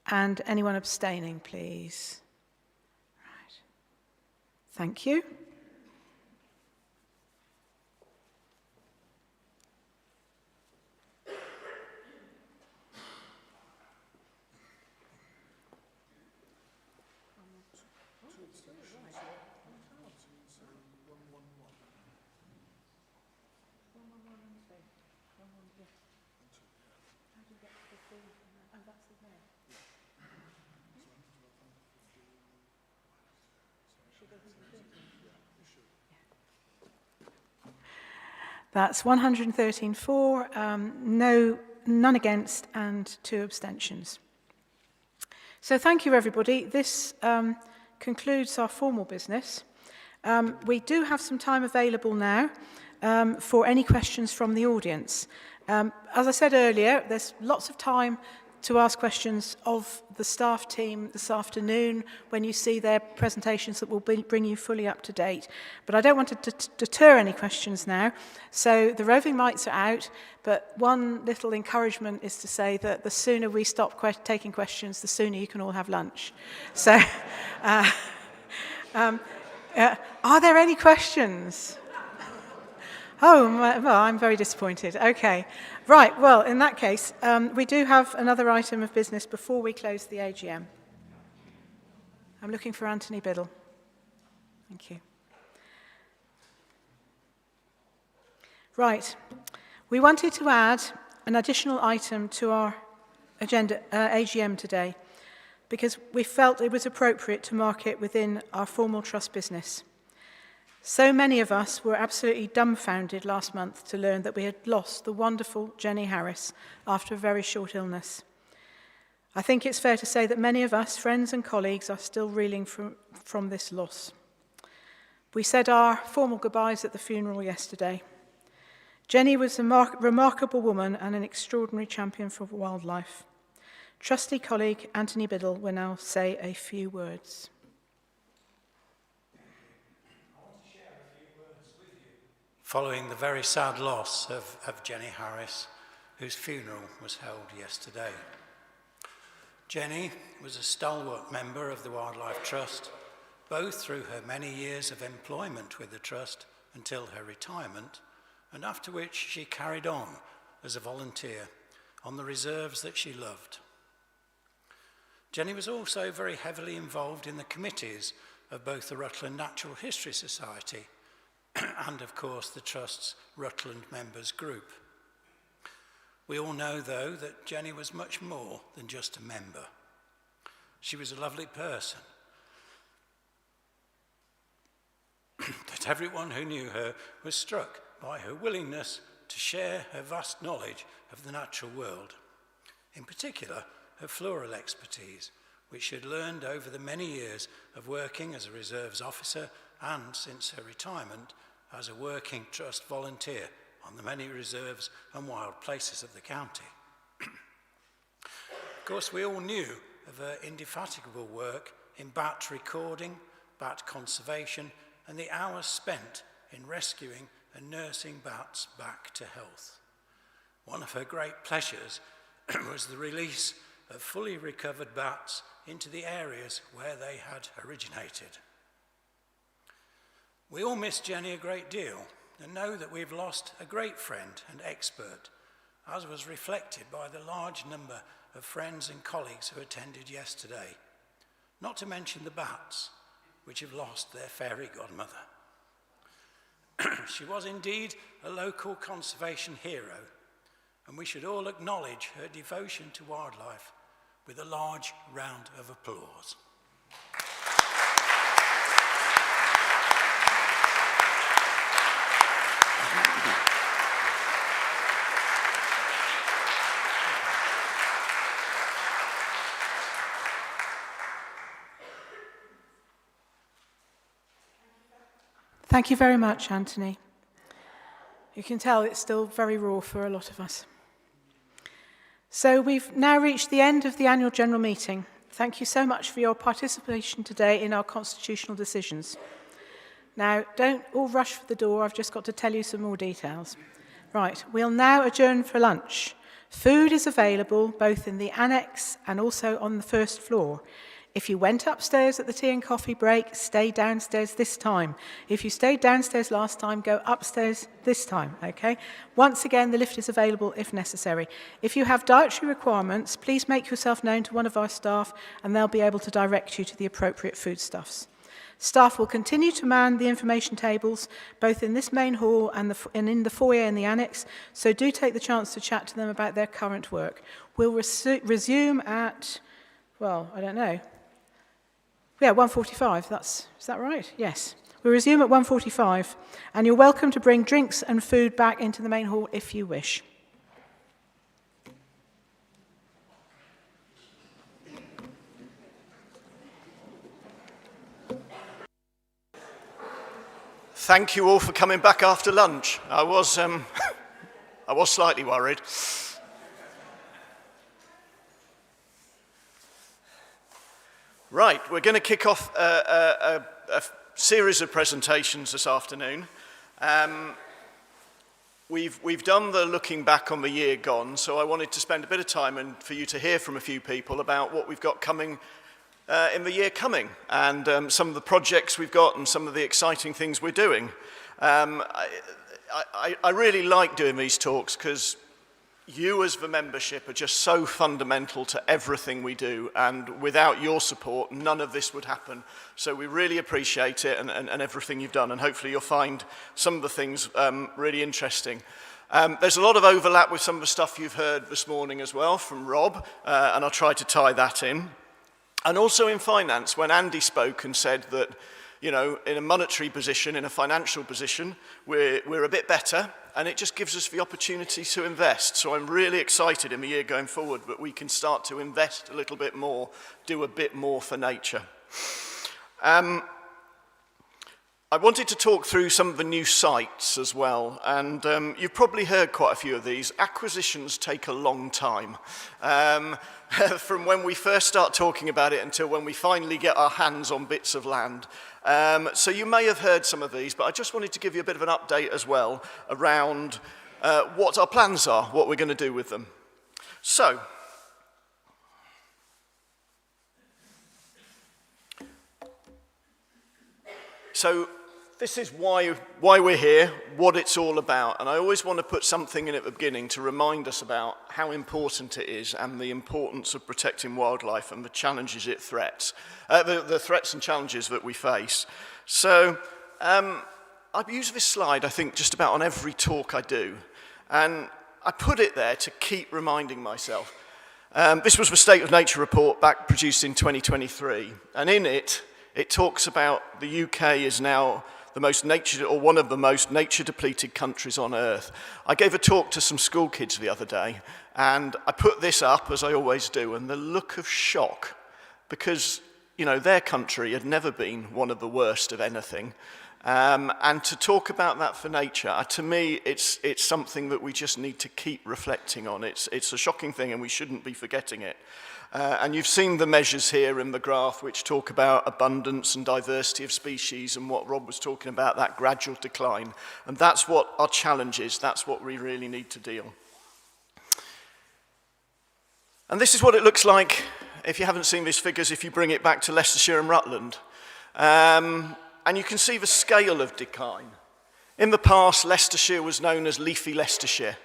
And anyone abstaining, please. Right. Thank you. That's 113 for, none against, and 2 abstentions. So thank you, everybody. This concludes our formal business. We do have some time available now for any questions from the audience. As I said earlier, there's lots of time to ask questions of the staff team this afternoon when you see their presentations that will bring you fully up to date. But I don't want to deter any questions now. So the roving mics are out, but one little encouragement is to say that the sooner we stop taking questions, the sooner you can all have lunch. So are there any questions? Oh, well, I'm very disappointed. Okay. Right, well, in that case, we do have another item of business before we close the AGM. I'm looking for Anthony Biddle. Thank you. Right. We wanted to add an additional item to our agenda AGM today because we felt it was appropriate to mark it within our formal trust business. So many of us were absolutely dumbfounded last month to learn that we had lost the wonderful Jenny Harris after a very short illness. I think it's fair to say that many of us, friends and colleagues, are still reeling from this loss. We said our formal goodbyes at the funeral yesterday. Jenny was a remarkable woman and an extraordinary champion for wildlife. Trusty colleague Anthony Biddle will now say a few words. Following the very sad loss of Jenny Harris, whose funeral was held yesterday. Jenny was a stalwart member of the Wildlife Trust, both through her many years of employment with the Trust until her retirement, and after which she carried on as a volunteer on the reserves that she loved. Jenny was also very heavily involved in the committees of both the Rutland Natural History Society and, of course, the Trust's Rutland Members Group. We all know, though, that Jenny was much more than just a member. She was a lovely person, that everyone who knew her was struck by her willingness to share her vast knowledge of the natural world, in particular her floral expertise, which she had learned over the many years of working as a reserves officer and, since her retirement, as a working trust volunteer on the many reserves and wild places of the county. Of course, we all knew of her indefatigable work in bat recording, bat conservation, and the hours spent in rescuing and nursing bats back to health. One of her great pleasures was the release of fully recovered bats into the areas where they had originated. We all miss Jenny a great deal and know that we've lost a great friend and expert, as was reflected by the large number of friends and colleagues who attended yesterday, not to mention the bats, which have lost their fairy godmother. She was indeed a local conservation hero, and we should all acknowledge her devotion to wildlife with a large round of applause. Thank you very much, Anthony. You can tell it's still very raw for a lot of us. So we've now reached the end of the annual general meeting. Thank you so much for your participation today in our constitutional decisions. Now, don't all rush for the door. I've just got to tell you some more details. Right, we'll now adjourn for lunch. Food is available both in the annex and also on the first floor. If you went upstairs at the tea and coffee break, stay downstairs this time. If you stayed downstairs last time, go upstairs this time, okay? Once again, the lift is available if necessary. If you have dietary requirements, please make yourself known to one of our staff and they'll be able to direct you to the appropriate foodstuffs. Staff will continue to man the information tables, both in this main hall and in the foyer in the annex, so do take the chance to chat to them about their current work. We'll resume at, well, I don't know. Yeah, 1:45, is that right? Yes. We resume at 1:45, and you're welcome to bring drinks and food back into the main hall if you wish. Thank you all for coming back after lunch. I was slightly worried. Right, we're going to kick off a series of presentations this afternoon. We've done the looking back on the year gone, so I wanted to spend a bit of time and for you to hear from a few people about what we've got coming in the year coming, and some of the projects we've got and some of the exciting things we're doing. I really like doing these talks because you as the membership are just so fundamental to everything we do, and without your support none of this would happen. So we really appreciate it and everything you've done, and hopefully you'll find some of the things really interesting. There's a lot of overlap with some of the stuff you've heard this morning as well from Rob, and I'll try to tie that in. And also in finance, when Andy spoke and said that, you know, in a monetary position, in a financial position, we're a bit better, and it just gives us the opportunity to invest. So I'm really excited in the year going forward that we can start to invest a little bit more, do a bit more for nature. I wanted to talk through some of the new sites as well, and you've probably heard quite a few of these. Acquisitions take a long time. From when we first start talking about it until when we finally get our hands on bits of land. So you may have heard some of these, but I just wanted to give you a bit of an update as well around what our plans are, what we're going to do with them. So, this is why we're here, what it's all about. And I always want to put something in at the beginning to remind us about how important it is and the importance of protecting wildlife and the challenges it threats, the threats and challenges that we face. So I've used this slide, I think, just about on every talk I do. And I put it there to keep reminding myself. This was the State of Nature report produced in 2023. And in it, it talks about the UK is now the most nature, or one of the most nature-depleted countries on Earth. I gave a talk to some school kids the other day, and I put this up, as I always do, and the look of shock, because, you know, their country had never been one of the worst of anything. And to talk about that for nature, to me, it's something that we just need to keep reflecting on. It's a shocking thing, and we shouldn't be forgetting it. And you've seen the measures here in the graph which talk about abundance and diversity of species, and what Rob was talking about, that gradual decline. And that's what our challenge is. That's what we really need to deal. And this is what it looks like, if you haven't seen these figures, if you bring it back to Leicestershire and Rutland. And you can see the scale of decline. In the past, Leicestershire was known as leafy Leicestershire.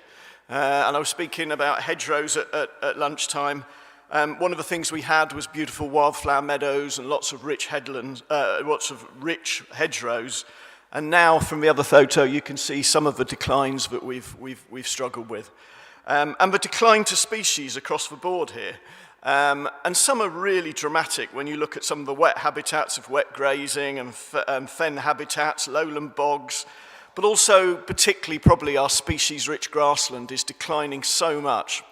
And I was speaking about hedgerows at lunchtime. One of the things we had was beautiful wildflower meadows and lots of rich headlands, lots of rich hedgerows. And now, from the other photo, you can see some of the declines that we've struggled with, and the decline to species across the board here. And some are really dramatic when you look at some of the wet habitats of wet grazing and fen habitats, lowland bogs, but also particularly probably our species-rich grassland is declining so much.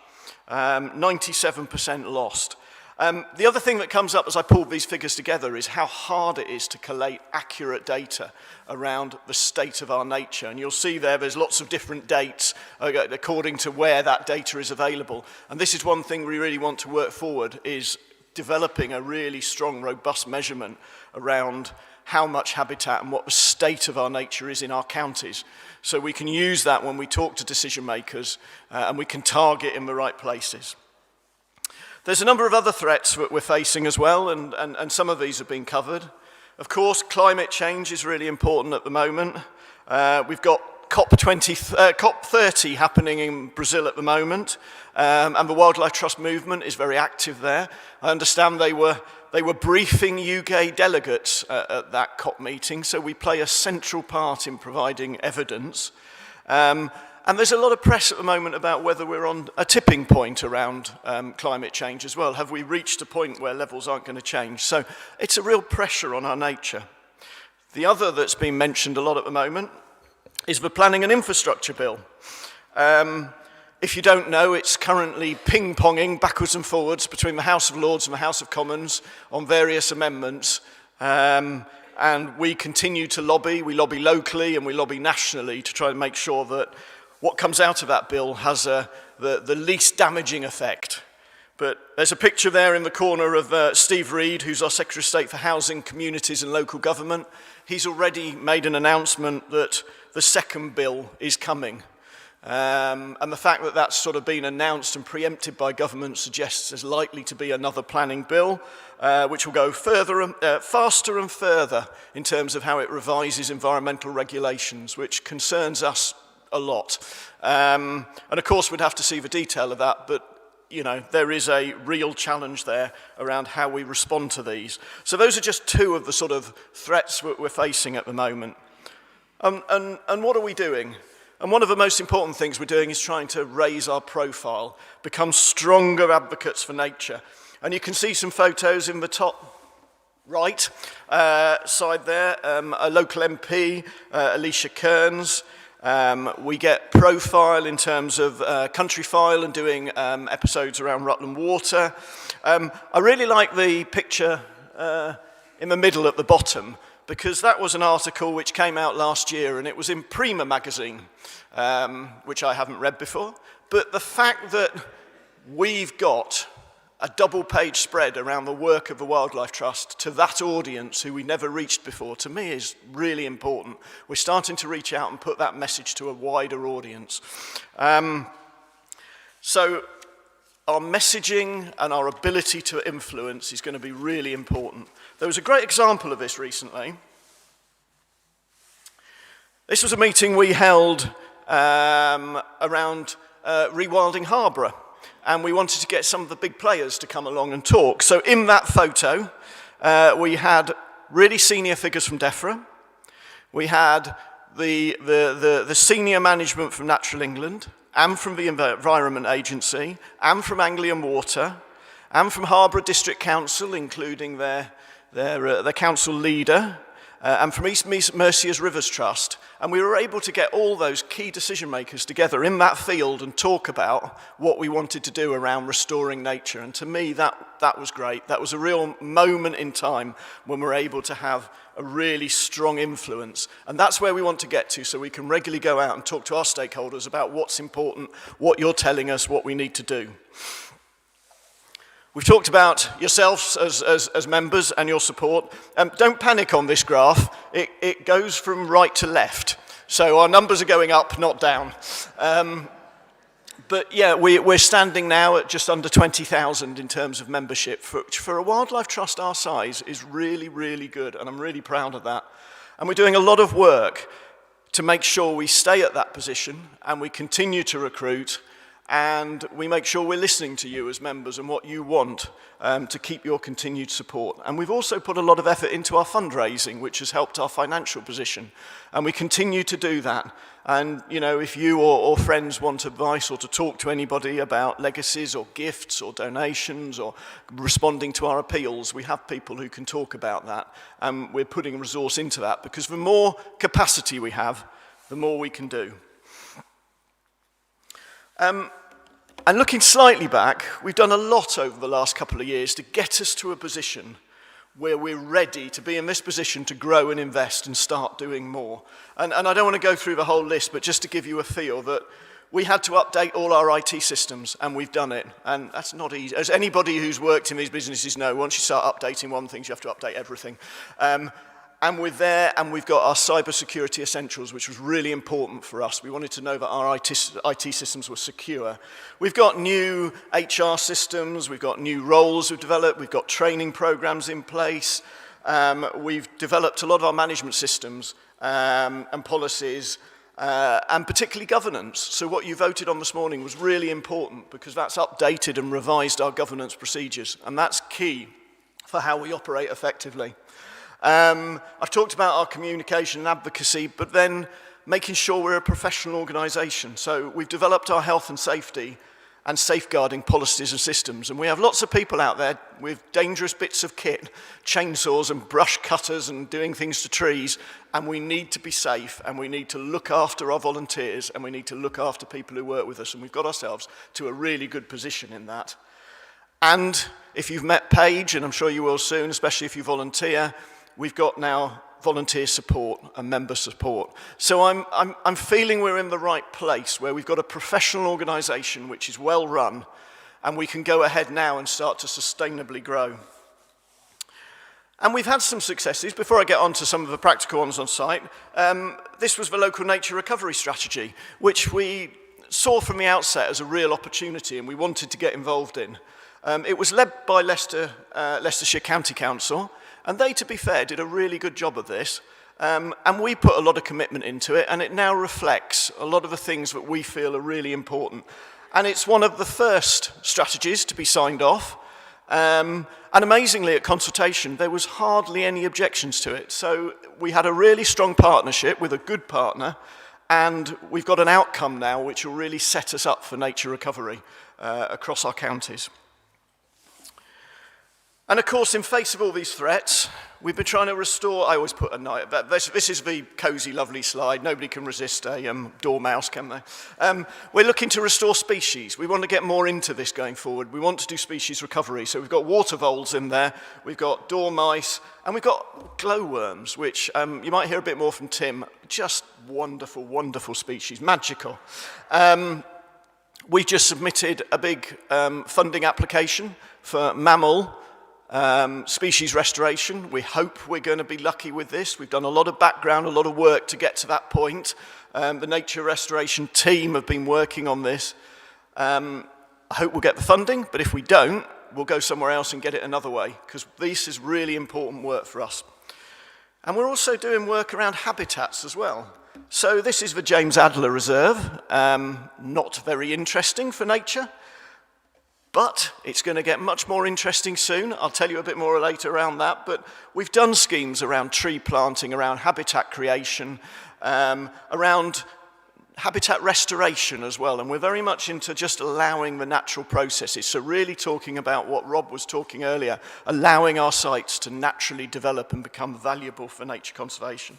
97% lost. The other thing that comes up as I pulled these figures together is how hard it is to collate accurate data around the state of our nature. And you'll see there's lots of different dates according to where that data is available. And this is one thing we really want to work forward, is developing a really strong, robust measurement around how much habitat and what the state of our nature is in our counties. So we can use that when we talk to decision makers, and we can target in the right places. There's a number of other threats that we're facing as well, and some of these have been covered. Of course, climate change is really important at the moment. We've got COP30 happening in Brazil at the moment, and the Wildlife Trust movement is very active there. I understand they were briefing UK delegates at that COP meeting, so we play a central part in providing evidence. And there's a lot of press at the moment about whether we're on a tipping point around climate change as well. Have we reached a point where levels aren't going to change? So it's a real pressure on our nature. The other that's been mentioned a lot at the moment is the Planning and Infrastructure Bill. If you don't know, it's currently ping-ponging backwards and forwards between the House of Lords and the House of Commons on various amendments. And we continue to lobby. We lobby locally and we lobby nationally to try and make sure that what comes out of that bill has the least damaging effect. But there's a picture there in the corner of Steve Reed, who's our Secretary of State for Housing, Communities and Local Government. He's already made an announcement that the second bill is coming. And the fact that that's sort of been announced and preempted by government suggests there's likely to be another planning bill, which will go faster and further in terms of how it revises environmental regulations, which concerns us a lot. And of course, we'd have to see the detail of that, but you know, there is a real challenge there around how we respond to these. So those are just two of the sort of threats that we're facing at the moment. And what are we doing? And one of the most important things we're doing is trying to raise our profile, become stronger advocates for nature. And you can see some photos in the top right side there, a local MP, Alicia Kearns. We get profile in terms of country file and doing episodes around Rutland Water. I really like the picture in the middle at the bottom, because that was an article which came out last year and it was in Prima magazine, which I haven't read before. But the fact that we've got a double-page spread around the work of the Wildlife Trust to that audience who we never reached before, to me is really important. We're starting to reach out and put that message to a wider audience. So our messaging and our ability to influence is going to be really important. There was a great example of this recently. This was a meeting we held around rewilding Loughborough. And we wanted to get some of the big players to come along and talk. So in that photo, we had really senior figures from DEFRA. We had the senior management from Natural England, and from the Environment Agency, and from Anglian Water, and from Loughborough District Council, including their council leader, and from East Mercia's Rivers Trust. And we were able to get all those key decision makers together in that field and talk about what we wanted to do around restoring nature. And to me, that was great. That was a real moment in time when we're able to have a really strong influence. And that's where we want to get to, so we can regularly go out and talk to our stakeholders about what's important, what you're telling us, what we need to do. We've talked about yourselves as members and your support. Don't panic on this graph. It goes from right to left. So our numbers are going up, not down. But yeah, we're standing now at just under 20,000 in terms of membership, which for a wildlife trust our size is really, really good. And I'm really proud of that. And we're doing a lot of work to make sure we stay at that position and we continue to recruit. And we make sure we're listening to you as members and what you want to keep your continued support. And we've also put a lot of effort into our fundraising, which has helped our financial position. And we continue to do that. And, you know, if you or friends want advice or to talk to anybody about legacies or gifts or donations or responding to our appeals, we have people who can talk about that. And we're putting resource into that, because the more capacity we have, the more we can do. And looking slightly back, we've done a lot over the last couple of years to get us to a position where we're ready to be in this position to grow and invest and start doing more. And I don't want to go through the whole list, but just to give you a feel that we had to update all our IT systems, and we've done it. And that's not easy. As anybody who's worked in these businesses know, once you start updating one thing, you have to update everything. And we're there, and we've got our cybersecurity essentials, which was really important for us. We wanted to know that our IT systems were secure. We've got new HR systems, we've got new roles we've developed, we've got training programs in place. We've developed a lot of our management systems and policies, and particularly governance. So what you voted on this morning was really important, because that's updated and revised our governance procedures, and that's key for how we operate effectively. I've talked about our communication and advocacy, but then making sure we're a professional organisation. So we've developed our health and safety and safeguarding policies and systems. And we have lots of people out there with dangerous bits of kit, chainsaws and brush cutters and doing things to trees, and we need to be safe, and we need to look after our volunteers, and we need to look after people who work with us, and we've got ourselves to a really good position in that. And if you've met Paige, and I'm sure you will soon, especially if you volunteer, we've got now volunteer support and member support. So I'm feeling we're in the right place where we've got a professional organisation which is well run, and we can go ahead now and start to sustainably grow. And we've had some successes. Before I get on to some of the practical ones on site, this was the local nature recovery strategy, which we saw from the outset as a real opportunity and we wanted to get involved in. It was led by Leicestershire County Council, and they, to be fair, did a really good job of this. And we put a lot of commitment into it, and it now reflects a lot of the things that we feel are really important. And it's one of the first strategies to be signed off. And amazingly, at consultation, there was hardly any objections to it. So we had a really strong partnership with a good partner, and we've got an outcome now which will really set us up for nature recovery across our counties. And of course, in face of all these threats, we've been trying to restore, I always put a night, this is the cosy, lovely slide. Nobody can resist a dormouse, can they? We're looking to restore species. We want to get more into this going forward. We want to do species recovery. So we've got water voles in there, we've got dormice, and we've got glowworms, which you might hear a bit more from Tim. Just wonderful, wonderful species, magical. We've just submitted a big funding application for mammal species restoration. We hope we're going to be lucky with this. We've done a lot of background, a lot of work to get to that point. The nature restoration team have been working on this. I hope we'll get the funding, but if we don't, we'll go somewhere else and get it another way, because this is really important work for us. And we're also doing work around habitats as well. So this is the James Adler Reserve, not very interesting for nature, but it's going to get much more interesting soon. I'll tell you a bit more later around that. But we've done schemes around tree planting, around habitat creation, around habitat restoration as well. And we're very much into just allowing the natural processes. So really talking about what Rob was talking earlier, allowing our sites to naturally develop and become valuable for nature conservation.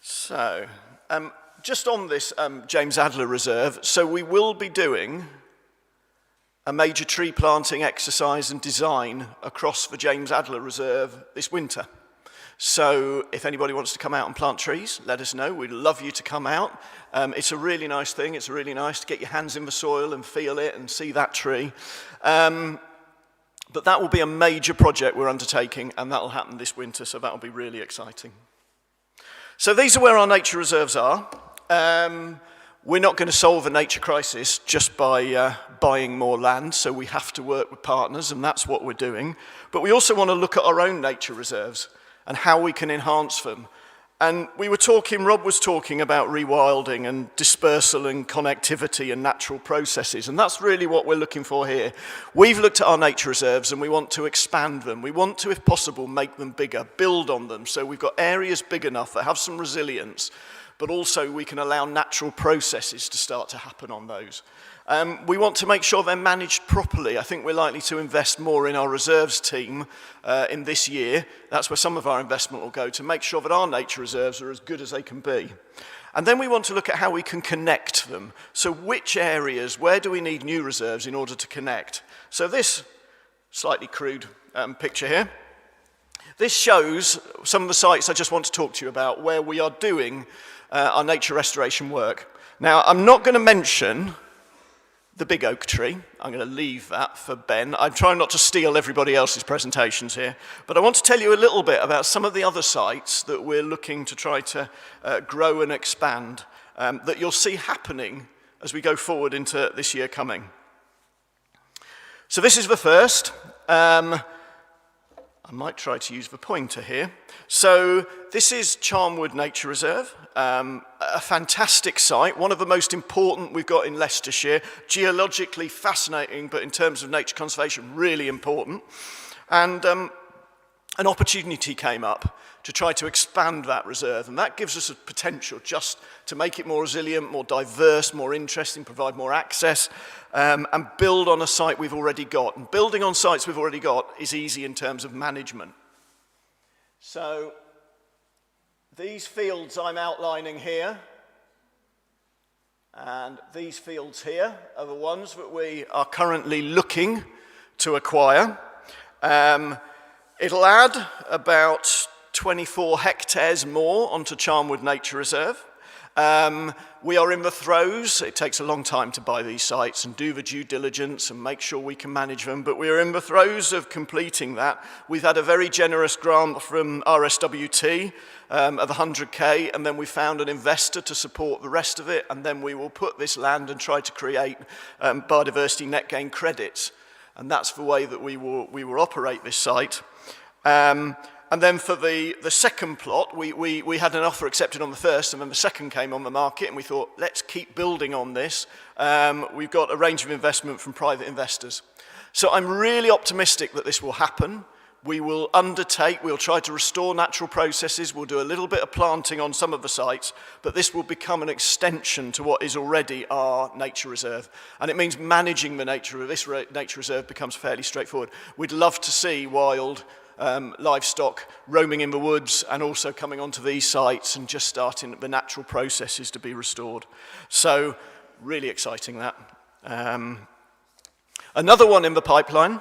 So, just on this James Adler Reserve, so we will be doing a major tree planting exercise and design across the James Adler Reserve this winter. So if anybody wants to come out and plant trees, let us know. We'd love you to come out. It's a really nice thing. It's really nice to get your hands in the soil and feel it and see that tree. But that will be a major project we're undertaking, and that will happen this winter, so that will be really exciting. So these are where our nature reserves are. We're not going to solve a nature crisis just by buying more land, so we have to work with partners, and that's what we're doing. But we also want to look at our own nature reserves and how we can enhance them. And Rob was talking about rewilding and dispersal and connectivity and natural processes, and that's really what we're looking for here. We've looked at our nature reserves and we want to expand them. We want to, if possible, make them bigger, build on them, so we've got areas big enough that have some resilience, but also we can allow natural processes to start to happen on those. We want to make sure they're managed properly. I think we're likely to invest more in our reserves team in this year. That's where some of our investment will go, to make sure that our nature reserves are as good as they can be. And then we want to look at how we can connect them. So which areas, where do we need new reserves in order to connect? So this slightly crude picture here, this shows some of the sites I just want to talk to you about where we are doing our nature restoration work. Now, I'm not going to mention the big oak tree. I'm going to leave that for Ben. I'm trying not to steal everybody else's presentations here, but I want to tell you a little bit about some of the other sites that we're looking to try to grow and expand, that you'll see happening as we go forward into this year coming. So this is the first. I might try to use the pointer here. So this is Charnwood Nature Reserve, a fantastic site, one of the most important we've got in Leicestershire, geologically fascinating, but in terms of nature conservation, really important. And an opportunity came up to try to expand that reserve, and that gives us a potential just to make it more resilient, more diverse, more interesting, provide more access, and build on a site we've already got. And building on sites we've already got is easy in terms of management. So these fields I'm outlining here, and these fields here are the ones that we are currently looking to acquire. It'll add about 24 hectares more onto Charnwood Nature Reserve. We are in the throes. It takes a long time to buy these sites and do the due diligence and make sure we can manage them, but we are in the throes of completing that. We've had a very generous grant from RSWT of 100k, and then we found an investor to support the rest of it, and then we will put this land and try to create biodiversity net gain credits. And that's the way that we will operate this site. And then for the second plot, we had an offer accepted on the first, and then the second came on the market, and we thought, let's keep building on this. We've got a range of investment from private investors. So I'm really optimistic that this will happen. We'll try to restore natural processes, we'll do a little bit of planting on some of the sites, but this will become an extension to what is already our nature reserve. And it means managing the nature of this nature reserve becomes fairly straightforward. We'd love to see wild livestock roaming in the woods and also coming onto these sites and just starting the natural processes to be restored. So, really exciting that. Another one in the pipeline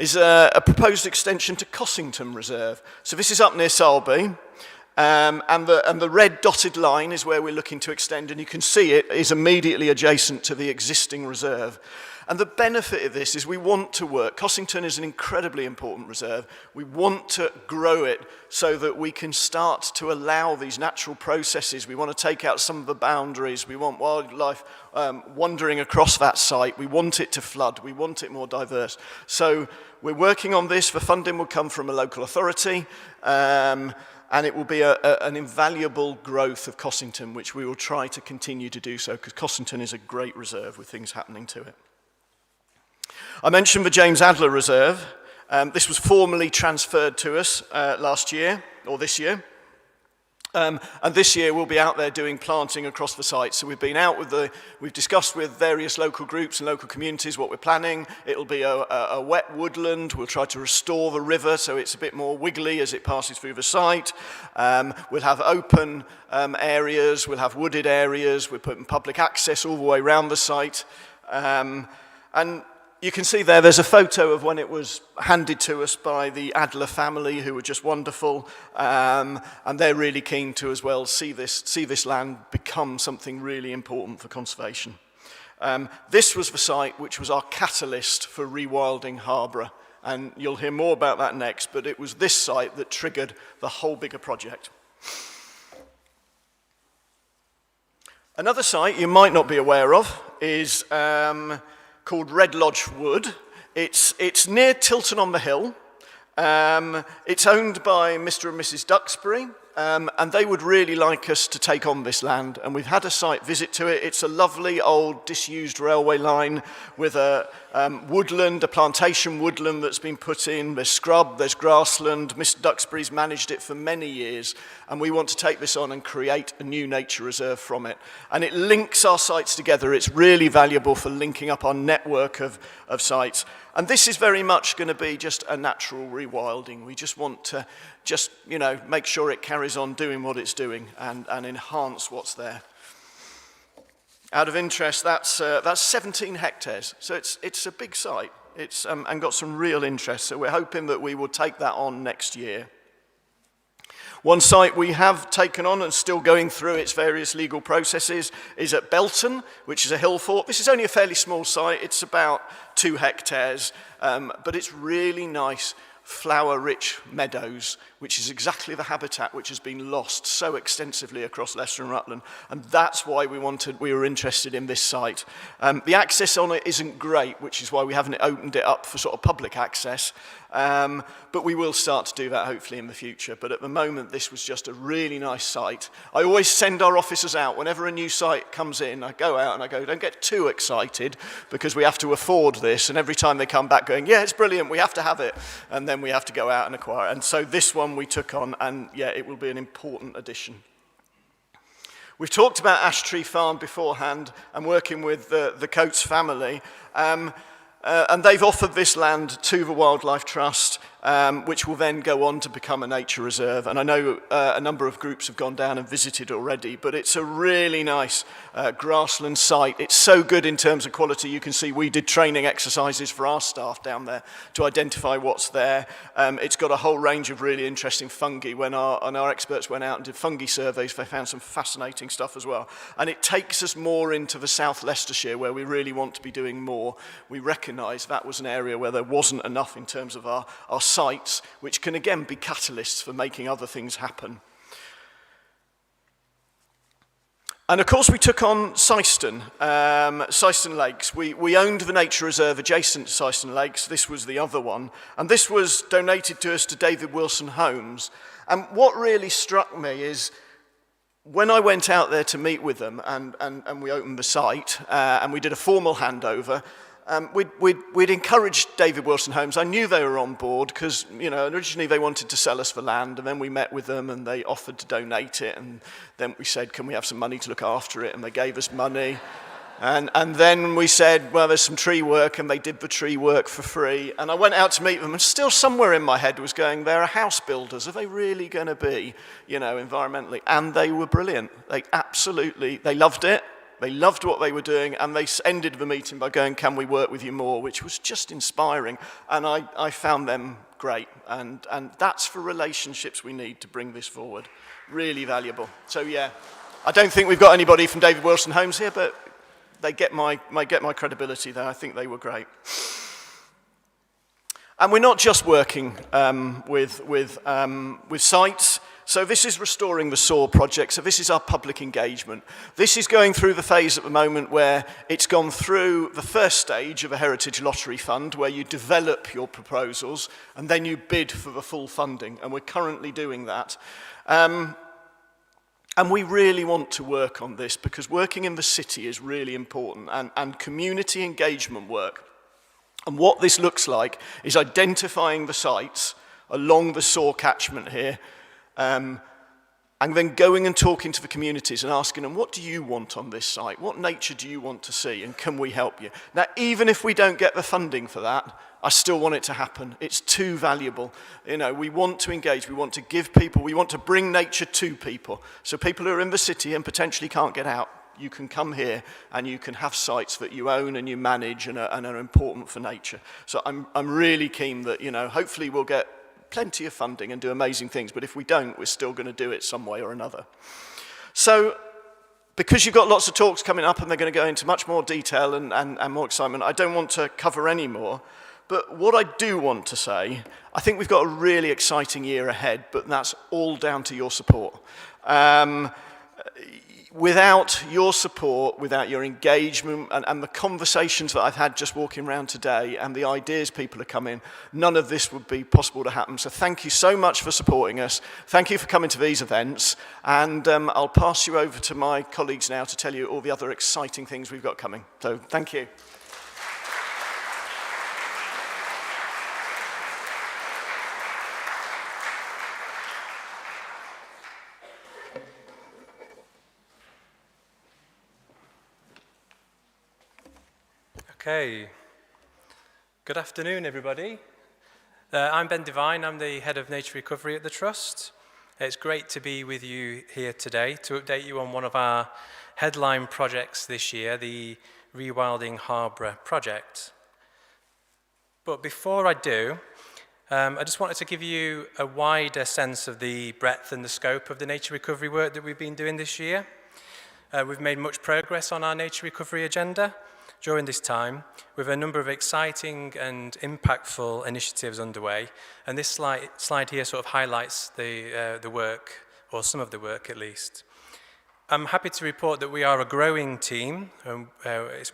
is a proposed extension to Cossington Reserve. So this is up near Salby, and the red dotted line is where we're looking to extend, and you can see it is immediately adjacent to the existing reserve. And the benefit of this is we want to work. Cossington is an incredibly important reserve. We want to grow it so that we can start to allow these natural processes. We want to take out some of the boundaries. We want wildlife wandering across that site. We want it to flood. We want it more diverse. So we're working on this. The funding will come from a local authority, and it will be an invaluable growth of Cossington, which we will try to continue to do so, because Cossington is a great reserve with things happening to it. I mentioned the James Adler Reserve. This was formally transferred to us last year, or this year. And this year we'll be out there doing planting across the site. So we've been out we've discussed with various local groups and local communities what we're planning. It'll be a wet woodland. We'll try to restore the river so it's a bit more wiggly as it passes through the site. We'll have open areas, we'll have wooded areas, we're putting public access all the way around the site. And you can see there's a photo of when it was handed to us by the Adler family, who were just wonderful, and they're really keen to as well see this land become something really important for conservation. This was the site which was our catalyst for rewilding Harborough, and you'll hear more about that next, but it was this site that triggered the whole bigger project. Another site you might not be aware of is called Red Lodge Wood. It's near Tilton on the Hill. It's owned by Mr. and Mrs. Duxbury, and they would really like us to take on this land, and we've had a site visit to it. It's a lovely old disused railway line with a woodland, a plantation woodland that's been put in. There's scrub, there's grassland. Mr. Duxbury's managed it for many years, and we want to take this on and create a new nature reserve from it. And it links our sites together. It's really valuable for linking up our network of sites. And this is very much going to be just a natural rewilding. We just want to make sure it carries on doing what it's doing and enhance what's there. Out of interest, that's 17 hectares. So it's a big site. It's and got some real interest. So we're hoping that we will take that on next year. One site we have taken on and still going through its various legal processes is at Belton, which is a hill fort. This is only a fairly small site. It's about 2 hectares, but it's really nice flower-rich meadows, which is exactly the habitat which has been lost so extensively across Leicester and Rutland. And that's why we were interested in this site. The access on it isn't great, which is why we haven't opened it up for sort of public access. But we will start to do that hopefully in the future. But at the moment, this was just a really nice site. I always send our officers out. Whenever a new site comes in, I go out and I go, don't get too excited because we have to afford this. And every time they come back going, yeah, it's brilliant, we have to have it. And then we have to go out and acquire it. And so this one we took on, and yeah, it will be an important addition. We've talked about Ash Tree Farm beforehand and working with the Coates family. And they've offered this land to the Wildlife Trust, which will then go on to become a nature reserve. And I know a number of groups have gone down and visited already, but it's a really nice grassland site. It's so good in terms of quality. You can see we did training exercises for our staff down there to identify what's there. It's got a whole range of really interesting fungi. When our experts went out and did fungi surveys, they found some fascinating stuff as well. And it takes us more into the South Leicestershire, where we really want to be doing more. We recognise that was an area where there wasn't enough in terms of our sites, which can again be catalysts for making other things happen. And of course we took on Sexton, Sexton Lakes. We owned the nature reserve adjacent to Sexton Lakes. This was the other one. And this was donated to us to David Wilson Homes. And what really struck me is when I went out there to meet with them and we opened the site and we did a formal handover, we'd encouraged David Wilson Homes. I knew they were on board because, you know, originally they wanted to sell us the land, and then we met with them and they offered to donate it, and then we said, can we have some money to look after it? And they gave us money. And then we said, well, there's some tree work, and they did the tree work for free. And I went out to meet them, and still somewhere in my head was going, they're a house builders. Are they really going to be, you know, environmentally? And they were brilliant. They loved it. They loved what they were doing, and they ended the meeting by going, can we work with you more, which was just inspiring. And I found them great. And that's for relationships we need to bring this forward. Really valuable. So, yeah, I don't think we've got anybody from David Wilson Homes here, but they get my credibility there. I think they were great. And we're not just working with sites. So this is restoring the SOAR project. So this is our public engagement. This is going through the phase at the moment where it's gone through the first stage of a Heritage Lottery Fund, where you develop your proposals and then you bid for the full funding. And we're currently doing that. And we really want to work on this because working in the city is really important, and community engagement work. And what this looks like is identifying the sites along the SOAR catchment here, and then going and talking to the communities and asking them, what do you want on this site? What nature do you want to see, and can we help you? Now, even if we don't get the funding for that, I still want it to happen. It's too valuable. You know, we want to engage, we want to give people, we want to bring nature to people. So people who are in the city and potentially can't get out, you can come here and you can have sites that you own and you manage and are important for nature. So I'm really keen that, you know, hopefully we'll get plenty of funding and do amazing things, but if we don't, we're still going to do it some way or another. So, because you've got lots of talks coming up and they're going to go into much more detail and more excitement, I don't want to cover any more, but what I do want to say, I think we've got a really exciting year ahead, but that's all down to your support. Without your support, without your engagement and the conversations that I've had just walking around today and the ideas people are coming, none of this would be possible to happen. So thank you so much for supporting us. Thank you for coming to these events. And I'll pass you over to my colleagues now to tell you all the other exciting things we've got coming. So thank you. Okay, good afternoon everybody. I'm Ben Devine, I'm the Head of Nature Recovery at the Trust. It's great to be with you here today to update you on one of our headline projects this year, the Rewilding Harborough project. But before I do, I just wanted to give you a wider sense of the breadth and the scope of the nature recovery work that we've been doing this year. We've made much progress on our nature recovery agenda. during this time with a number of exciting and impactful initiatives underway. And this slide here sort of highlights the work, or some of the work at least. I'm happy to report that we are a growing team.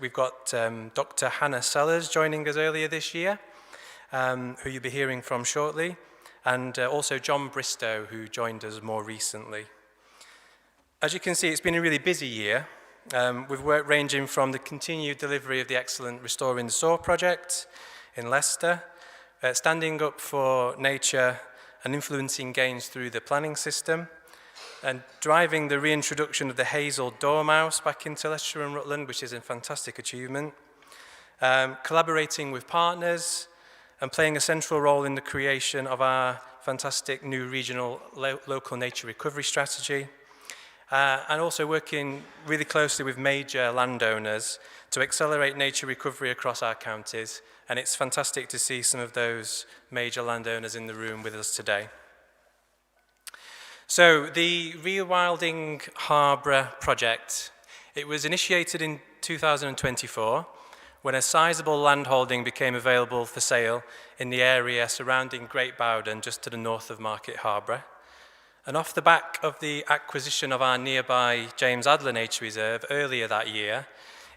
We've got Dr. Hannah Sellers joining us earlier this year, who you'll be hearing from shortly, and also John Bristow, who joined us more recently. As you can see, it's been a really busy year, with work ranging from the continued delivery of the excellent Restoring the Soar project in Leicester, standing up for nature and influencing gains through the planning system, and driving the reintroduction of the hazel dormouse back into Leicestershire and Rutland, which is a fantastic achievement, collaborating with partners, and playing a central role in the creation of our fantastic new regional local nature recovery strategy, and also working really closely with major landowners to accelerate nature recovery across our counties. And it's fantastic to see some of those major landowners in the room with us today. So the Rewilding Harbour project, it was initiated in 2024 when a sizable landholding became available for sale in the area surrounding Great Bowden, just to the north of Market Harbour. And off the back of the acquisition of our nearby James Adler Nature Reserve earlier that year,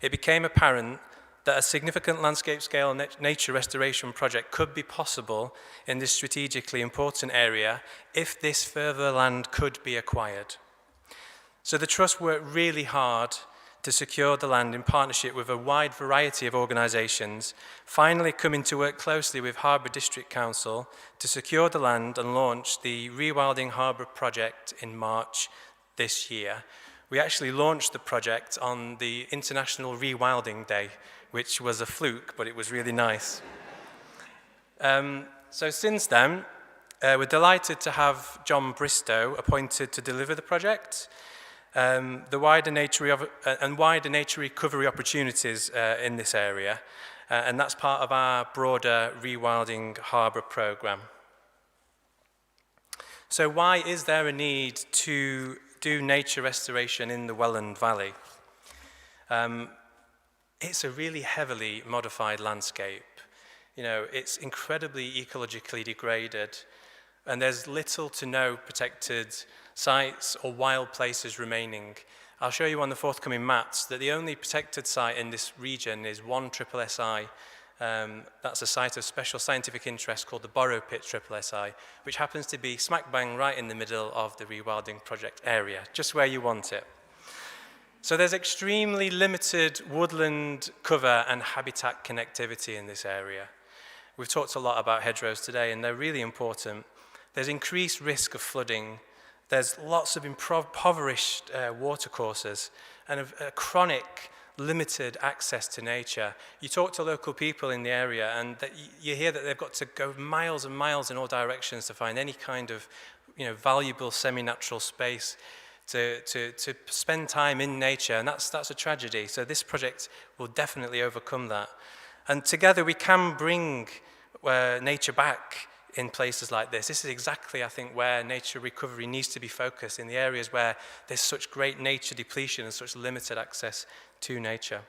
it became apparent that a significant landscape-scale nature restoration project could be possible in this strategically important area if this further land could be acquired. So the Trust worked really hard to secure the land in partnership with a wide variety of organisations, finally coming to work closely with Harbour District Council to secure the land and launch the Rewilding Harbour project in March this year. We actually launched the project on the International Rewilding Day, which was a fluke, but it was really nice. So since then, we're delighted to have John Bristow appointed to deliver the project. The wider nature recovery opportunities in this area, and that's part of our broader Rewilding Harbour programme. So why is there a need to do nature restoration in the Welland Valley? It's a really heavily modified landscape. You know, it's incredibly ecologically degraded, and there's little to no protected sites or wild places remaining. I'll show you on the forthcoming maps that the only protected site in this region is one SSSI. That's a site of special scientific interest called the Borrow Pit SSSI, which happens to be smack bang right in the middle of the rewilding project area, just where you want it. So there's extremely limited woodland cover and habitat connectivity in this area. We've talked a lot about hedgerows today, and they're really important. There's increased risk of flooding. There's lots of impoverished watercourses and a chronic, limited access to nature. You talk to local people in the area, and you hear that they've got to go miles and miles in all directions to find any kind of, valuable semi-natural space to spend time in nature, and that's a tragedy. So this project will definitely overcome that. And together we can bring nature back in places like this. This is exactly, I think, where nature recovery needs to be focused, in the areas where there's such great nature depletion and such limited access to nature.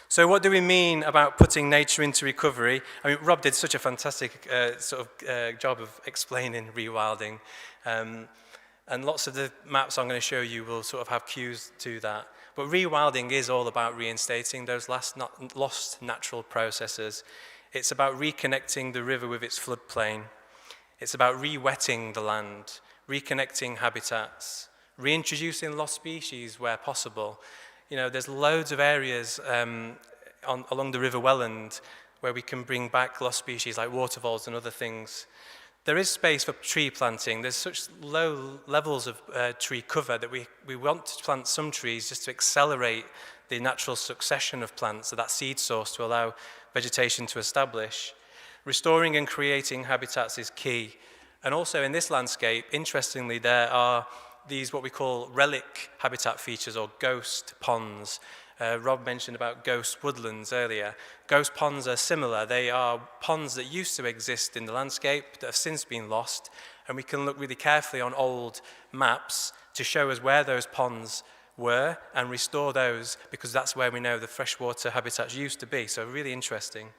So what do we mean about putting nature into recovery? I mean, Rob did such a fantastic job of explaining rewilding. And lots of the maps I'm going to show you will sort of have cues to that. But rewilding is all about reinstating those lost natural processes. It's about reconnecting the river with its floodplain. It's about re-wetting the land, reconnecting habitats, reintroducing lost species where possible. There's loads of areas along the River Welland where we can bring back lost species like water voles and other things. There is space for tree planting. There's such low levels of tree cover that we want to plant some trees just to accelerate the natural succession of plants, so that seed source to allow vegetation to establish. Restoring and creating habitats is key. And also in this landscape, interestingly, there are these what we call relic habitat features, or ghost ponds. Rob mentioned about ghost woodlands earlier. Ghost ponds are similar. They are ponds that used to exist in the landscape that have since been lost, and we can look really carefully on old maps to show us where those ponds were and restore those, because that's where we know the freshwater habitats used to be. So really interesting.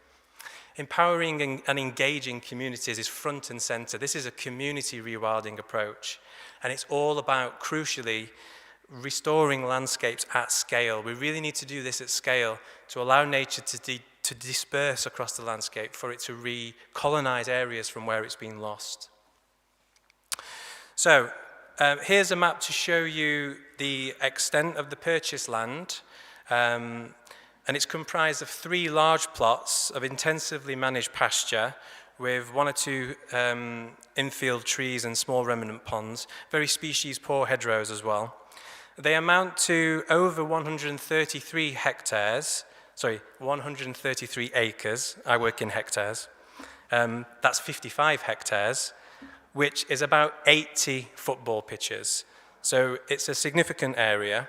Empowering and engaging communities is front and center. This is a community rewilding approach, and it's all about, crucially, restoring landscapes at scale. We really need to do this at scale to allow nature to disperse across the landscape, for it to recolonize areas from where it's been lost. So here's a map to show you the extent of the purchased land, and it's comprised of 3 large plots of intensively managed pasture with 1 or 2 infield trees and small remnant ponds, very species poor hedgerows as well. They amount to over 133 hectares, sorry, 133 acres. I work in hectares. That's 55 hectares, which is about 80 football pitches. So it's a significant area.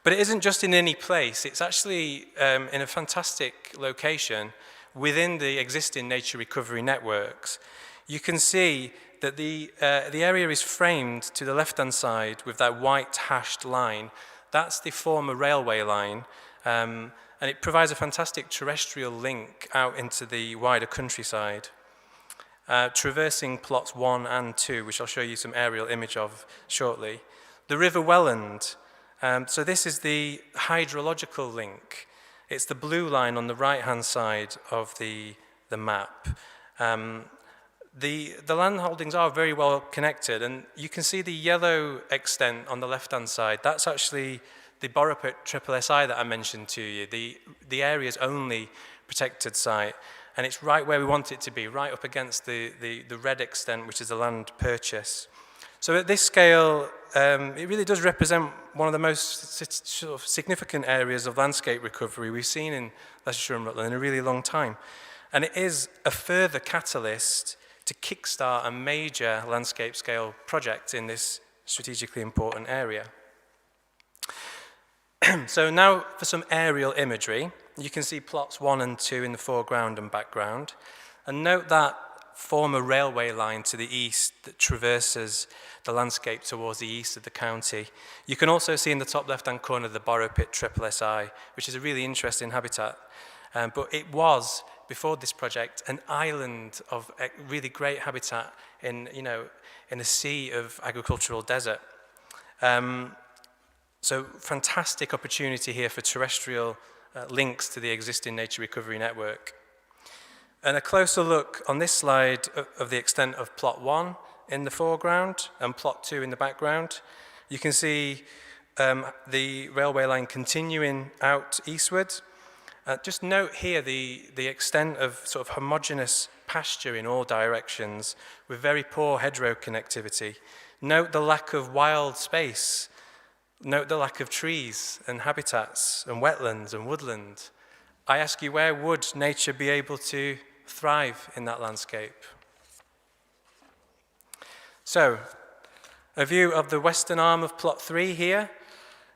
But it isn't just in any place. It's actually in a fantastic location within the existing nature recovery networks. You can see that the area is framed to the left-hand side with that white hashed line. That's the former railway line, and it provides a fantastic terrestrial link out into the wider countryside, traversing plots 1 and 2, which I'll show you some aerial image of shortly. The River Welland, so this is the hydrological link. It's the blue line on the right-hand side of the map. The land holdings are very well connected, and you can see the yellow extent on the left-hand side. That's actually the Borrowpit SSSI that I mentioned to you, the area's only protected site, and it's right where we want it to be, right up against the red extent, which is the land purchase. So at this scale, it really does represent one of the most sort of significant areas of landscape recovery we've seen in Leicestershire and Rutland in a really long time. And it is a further catalyst to kickstart a major landscape scale project in this strategically important area. So now for some aerial imagery. You can see plots 1 and 2 in the foreground and background. And note that former railway line to the east that traverses the landscape towards the east of the county. You can also see in the top left-hand corner the Borrowpit SSSI, which is a really interesting habitat. But it was, before this project, an island of really great habitat in a sea of agricultural desert. So fantastic opportunity here for terrestrial links to the existing nature recovery network. And a closer look on this slide of the extent of plot 1 in the foreground and plot 2 in the background. You can see the railway line continuing out eastward. Just note here the extent of sort of homogeneous pasture in all directions with very poor hedgerow connectivity. Note the lack of wild space. Note the lack of trees and habitats and wetlands and woodland. I ask you, where would nature be able to thrive in that landscape? So, a view of the western arm of plot 3 here.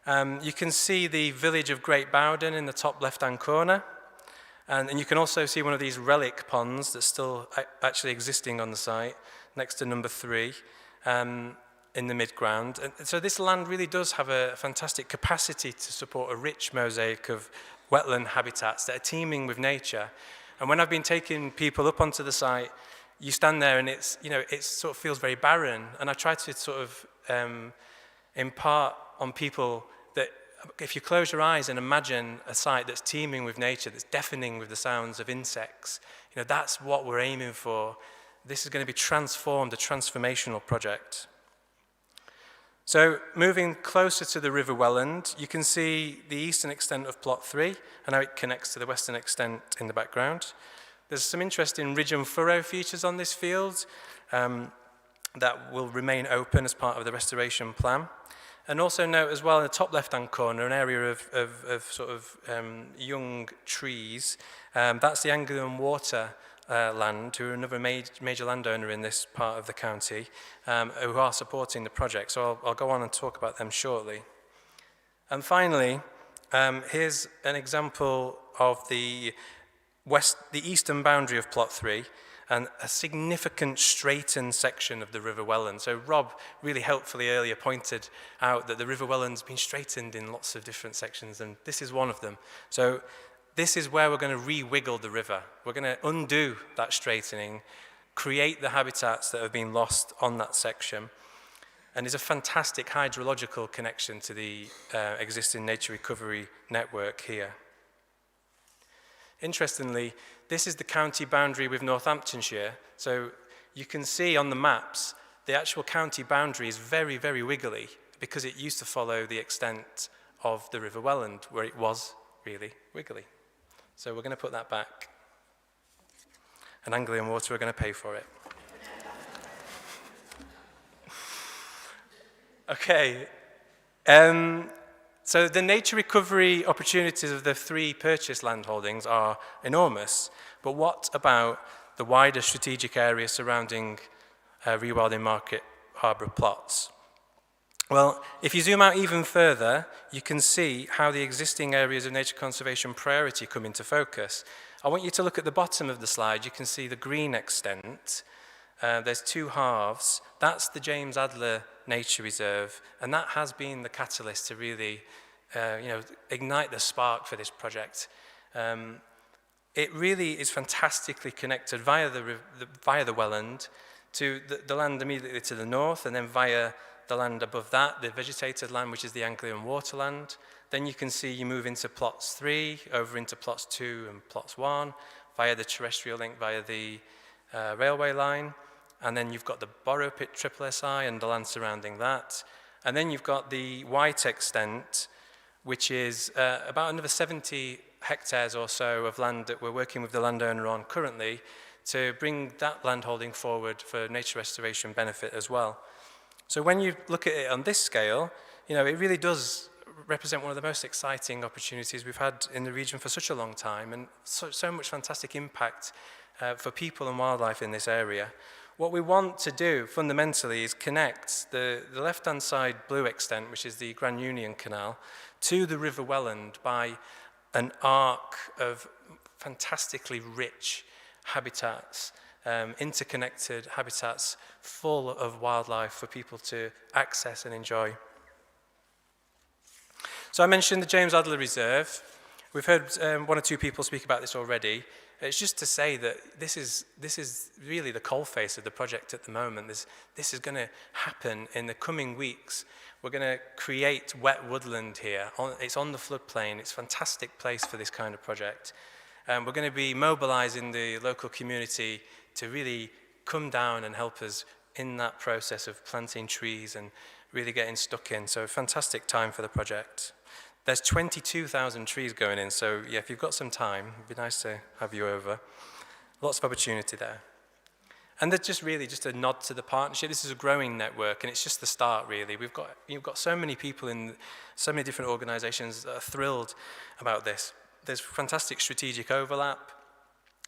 You can see the village of Great Bowden in the top left-hand corner. And you can also see one of these relic ponds that's still actually existing on the site, next to number 3, in the mid-ground. And so this land really does have a fantastic capacity to support a rich mosaic of wetland habitats that are teeming with nature. And when I've been taking people up onto the site, you stand there and it sort of feels very barren. And I try to sort of impart on people that if you close your eyes and imagine a site that's teeming with nature, that's deafening with the sounds of insects, that's what we're aiming for. This is going to be transformed, a transformational project. So moving closer to the River Welland, you can see the eastern extent of plot 3 and how it connects to the western extent in the background. There's some interesting ridge and furrow features on this field that will remain open as part of the restoration plan. And also note as well in the top left-hand corner, an area of young trees. That's the Anglian Water land, who are another major landowner in this part of the county, who are supporting the project. So I'll go on and talk about them shortly. And finally, here's an example of the eastern boundary of plot 3. and a significant straightened section of the River Welland. So Rob really helpfully earlier pointed out that the River Welland's been straightened in lots of different sections, and this is one of them. So this is where we're going to re-wiggle the river. We're going to undo that straightening, create the habitats that have been lost on that section, and there's a fantastic hydrological connection to the existing nature recovery network here. Interestingly, this is the county boundary with Northamptonshire. So you can see on the maps, the actual county boundary is very, very wiggly because it used to follow the extent of the River Welland, where it was really wiggly. So we're going to put that back. And Anglian Water are going to pay for it. Okay. So the nature recovery opportunities of the 3 purchased land holdings are enormous, but what about the wider strategic area surrounding rewilding Market Harbour plots? Well, if you zoom out even further, you can see how the existing areas of nature conservation priority come into focus. I want you to look at the bottom of the slide. You can see the green extent. There's 2 halves. That's the James Adler Nature Reserve, and that has been the catalyst to really ignite the spark for this project. It really is fantastically connected via the Welland to the land immediately to the north, and then via the land above that, the vegetated land, which is the Anglian Waterland. Then you can see you move into plots 3, over into plots 2 and plots 1, via the terrestrial link, via the railway line. And then you've got the Borrow Pit Triple SI and the land surrounding that. And then you've got the white extent, which is about another 70 hectares or so of land that we're working with the landowner on currently to bring that landholding forward for nature restoration benefit as well. So when you look at it on this scale, it really does represent one of the most exciting opportunities we've had in the region for such a long time, and so much fantastic impact for people and wildlife in this area. What we want to do fundamentally is connect the left-hand side blue extent, which is the Grand Union Canal, to the River Welland by an arc of fantastically rich habitats, interconnected habitats full of wildlife for people to access and enjoy. So I mentioned the James Adler Reserve. We've heard 1 or 2 people speak about this already. It's just to say that this is really the coalface of the project at the moment. This is going to happen in the coming weeks. We're going to create wet woodland here. It's on the floodplain. It's a fantastic place for this kind of project. We're going to be mobilizing the local community to really come down and help us in that process of planting trees and really getting stuck in. So a fantastic time for the project. There's 22,000 trees going in, so yeah, if you've got some time, it'd be nice to have you over. Lots of opportunity there. And there's just a nod to the partnership. This is a growing network, and it's just the start, really. You've got so many people in so many different organizations that are thrilled about this. There's fantastic strategic overlap.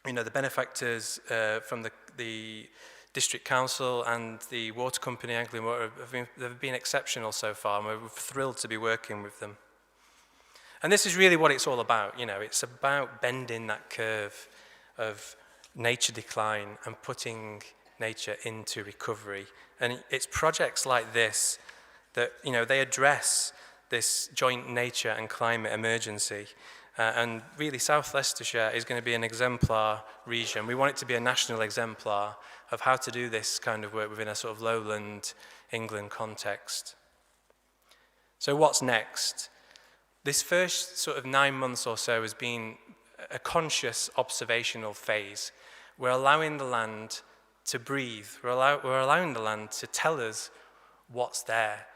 The benefactors from the District Council and the water company, Anglian Water, have been exceptional so far, and we're thrilled to be working with them. And this is really what it's all about. It's about bending that curve of nature decline and putting nature into recovery. And it's projects like this that, they address this joint nature and climate emergency. And really, South Leicestershire is going to be an exemplar region. We want it to be a national exemplar of how to do this kind of work within a sort of lowland England context. So what's next? This first sort of 9 months or so has been a conscious observational phase. We're allowing the land to breathe. We're allowing the land to tell us what's there.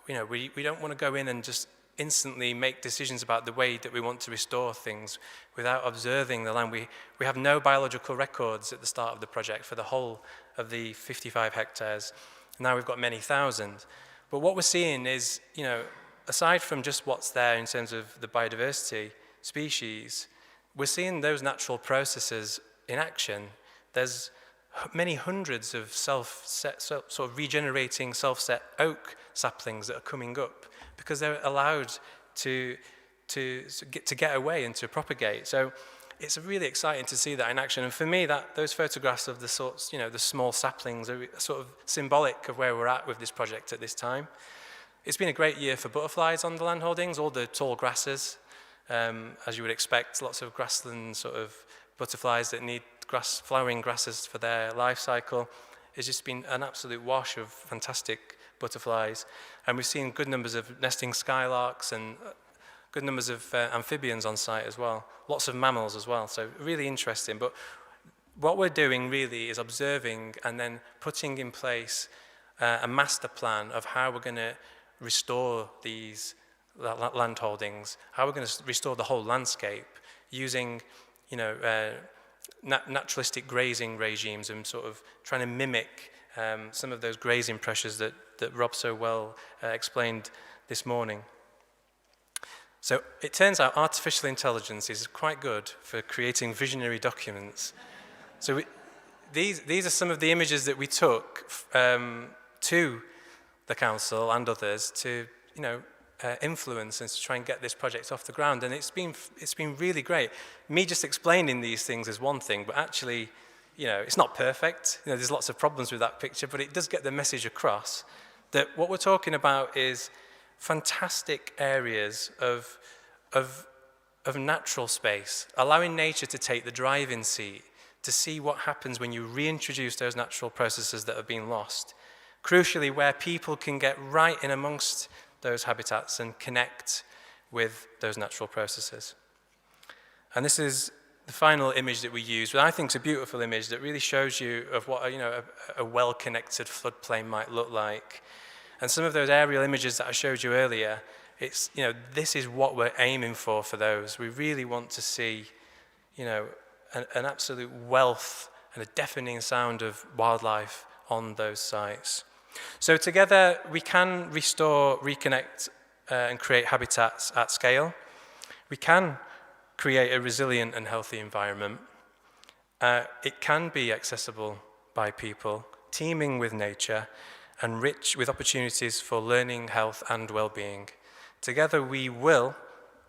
We don't want to go in and just instantly make decisions about the way that we want to restore things without observing the land. We have no biological records at the start of the project for the whole of the 55 hectares. Now we've got many thousand. But what we're seeing is, aside from just what's there in terms of the biodiversity, species, we're seeing those natural processes in action. There's many hundreds of sort of regenerating self-set oak saplings that are coming up because they're allowed to get away and to propagate. So it's really exciting to see that in action. And for me, those photographs of the sorts, the small saplings are sort of symbolic of where we're at with this project at this time. It's been a great year for butterflies on the landholdings, all the tall grasses, as you would expect, lots of grassland sort of butterflies that need flowering grasses for their life cycle. It's just been an absolute wash of fantastic butterflies. And we've seen good numbers of nesting skylarks and good numbers of amphibians on site as well. Lots of mammals as well, so really interesting. But what we're doing really is observing and then putting in place a master plan of how we're going to restore these land holdings, how we're going to restore the whole landscape using, naturalistic grazing regimes and sort of trying to mimic some of those grazing pressures that Rob so well explained this morning. So it turns out artificial intelligence is quite good for creating visionary documents. So these are some of the images that we took to the council and others to, influence and to try and get this project off the ground. And it's been really great. Me just explaining these things is one thing, but actually, it's not perfect. There's lots of problems with that picture, but it does get the message across that what we're talking about is fantastic areas of natural space, allowing nature to take the driving seat, to see what happens when you reintroduce those natural processes that have been lost. Crucially, where people can get right in amongst those habitats and connect with those natural processes. And this is the final image that we use, which I think is a beautiful image that really shows you of what a well-connected floodplain might look like. And some of those aerial images that I showed you earlier, it's, this is what we're aiming for those. We really want to see, an absolute wealth and a deafening sound of wildlife on those sites. So together we can restore, reconnect, and create habitats at scale. We can create a resilient and healthy environment. It can be accessible by people, teeming with nature, and rich with opportunities for learning, health, and well-being. Together we will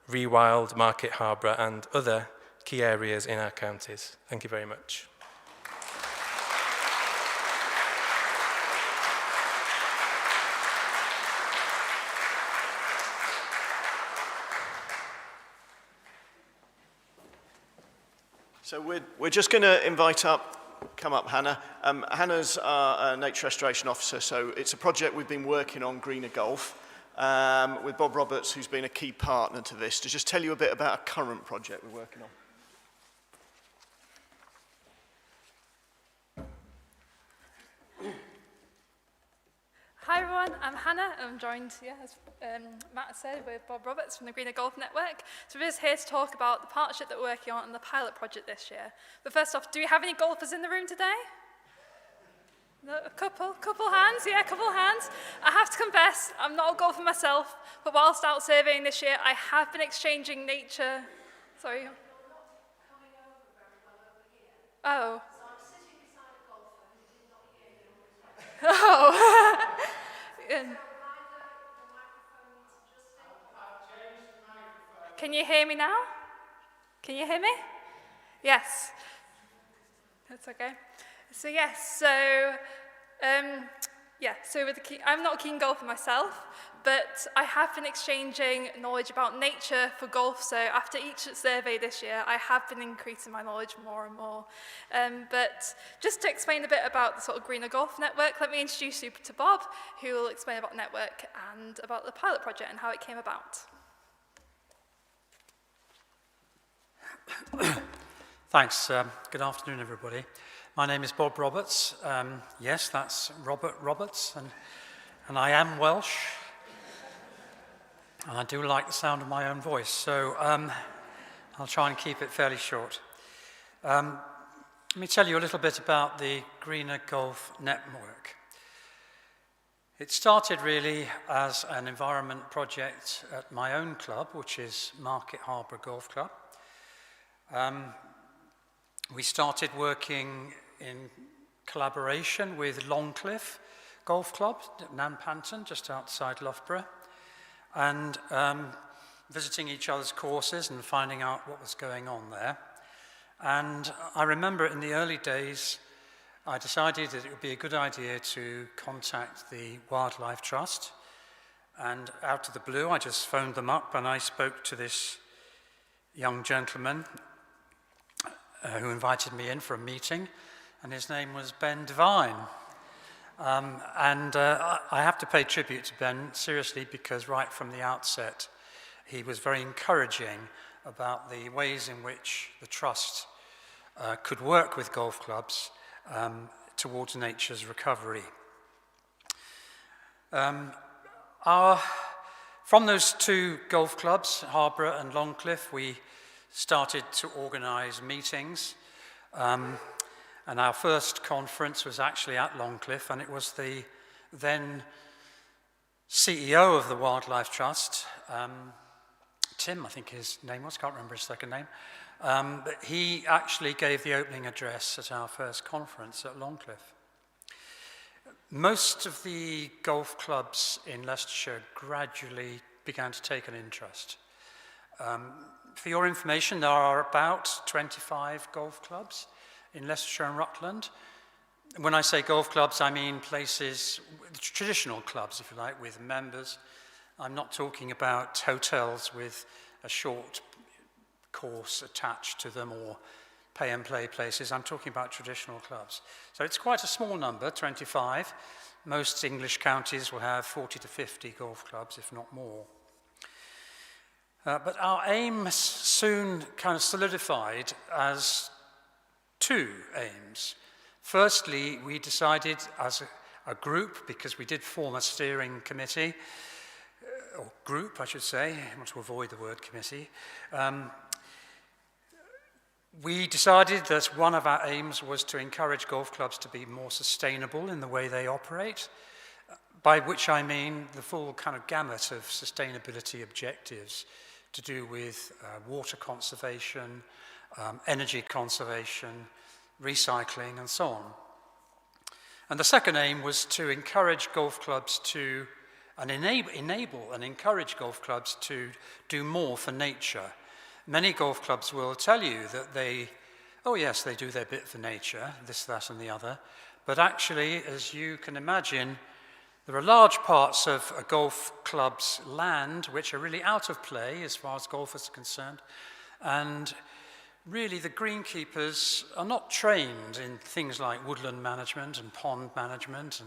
rewild Market Harborough and other key areas in our counties. Thank you very much. So we're just going to come up Hannah. Hannah's our Nature Restoration Officer, so it's a project we've been working on, Greener Gulf, with Bob Roberts, who's been a key partner to this, to just tell you a bit about a current project we're working on. Hi everyone, I'm Hannah. I'm joined, as Matt said, with Bob Roberts from the Greener Gulf Network. So we're just here to talk about the partnership that we're working on and the pilot project this year. But first off, do we have any golfers in the room today? No, a couple hands, couple hands. I have to confess, I'm not a golfer myself, but whilst out surveying this year, I have been exchanging nature. Sorry. Oh. So I'm sitting beside a golfer who did not hear you. Oh. Can you hear me now? Can you hear me? Yes. That's okay. So yes, I'm not a keen golfer myself, but I have been exchanging knowledge about nature for golf. So after each survey this year, I have been increasing my knowledge more and more. But just to explain a bit about the sort of Greener Gulf Network, let me introduce you to Bob, who will explain about the network and about the pilot project and how it came about. Thanks. Good afternoon, everybody. My name is Bob Roberts. Yes, that's Robert Roberts, and I am Welsh. And I do like the sound of my own voice, so I'll try and keep it fairly short. Let me tell you a little bit about the Greener Gulf Network. It started really as an environment project at my own club, which is Market Harborough Golf Club. We started working in collaboration with Longcliffe Golf Club at Nanpanton, just outside Loughborough, and visiting each other's courses and finding out what was going on there. And I remember in the early days, I decided that it would be a good idea to contact the Wildlife Trust. And out of the blue, I just phoned them up and I spoke to this young gentleman who invited me in for a meeting, and his name was Ben Devine. I have to pay tribute to Ben, seriously, because right from the outset, he was very encouraging about the ways in which the Trust could work with golf clubs towards nature's recovery. From those two golf clubs, Harborough and Longcliffe, we started to organise meetings. And our first conference was actually at Longcliffe, and it was the then CEO of the Wildlife Trust, Tim, I think his name was, can't remember his second name, but he actually gave the opening address at our first conference at Longcliffe. Most of the golf clubs in Leicestershire gradually began to take an interest. For your information, there are about 25 golf clubs in Leicestershire and Rutland. When I say golf clubs, I mean places, traditional clubs, if you like, with members. I'm not talking about hotels with a short course attached to them or pay-and-play places. I'm talking about traditional clubs. So it's quite a small number, 25. Most English counties will have 40 to 50 golf clubs, if not more. But our aim soon kind of solidified as two aims. Firstly, we decided as a group, because we did form a steering committee, or group, I should say, I want to avoid the word committee. We decided that one of our aims was to encourage golf clubs to be more sustainable in the way they operate, by which I mean the full kind of gamut of sustainability objectives to do with water conservation, energy conservation, recycling, and so on. And the second aim was to encourage golf clubs to, and enable and encourage golf clubs to do more for nature. Many golf clubs will tell you that they do their bit for nature, this, that, and the other. But actually, as you can imagine, there are large parts of a golf club's land which are really out of play as far as golf is concerned. And really, the greenkeepers are not trained in things like woodland management and pond management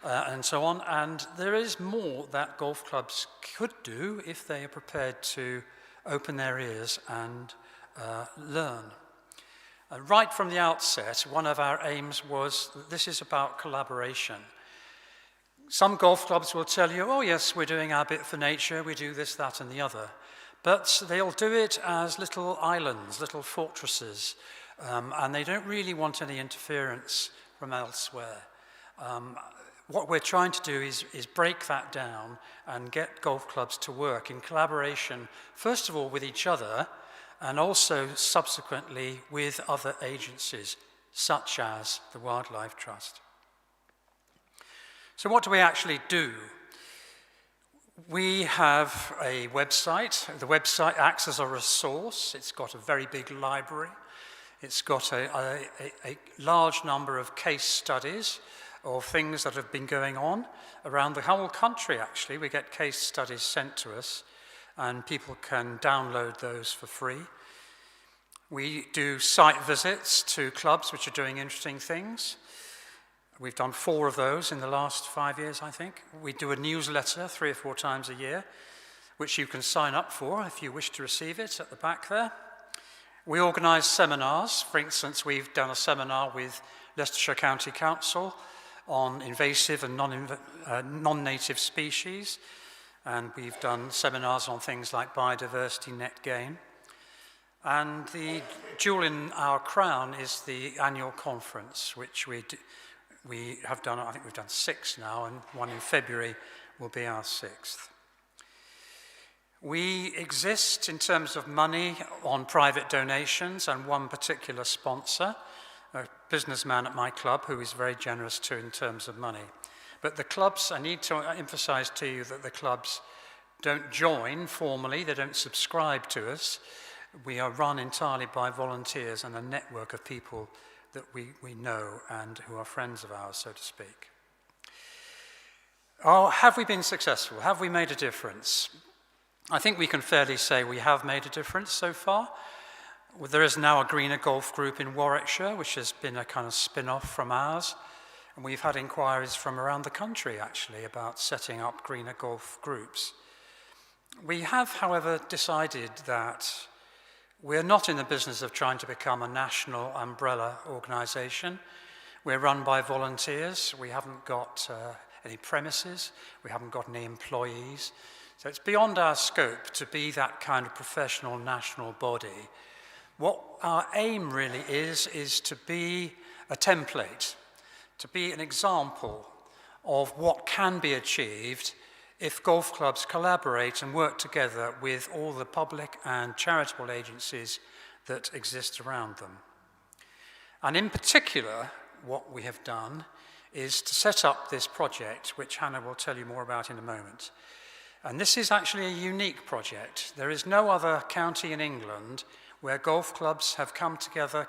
and so on. And there is more that golf clubs could do if they are prepared to open their ears and learn. Right from the outset, one of our aims was that this is about collaboration. Some golf clubs will tell you, oh yes, we're doing our bit for nature, we do this, that, and the other. But they'll do it as little islands, little fortresses, and they don't really want any interference from elsewhere. What we're trying to do is break that down and get golf clubs to work in collaboration, first of all with each other, and also subsequently with other agencies, such as the Wildlife Trust. So what do we actually do? We have a website. The website acts as a resource. It's got a very big library. It's got a large number of case studies of things that have been going on around the whole country, actually. We get case studies sent to us, and people can download those for free. We do site visits to clubs which are doing interesting things. We've done 4 of those in the last 5 years, I think. We do a newsletter 3 or 4 times a year, which you can sign up for if you wish to receive it at the back there. We organise seminars. For instance, we've done a seminar with Leicestershire County Council on invasive and non-native species, and we've done seminars on things like biodiversity net gain. And the jewel in our crown is the annual conference, which we have done, I think we've done 6 now, and one in February will be our 6th. We exist in terms of money on private donations and one particular sponsor, a businessman at my club who is very generous too in terms of money. But the clubs, I need to emphasize to you that the clubs don't join formally, they don't subscribe to us. We are run entirely by volunteers and a network of people that we know and who are friends of ours, so to speak. Oh, have we been successful? Have we made a difference? I think we can fairly say we have made a difference so far. There is now a greener golf group in Warwickshire, which has been a kind of spin-off from ours. And we've had inquiries from around the country, actually, about setting up greener golf groups. We have, however, decided that we're not in the business of trying to become a national umbrella organisation. We're run by volunteers. We haven't got any premises. We haven't got any employees. So it's beyond our scope to be that kind of professional national body. What our aim really is to be a template, to be an example of what can be achieved if golf clubs collaborate and work together with all the public and charitable agencies that exist around them. And in particular, what we have done is to set up this project, which Hannah will tell you more about in a moment. And this is actually a unique project. There is no other county in England where golf clubs have come together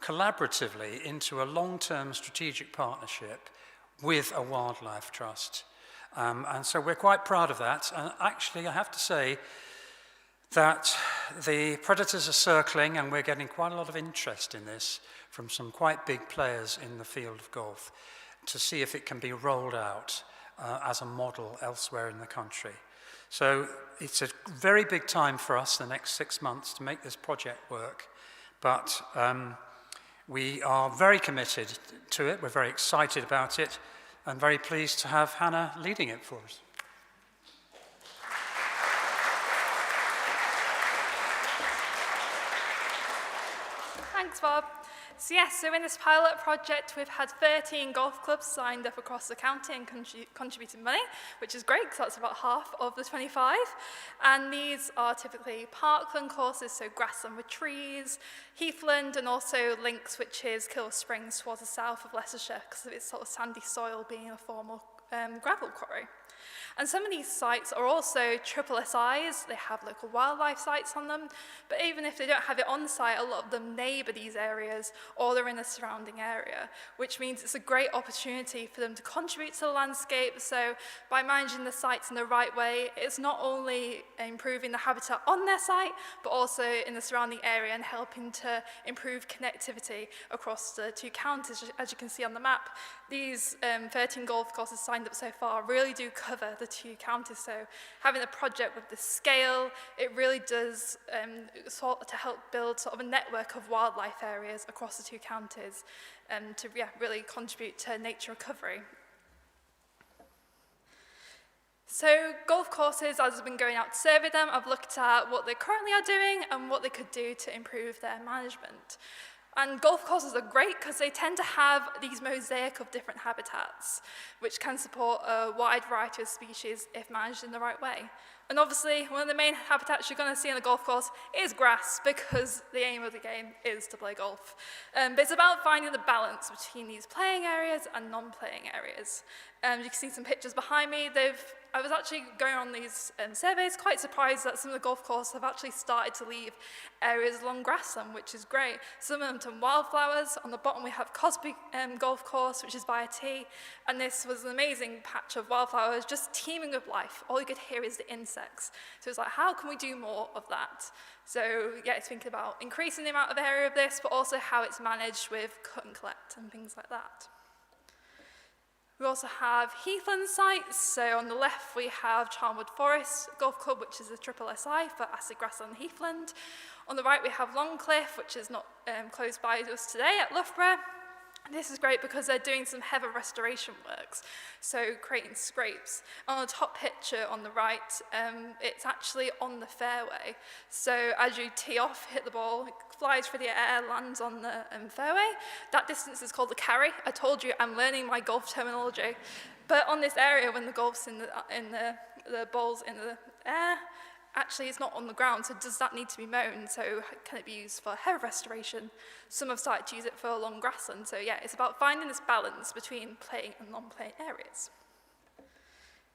collaboratively into a long-term strategic partnership with a wildlife trust. And so we're quite proud of that. And actually, I have to say that the predators are circling, and we're getting quite a lot of interest in this from some quite big players in the field of golf to see if it can be rolled out as a model elsewhere in the country. So it's a very big time for us the next 6 months to make this project work, but we are very committed to it, we're very excited about it, and very pleased to have Hannah leading it for us. Thanks, Bob. So in this pilot project, we've had 13 golf clubs signed up across the county and contributing money, which is great because that's about half of the 25. And these are typically parkland courses, so grassland with trees, heathland, and also links, which is Kill Springs towards the south of Leicestershire because of its sort of sandy soil being a formal gravel quarry. And some of these sites are also triple SIs. They have local wildlife sites on them. But even if they don't have it on site, a lot of them neighbour these areas or they're in the surrounding area, which means it's a great opportunity for them to contribute to the landscape. So by managing the sites in the right way, it's not only improving the habitat on their site, but also in the surrounding area and helping to improve connectivity across the two counties. As you can see on the map, these 13 golf courses signed up so far really do cover the two counties. So having a project with this scale, it really does sort to help build sort of a network of wildlife areas across the two counties to really contribute to nature recovery. So golf courses, as I've been going out to survey them, I've looked at what they currently are doing and what they could do to improve their management. And golf courses are great because they tend to have these mosaic of different habitats, which can support a wide variety of species if managed in the right way. And obviously, one of the main habitats you're going to see on a golf course is grass, because the aim of the game is to play golf. But it's about finding the balance between these playing areas and non-playing areas. You can see some pictures behind me. I was actually going on these surveys, quite surprised that some of the golf courses have actually started to leave areas along grassland, which is great. Some of them to wildflowers. On the bottom we have Cosby Golf Course, which is by a T, and this was an amazing patch of wildflowers just teeming with life. All you could hear is the insects. So it's like, how can we do more of that? So yeah, it's thinking about increasing the amount of area of this, but also how it's managed with cut and collect and things like that. We also have heathland sites. So on the left, we have Charnwood Forest Golf Club, which is a triple SI for acid grassland heathland. On the right, we have Longcliffe, which is not close by us today at Loughborough. This is great because they're doing some heather restoration works, so creating scrapes. On the top picture on the right, it's actually on the fairway. So as you tee off, hit the ball, it flies through the air, lands on the fairway. That distance is called the carry. I told you I'm learning my golf terminology. But on this area, when the golf's in the ball's in the air, actually it's not on the ground, so does that need to be mown? So can it be used for heather restoration? Some have started to use it for long grassland. So yeah, it's about finding this balance between playing and non-playing areas.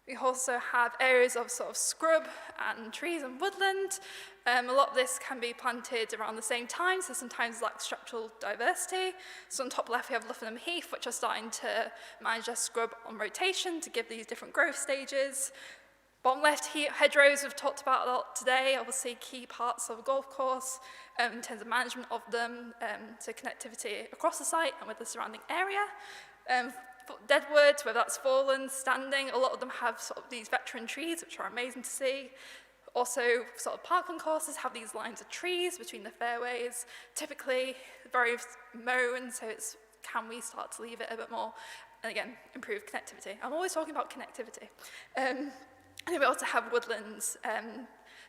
We also have areas of sort of scrub and trees and woodland. A lot of this can be planted around the same time, so sometimes like structural diversity. So on top left we have Loughborough Heath, which are starting to manage their scrub on rotation to give these different growth stages. Bottom left, hedgerows we've talked about a lot today, obviously key parts of a golf course in terms of management of them, so connectivity across the site and with the surrounding area. Deadwood, whether that's fallen, standing, a lot of them have sort of these veteran trees, which are amazing to see. Also, sort of parkland courses have these lines of trees between the fairways, typically very mown, so it's can we start to leave it a bit more, and again, improve connectivity. I'm always talking about connectivity. And we also have woodlands.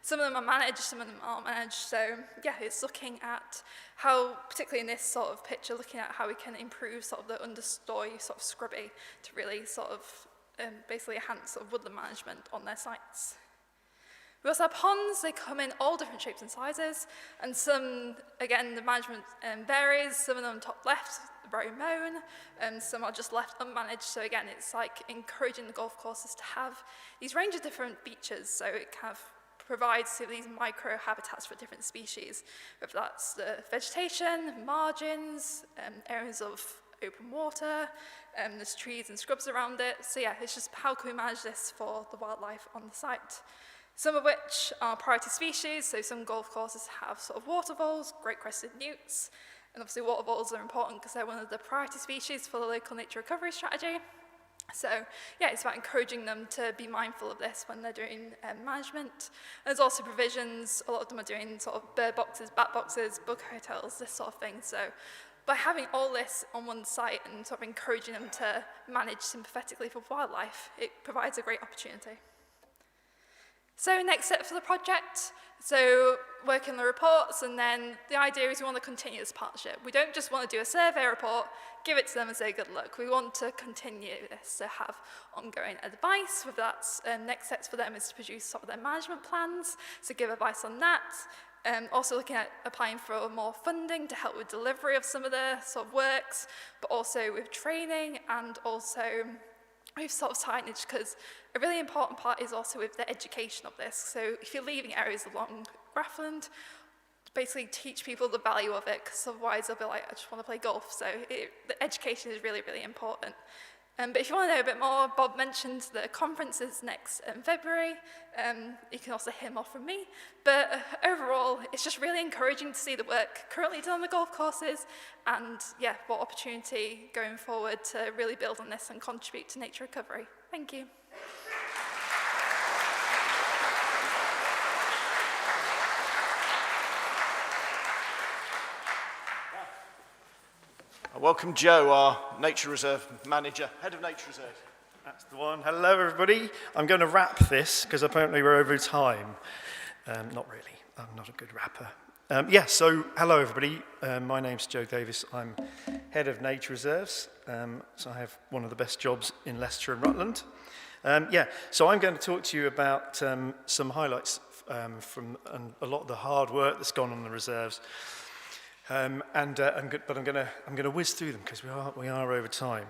Some of them are managed, some of them aren't managed. So yeah, it's looking at how, particularly in this sort of picture, looking at how we can improve sort of the understory sort of scrubby to really sort of basically enhance sort of woodland management on their sites. We also have ponds. They come in all different shapes and sizes, and some, again, the management varies. Some of them top left, very mown, and some are just left unmanaged. So again, it's like encouraging the golf courses to have these range of different features, so it kind of provides sort of these micro habitats for different species, whether that's the vegetation, margins, areas of open water, there's trees and scrubs around it. So yeah, it's just how can we manage this for the wildlife on the site. Some of which are priority species, so some golf courses have sort of water voles, great crested newts, and obviously water voles are important because they're one of the priority species for the local nature recovery strategy. So yeah, it's about encouraging them to be mindful of this when they're doing management. There's also provisions, a lot of them are doing sort of bird boxes, bat boxes, bug hotels, this sort of thing. So by having all this on one site and sort of encouraging them to manage sympathetically for wildlife, it provides a great opportunity. So next step for the project, so working the reports, and then the idea is we want to continue this partnership. We don't just want to do a survey report, give it to them and say good luck. We want to continue this, to have ongoing advice, whether that's next steps for them is to produce sort of their management plans, so give advice on that. Also looking at applying for more funding to help with delivery of some of the sort of works, but also with training and also with sort of signage, because a really important part is also with the education of this. So if you're leaving areas along grassland, basically teach people the value of it, because otherwise they'll be like, I just want to play golf. So the education is really, really important. But if you want to know a bit more, Bob mentioned the conference is next February. You can also hear more from me. But overall, it's just really encouraging to see the work currently done on the golf courses, and yeah, what opportunity going forward to really build on this and contribute to nature recovery. Thank you. Welcome Joe, our Nature Reserve Manager, Head of Nature Reserve. That's the one. Hello everybody. I'm going to wrap this because apparently we're over time. Not really. I'm not a good rapper. So hello everybody. My name's Joe Davis. I'm Head of Nature Reserves. So I have one of the best jobs in Leicestershire and Rutland. So I'm going to talk to you about some highlights from a lot of the hard work that's gone on in the reserves. I'm going to whiz through them because we are over time.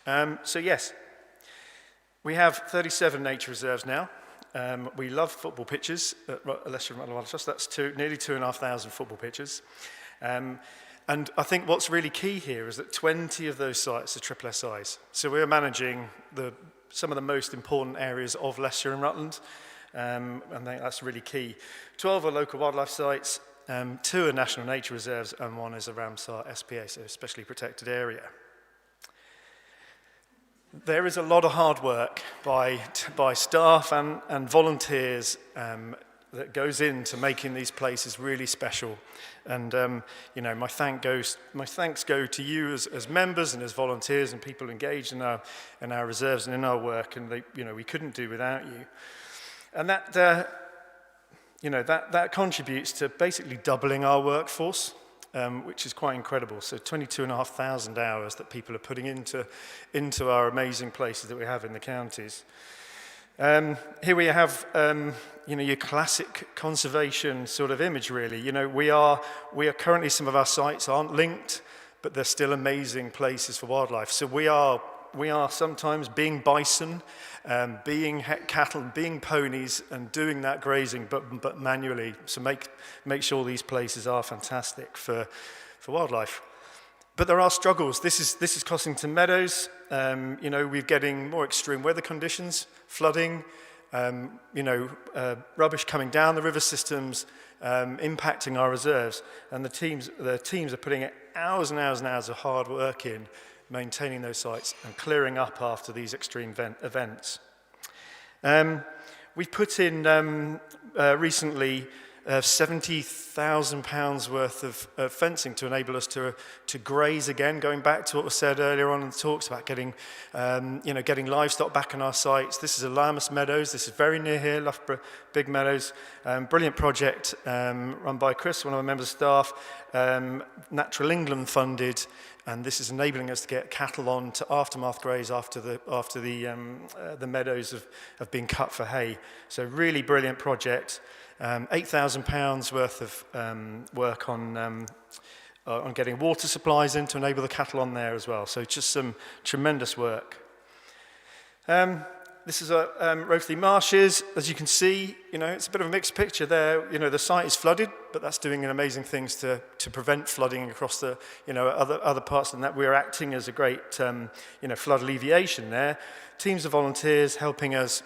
Yes, we have 37 nature reserves now. We love football pitches at Leicestershire and Rutland Wildlife Trust. That's nearly 2,500 football pitches. And I think what's really key here is that 20 of those sites are triple SIs. So we're managing some of the most important areas of Leicestershire and Rutland. And I think that's really key. 12 are local wildlife sites. 2 are national nature reserves, and 1 is a Ramsar SPA, so especially protected area. There is a lot of hard work by staff and volunteers that goes into making these places really special. And my thanks go to you as members and as volunteers and people engaged in our reserves and in our work. And we couldn't do without you. And that contributes to basically doubling our workforce, which is quite incredible. So 22,500 hours that people are putting into our amazing places that we have in the counties. Here we have, your classic conservation sort of image, really. We are currently, some of our sites aren't linked, but they're still amazing places for wildlife. So we are we are sometimes being bison, being cattle, being ponies, and doing that grazing, but manually. So make sure these places are fantastic for wildlife. But there are struggles. This is Cossington Meadows. We're getting more extreme weather conditions, flooding, rubbish coming down the river systems, impacting our reserves. And the teams are putting hours and hours and hours of hard work in maintaining those sites and clearing up after these extreme events. We've put in recently £70,000 worth of fencing to enable us to graze again, going back to what was said earlier on in the talks about getting livestock back on our sites. This is Alamus Meadows. This is very near here, Loughborough, Big Meadows. Brilliant project run by Chris, one of our members of staff, Natural England funded, and this is enabling us to get cattle on to aftermath graze after the meadows have been cut for hay. So really brilliant project. £8,000 worth of work on getting water supplies in to enable the cattle on there as well. So just some tremendous work. This is Rothley Marshes. As you can see, it's a bit of a mixed picture there. The site is flooded, but that's doing amazing things to prevent flooding across the, other parts than that. We're acting as a great, flood alleviation there. Teams of volunteers helping us,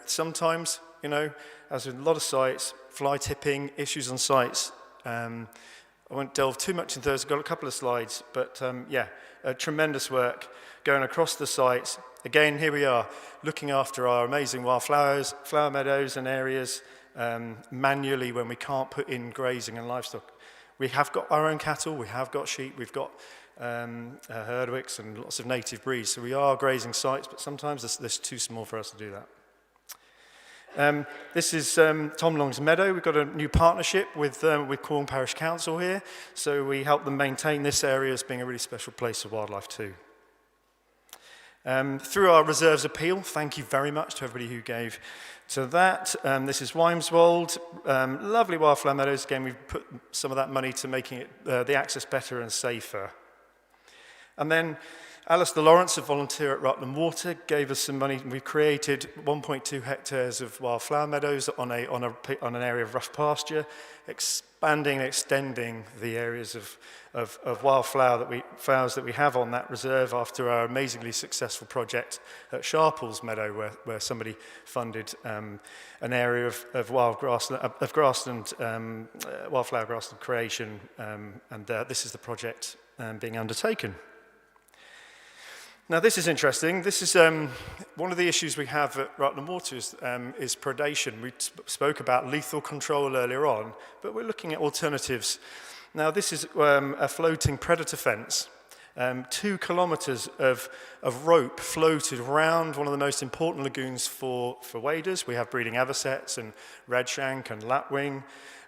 sometimes, as with a lot of sites, fly tipping, issues on sites. I won't delve too much into those. I've got a couple of slides, but tremendous work going across the sites. Again, here we are, looking after our amazing wildflowers, flower meadows and areas manually when we can't put in grazing and livestock. We have got our own cattle, we have got sheep, we've got herdwicks and lots of native breeds. So we are grazing sites, but sometimes they're too small for us to do that. This is Tom Long's Meadow. We've got a new partnership with Cornwall Parish Council here, so we help them maintain this area as being a really special place for wildlife too. Through our reserves appeal, thank you very much to everybody who gave to that. This is Wymeswold, lovely wildflower meadows. Again, we've put some of that money to making it the access better and safer. And then Alistair Lawrence, a volunteer at Rutland Water, gave us some money. We've created 1.2 hectares of wildflower meadows on an area of rough pasture, expanding and extending the areas of flowers that we have on that reserve after our amazingly successful project at Sharples Meadow, where somebody funded an area of grassland, wildflower grassland creation, and this is the project being undertaken. Now, this is interesting. This is one of the issues we have at Rutland Water is predation. We spoke about lethal control earlier on, but we're looking at alternatives. Now, this is a floating predator fence. 2 kilometres of rope floated around one of the most important lagoons for waders. We have breeding avocets and redshank and lapwing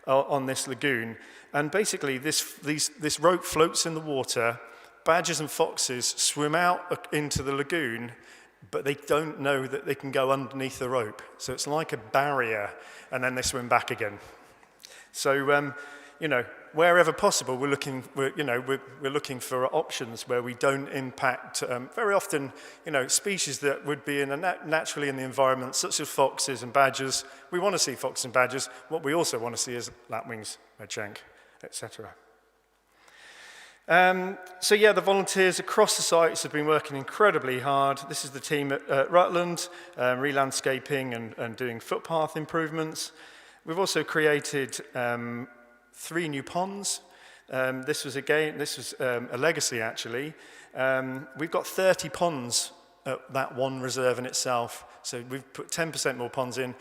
on this lagoon. And basically, this rope floats in the water. Badgers and foxes swim out into the lagoon, but they don't know that they can go underneath the rope. So it's like a barrier, and then they swim back again. So, wherever possible, we're looking for options where we don't impact, very often, species that would be naturally in the environment, such as foxes and badgers. We want to see foxes and badgers. What we also want to see is lapwings, redshank, etc. The volunteers across the sites have been working incredibly hard. This is the team at Rutland, re-landscaping and doing footpath improvements. We've also created 3 new ponds. This was a legacy, actually. We've got 30 ponds at that one reserve in itself. So we've put 10% more ponds in.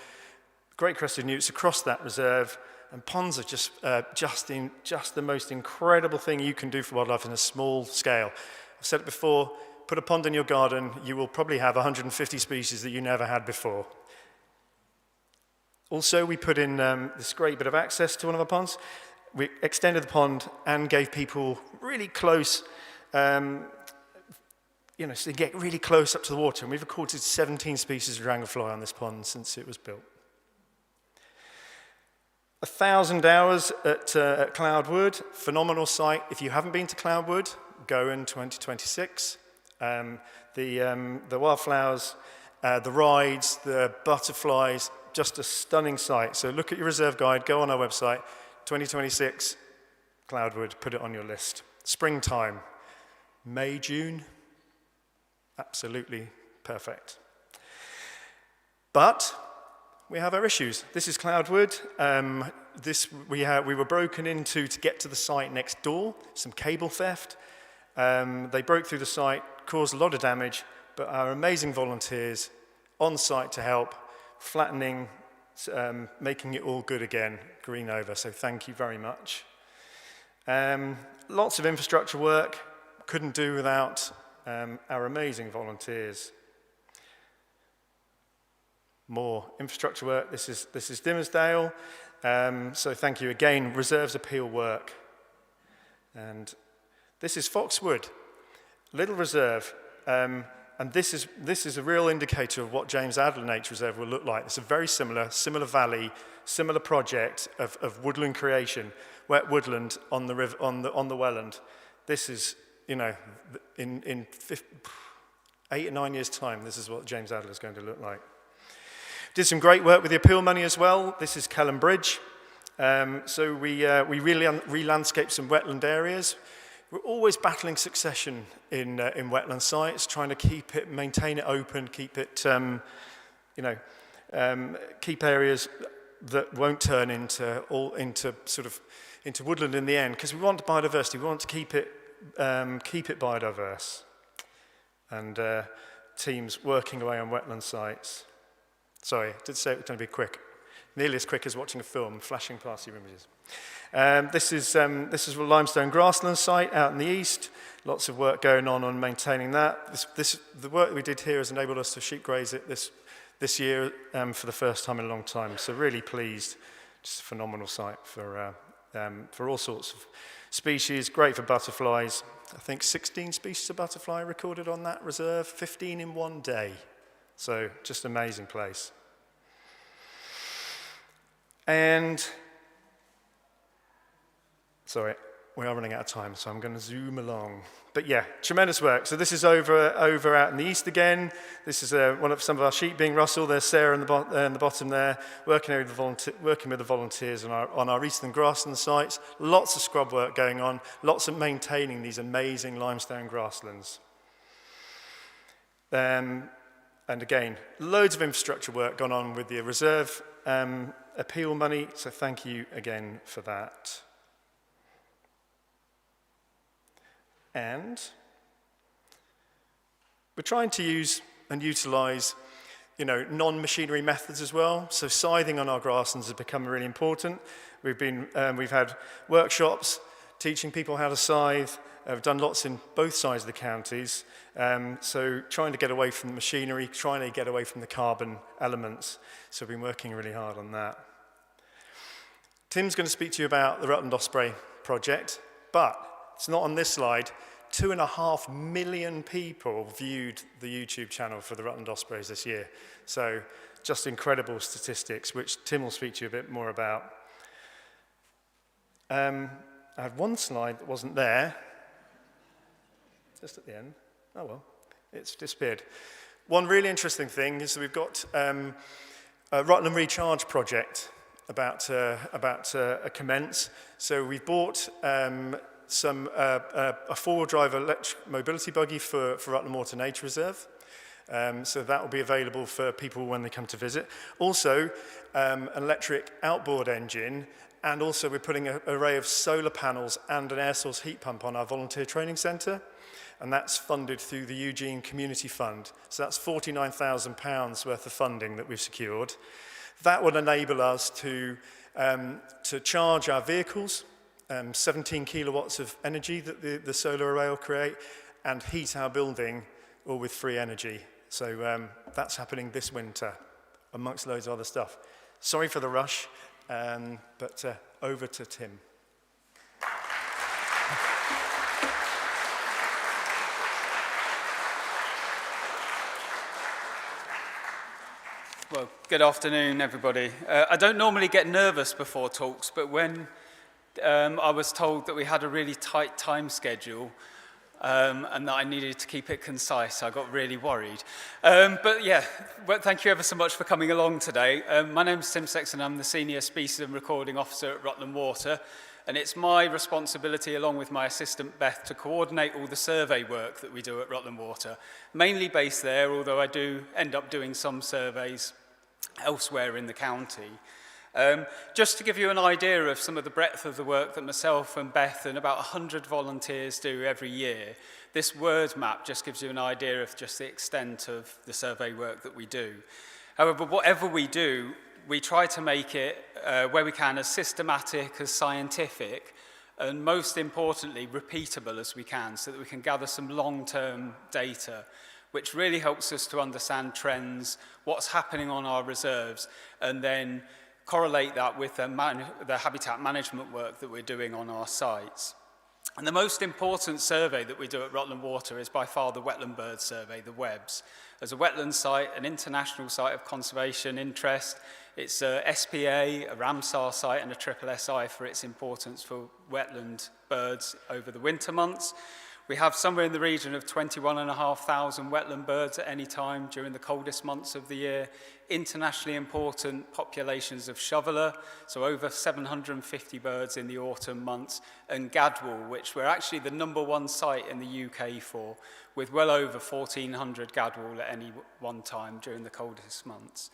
Great crested newts across that reserve. And ponds are just the most incredible thing you can do for wildlife in a small scale. I've said it before, put a pond in your garden, you will probably have 150 species that you never had before. Also, we put in this great bit of access to one of our ponds. We extended the pond and gave people really close, so they get really close up to the water. And we've recorded 17 species of dragonfly on this pond since it was built. 1,000 hours at Cloudwood, phenomenal site. If you haven't been to Cloudwood, go in 2026. The wildflowers, the rides, the butterflies, just a stunning sight. So look at your reserve guide, go on our website, 2026, Cloudwood, put it on your list. Springtime, May, June, absolutely perfect. But we have our issues. This is Cloudwood. We were broken into to get to the site next door, some cable theft. They broke through the site, caused a lot of damage, but our amazing volunteers on site to help, flattening, making it all good again, green over. So thank you very much. Lots of infrastructure work, couldn't do without our amazing volunteers. More infrastructure work. This is Dimmersdale. So thank you again. Reserves appeal work. And this is Foxwood, little reserve. And this is a real indicator of what James Adler Nature Reserve will look like. It's a very similar valley, similar project of woodland creation, wet woodland on the river, on the Welland. This is, in 8 or 9 years' time, this is what James Adler is going to look like. Did some great work with the appeal money as well. This is Kelham Bridge. So we really re-landscaped some wetland areas. We're always battling succession in wetland sites, trying to maintain it open, keep it, keep areas that won't turn into woodland in the end, because we want biodiversity. We want to keep it biodiverse. And teams working away on wetland sites. Sorry, I did say it was going to be quick. Nearly as quick as watching a film, flashing past your images. This is a limestone grassland site out in the east. Lots of work going on maintaining that. The work we did here has enabled us to sheep graze it this year for the first time in a long time. So really pleased. Just a phenomenal site for all sorts of species. Great for butterflies. I think 16 species of butterfly recorded on that reserve, 15 in one day. So just amazing place. And, sorry, we are running out of time, so I'm going to zoom along. But yeah, tremendous work. So this is over out in the east again. This is some of our sheep being rustled. There's Sarah in the bottom there, working with the volunteers on our eastern grassland sites. Lots of scrub work going on, lots of maintaining these amazing limestone grasslands. And again, loads of infrastructure work gone on with the reserve appeal money, so thank you again for that. And we're trying to use and utilise, non-machinery methods as well. So scything on our grasslands has become really important. We've had workshops teaching people how to scythe. We've done lots in both sides of the counties. So trying to get away from the machinery, trying to get away from the carbon elements. So we've been working really hard on that. Tim's going to speak to you about the Rutland Osprey project, but it's not on this slide. 2.5 million people viewed the YouTube channel for the Rutland Ospreys this year. So just incredible statistics, which Tim will speak to you a bit more about. I had one slide that wasn't there. Just at the end. Oh well, it's disappeared. One really interesting thing is that we've got a Rutland Recharge project about to commence. So we've bought a four-wheel drive electric mobility buggy for Rutland Water Nature Reserve. So that will be available for people when they come to visit. Also, an electric outboard engine, and also we're putting an array of solar panels and an air source heat pump on our volunteer training centre. And that's funded through the Eugene Community Fund. So that's £49,000 worth of funding that we've secured. That would enable us to charge our vehicles, 17 kilowatts of energy that the solar array will create, and heat our building all with free energy. So that's happening this winter, amongst loads of other stuff. Sorry for the rush, but over to Tim. Well, good afternoon, everybody. I don't normally get nervous before talks, but when I was told that we had a really tight time schedule, and that I needed to keep it concise. I got really worried. But yeah, well, thank you ever so much for coming along today. My name is Tim Sexton. I'm the Senior Species and Recording Officer at Rutland Water, and it's my responsibility, along with my assistant Beth, to coordinate all the survey work that we do at Rutland Water, mainly based there, although I do end up doing some surveys elsewhere in the county. Just to give you an idea of some of the breadth of the work that myself and Beth and about 100 volunteers do every year, this word map just gives you an idea of just the extent of the survey work that we do. However, whatever we do, we try to make it, where we can, as systematic, as scientific, and most importantly, repeatable as we can, so that we can gather some long-term data, which really helps us to understand trends, what's happening on our reserves, and then correlate that with the habitat management work that we're doing on our sites. And the most important survey that we do at Rutland Water is by far the Wetland Bird Survey, the WEBS. As a wetland site, an international site of conservation interest, it's a SPA, a Ramsar site and a SSSI for its importance for wetland birds over the winter months. We have somewhere in the region of 21,500 wetland birds at any time during the coldest months of the year. Internationally important populations of shoveler, so over 750 birds in the autumn months, and gadwall, which we're actually the #1 site in the UK for, with well over 1,400 gadwall at any one time during the coldest months.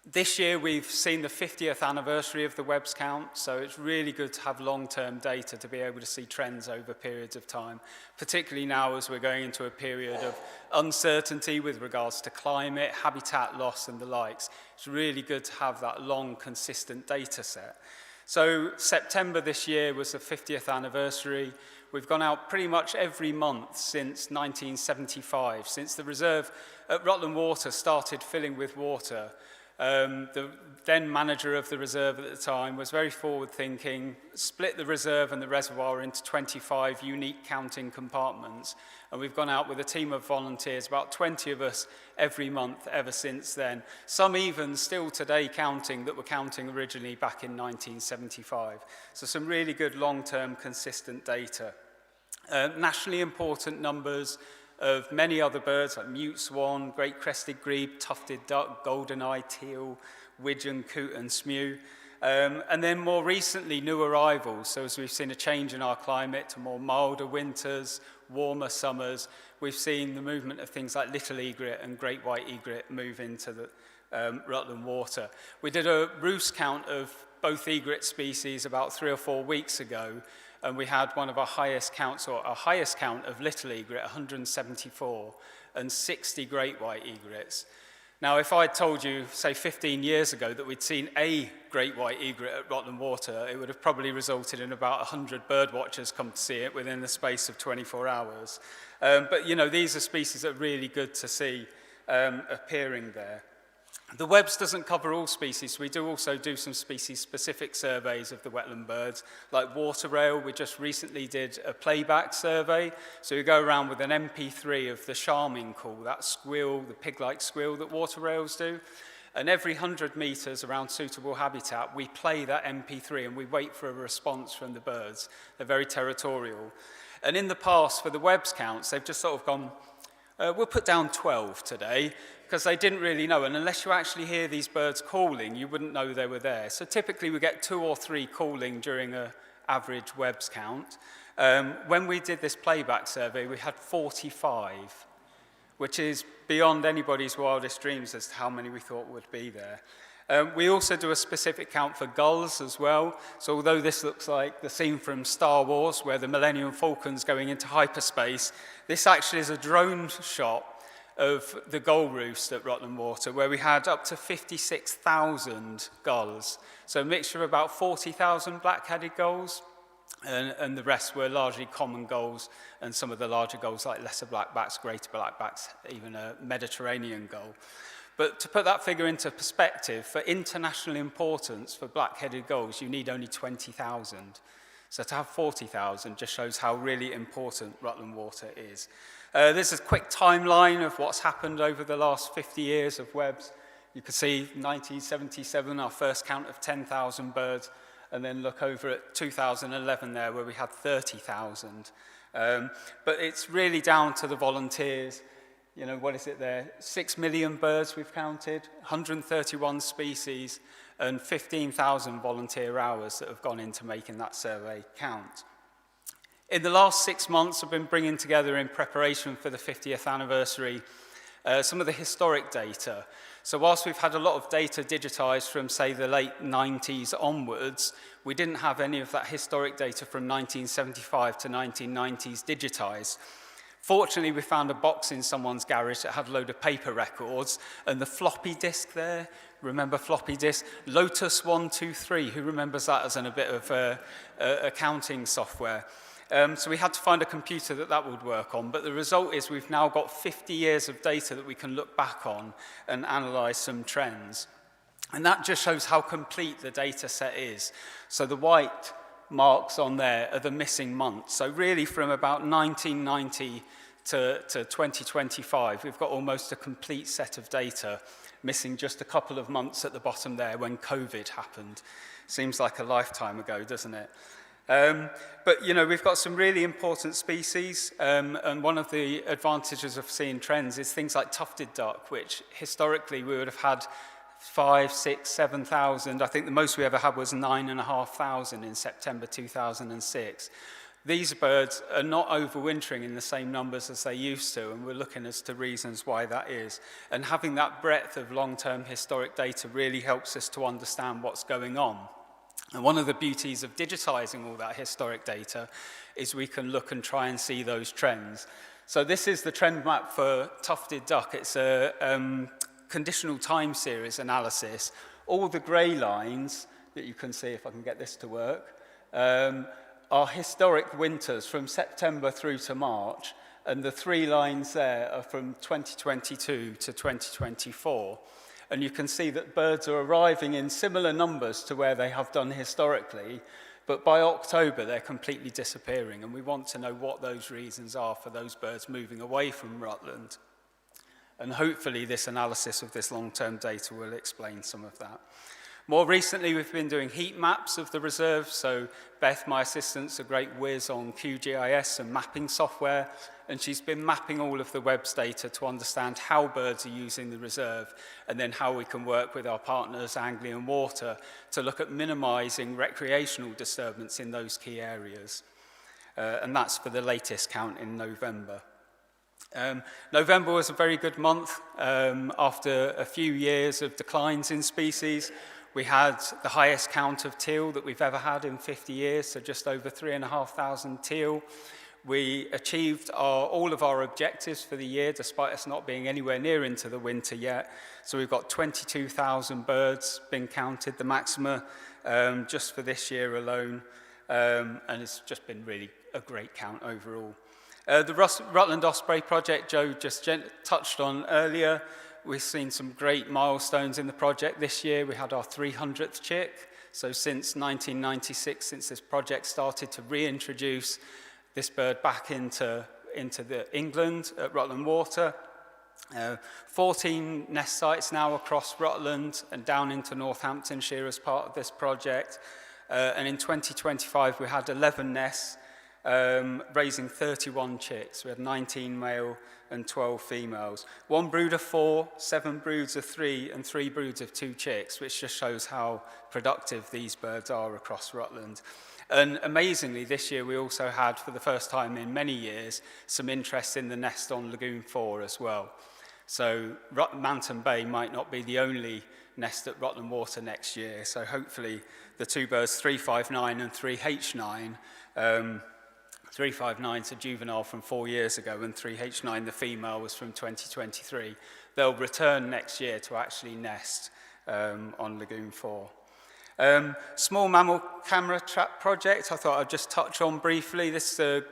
This year we've seen the 50th anniversary of the WEBS count, so it's really good to have long-term data to be able to see trends over periods of time, particularly now as we're going into a period of uncertainty with regards to climate, habitat loss and the likes. It's really good to have that long, consistent data set. So September this year was the 50th anniversary. We've gone out pretty much every month since 1975, since the reserve at Rutland Water started filling with water. The then manager of the reserve at the time was very forward-thinking, split the reserve and the reservoir into 25 unique counting compartments, and we've gone out with a team of volunteers, about 20 of us every month ever since then. Some even still today counting that were counting originally back in 1975. So some really good long-term consistent data. Nationally important numbers of many other birds like mute swan, great crested grebe, tufted duck, golden-eye teal, widgeon, coot and smew. And then more recently, new arrivals. So as we've seen a change in our climate to more milder winters, warmer summers, we've seen the movement of things like little egret and great white egret move into the Rutland Water. We did a roost count of both egret species about 3 or 4 weeks ago, and we had one of our highest counts, or our highest count of little egret, 174, and 60 great white egrets. Now, if I'd told you, say 15 years ago, that we'd seen a great white egret at Rutland Water, it would have probably resulted in about 100 bird watchers come to see it within the space of 24 hours. But, you know, these are species that are really good to see appearing there. The WEBS doesn't cover all species, so we do also do some species-specific surveys of the wetland birds, like water rail. We just recently did a playback survey, so we go around with an MP3 of the charming call, that squeal, the pig-like squeal that water rails do, and every 100 metres around suitable habitat, we play that MP3 and we wait for a response from the birds. They're very territorial. And in the past, for the WEBS counts, they've just sort of gone, we'll put down 12 today, because they didn't really know, and unless you actually hear these birds calling, you wouldn't know they were there. So typically we get 2 or 3 calling during an average WEBS count. When we did this playback survey, we had 45, which is beyond anybody's wildest dreams as to how many we thought would be there. We also do a specific count for gulls as well. So although this looks like the scene from Star Wars, where the Millennium Falcon's going into hyperspace, this actually is a drone shot of the gull roost at Rutland Water, where we had up to 56,000 gulls. So a mixture of about 40,000 black-headed gulls, and the rest were largely common gulls, and some of the larger gulls like lesser blackbacks, greater blackbacks, even a Mediterranean gull. But to put that figure into perspective, for international importance for black-headed gulls, you need only 20,000. So to have 40,000 just shows how really important Rutland Water is. This is a quick timeline of what's happened over the last 50 years of WEBS. You can see 1977, our first count of 10,000 birds, and then look over at 2011 there where we had 30,000. But it's really down to the volunteers. You know, what is it there? 6 million birds we've counted, 131 species, and 15,000 volunteer hours that have gone into making that survey count. In the last 6 months, I've been bringing together in preparation for the 50th anniversary some of the historic data. So whilst we've had a lot of data digitised from, say, the late 90s onwards, we didn't have any of that historic data from 1975 to 1990s digitised. Fortunately, we found a box in someone's garage that had a load of paper records, and the floppy disk there, remember floppy disk? Lotus 123, who remembers that as a bit of accounting software? So we had to find a computer that would work on, but the result is we've now got 50 years of data that we can look back on and analyse some trends. And that just shows how complete the data set is. So the white marks on there are the missing months. So really from about 1990 to 2025, we've got almost a complete set of data, missing just a couple of months at the bottom there when COVID happened. Seems like a lifetime ago, doesn't it? But, you know, we've got some really important species, and one of the advantages of seeing trends is things like tufted duck, which historically we would have had 5, 6, 7,000. I think the most we ever had was 9,500 in September 2006. These birds are not overwintering in the same numbers as they used to, and we're looking as to reasons why that is. And having that breadth of long-term historic data really helps us to understand what's going on. And one of the beauties of digitising all that historic data is we can look and try and see those trends. So this is the trend map for tufted duck. It's a conditional time series analysis. All the grey lines that you can see, if I can get this to work, are historic winters from September through to March, and the 3 lines there are from 2022 to 2024. And you can see that birds are arriving in similar numbers to where they have done historically, but by October they're completely disappearing, and we want to know what those reasons are for those birds moving away from Rutland. And hopefully this analysis of this long-term data will explain some of that. More recently, we've been doing heat maps of the reserve. So Beth, my assistant's a great whiz on QGIS and mapping software, and she's been mapping all of the WEBS data to understand how birds are using the reserve, and then how we can work with our partners, Anglian Water, to look at minimising recreational disturbance in those key areas. And that's for the latest count in November. November was a very good month. After a few years of declines in species, we had the highest count of teal that we've ever had in 50 years, so just over 3,500 teal. We achieved all of our objectives for the year, despite us not being anywhere near into the winter yet. So we've got 22,000 birds being counted, the maxima, just for this year alone. And it's just been really a great count overall. The Rutland Osprey project Joe just touched on earlier. We've seen some great milestones in the project this year. We had our 300th chick. So since 1996, since this project started to reintroduce this bird back into England at Rutland Water. 14 nest sites now across Rutland and down into Northamptonshire as part of this project. And in 2025, we had 11 nests, raising 31 chicks. We had 19 male and 12 females. 1 brood of 4, 7 broods of 3, and 3 broods of 2 chicks, which just shows how productive these birds are across Rutland. And amazingly, this year we also had, for the first time in many years, some interest in the nest on Lagoon 4 as well. So Manton Bay might not be the only nest at Rutland Water next year. So hopefully the 2 birds, 359 and 3H9, 359's a juvenile from 4 years ago, and 3H9, the female, was from 2023. They'll return next year to actually nest on Lagoon 4. Small mammal camera trap project, I thought I'd just touch on briefly. This is a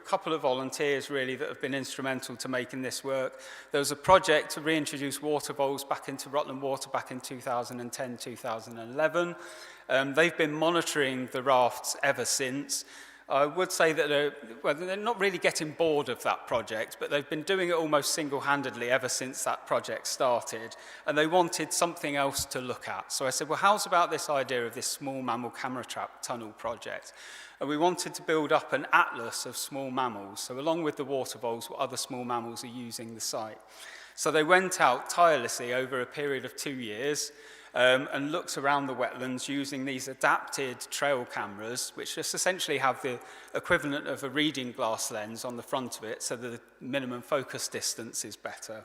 couple of volunteers really that have been instrumental to making this work. There was a project to reintroduce water voles back into Rutland Water back in 2010, 2011. They've been monitoring the rafts ever since. I would say that they're not really getting bored of that project, but they've been doing it almost single-handedly ever since that project started, and they wanted something else to look at. So I said, well, how's about this idea of this small mammal camera trap tunnel project? And we wanted to build up an atlas of small mammals, so along with the water voles, what other small mammals are using the site. So they went out tirelessly over a period of 2 years, and looked around the wetlands using these adapted trail cameras, which just essentially have the equivalent of a reading glass lens on the front of it, so that the minimum focus distance is better.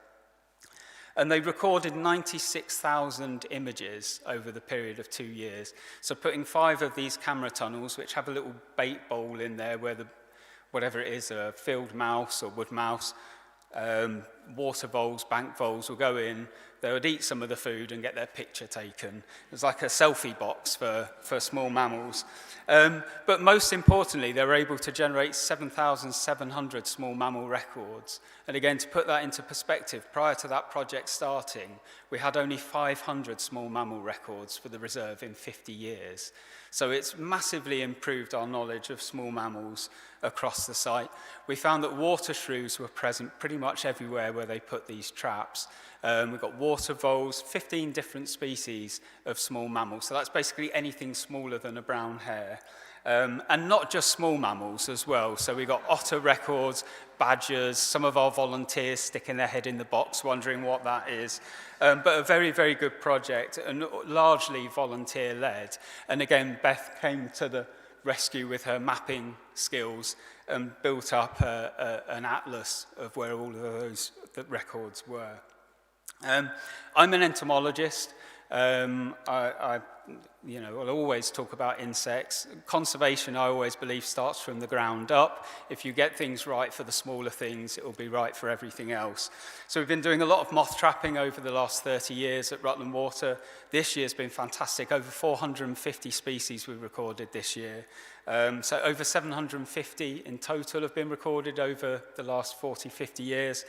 And they recorded 96,000 images over the period of 2 years. So putting 5 of these camera tunnels, which have a little bait bowl in there where whatever it is, a field mouse or wood mouse, water voles, bank voles will go in, they would eat some of the food and get their picture taken. It was like a selfie box for small mammals. But most importantly, they were able to generate 7,700 small mammal records. And again, to put that into perspective, prior to that project starting, we had only 500 small mammal records for the reserve in 50 years. So it's massively improved our knowledge of small mammals across the site. We found that water shrews were present pretty much everywhere where they put these traps. We've got water voles, 15 different species of small mammals. So that's basically anything smaller than a brown hare. And not just small mammals as well. So we've got otter records, badgers, some of our volunteers sticking their head in the box wondering what that is. But a very, very good project and largely volunteer-led. And again, Beth came to the rescue with her mapping skills and built up an atlas of where all of those records were. I'm an entomologist. I'll always talk about insects. Conservation, I always believe, starts from the ground up. If you get things right for the smaller things, it will be right for everything else. So we've been doing a lot of moth trapping over the last 30 years at Rutland Water. This year's been fantastic. Over 450 species we've recorded this year. So over 750 in total have been recorded over the last 40, 50 years.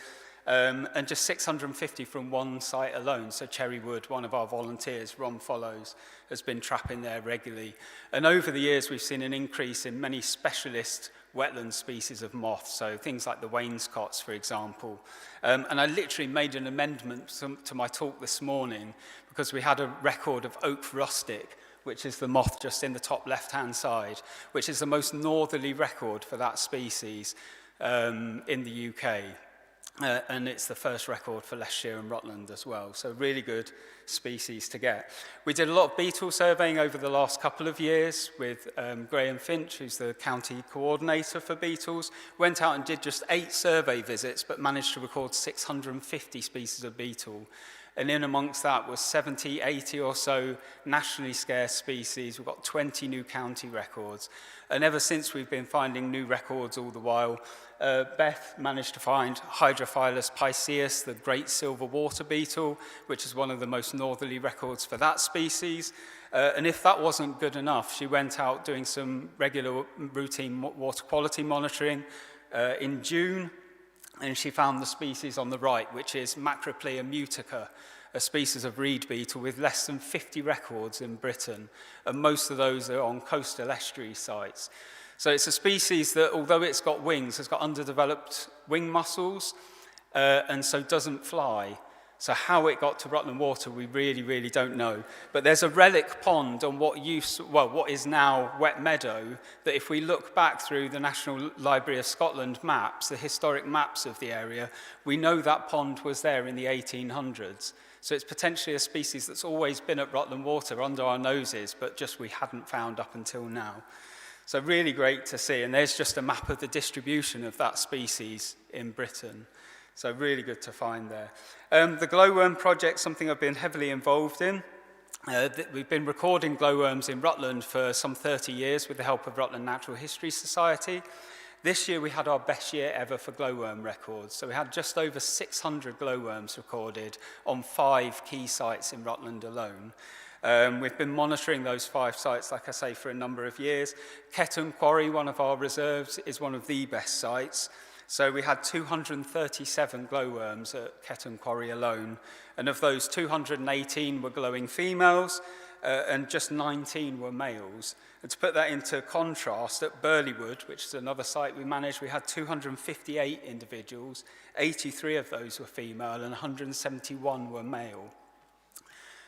And just 650 from one site alone. So Cherrywood, one of our volunteers, Ron Follows, has been trapping there regularly. And over the years, we've seen an increase in many specialist wetland species of moths, so things like the wainscots, for example. And I literally made an amendment to my talk this morning because we had a record of oak rustic, which is the moth just in the top left-hand side, which is the most northerly record for that species in the UK. And it's the first record for Leicestershire and Rutland as well, so really good species to get. We did a lot of beetle surveying over the last couple of years with Graham Finch, who's the county coordinator for beetles. Went out and did just 8 survey visits, but managed to record 650 species of beetle. And in amongst that was 70, 80 or so nationally scarce species. We've got 20 new county records. And ever since, we've been finding new records all the while. Beth managed to find Hydrophilus pisceus, the great silver water beetle, which is one of the most northerly records for that species. And if that wasn't good enough, she went out doing some regular routine water quality monitoring in June, and she found the species on the right, which is Macroplea mutica, a species of reed beetle with less than 50 records in Britain, and most of those are on coastal estuary sites. So it's a species that, although it's got wings, has got underdeveloped wing muscles, and so doesn't fly. So how it got to Rutland Water, we really, really don't know. But there's a relic pond on what is now wet meadow, that if we look back through the National Library of Scotland maps, the historic maps of the area, we know that pond was there in the 1800s. So it's potentially a species that's always been at Rutland Water under our noses, but just we hadn't found up until now. So really great to see. And there's just a map of the distribution of that species in Britain. So really good to find there. The glowworm project, something I've been heavily involved in. We've been recording glowworms in Rutland for some 30 years with the help of Rutland Natural History Society. This year we had our best year ever for glowworm records. So we had just over 600 glowworms recorded on 5 key sites in Rutland alone. We've been monitoring those 5 sites, like I say, for a number of years. Ketton Quarry, one of our reserves, is one of the best sites. So we had 237 glowworms at Ketton Quarry alone. And of those, 218 were glowing females, and just 19 were males. And to put that into contrast, at Burleywood, which is another site we managed, we had 258 individuals, 83 of those were female and 171 were male.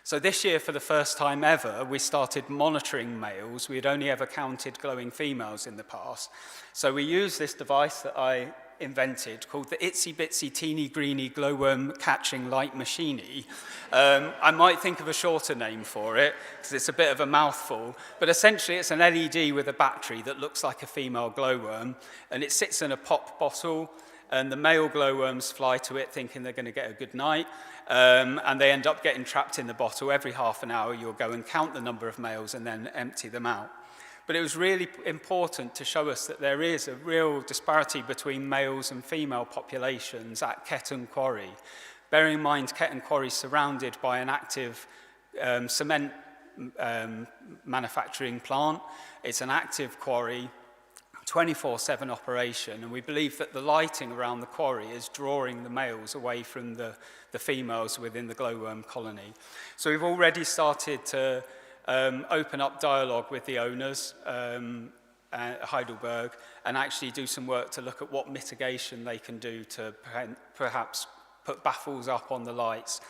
So this year, for the first time ever, we started monitoring males. We had only ever counted glowing females in the past. So we used this device that I invented called the Itsy Bitsy Teeny Greeny Glowworm Catching Light Machine-y. I might think of a shorter name for it because it's a bit of a mouthful, but essentially it's an LED with a battery that looks like a female glowworm, and it sits in a pop bottle, and the male glowworms fly to it thinking they're going to get a good night, and they end up getting trapped in the bottle. Every half an hour you'll go and count the number of males and then empty them out. But it was really important to show us that there is a real disparity between males and female populations at Ketton Quarry. Bearing in mind, Ketton Quarry is surrounded by an active cement manufacturing plant. It's an active quarry, 24/7 operation, and we believe that the lighting around the quarry is drawing the males away from the females within the glowworm colony. So we've already started to open up dialogue with the owners at Heidelberg and actually do some work to look at what mitigation they can do to perhaps put baffles up on the lights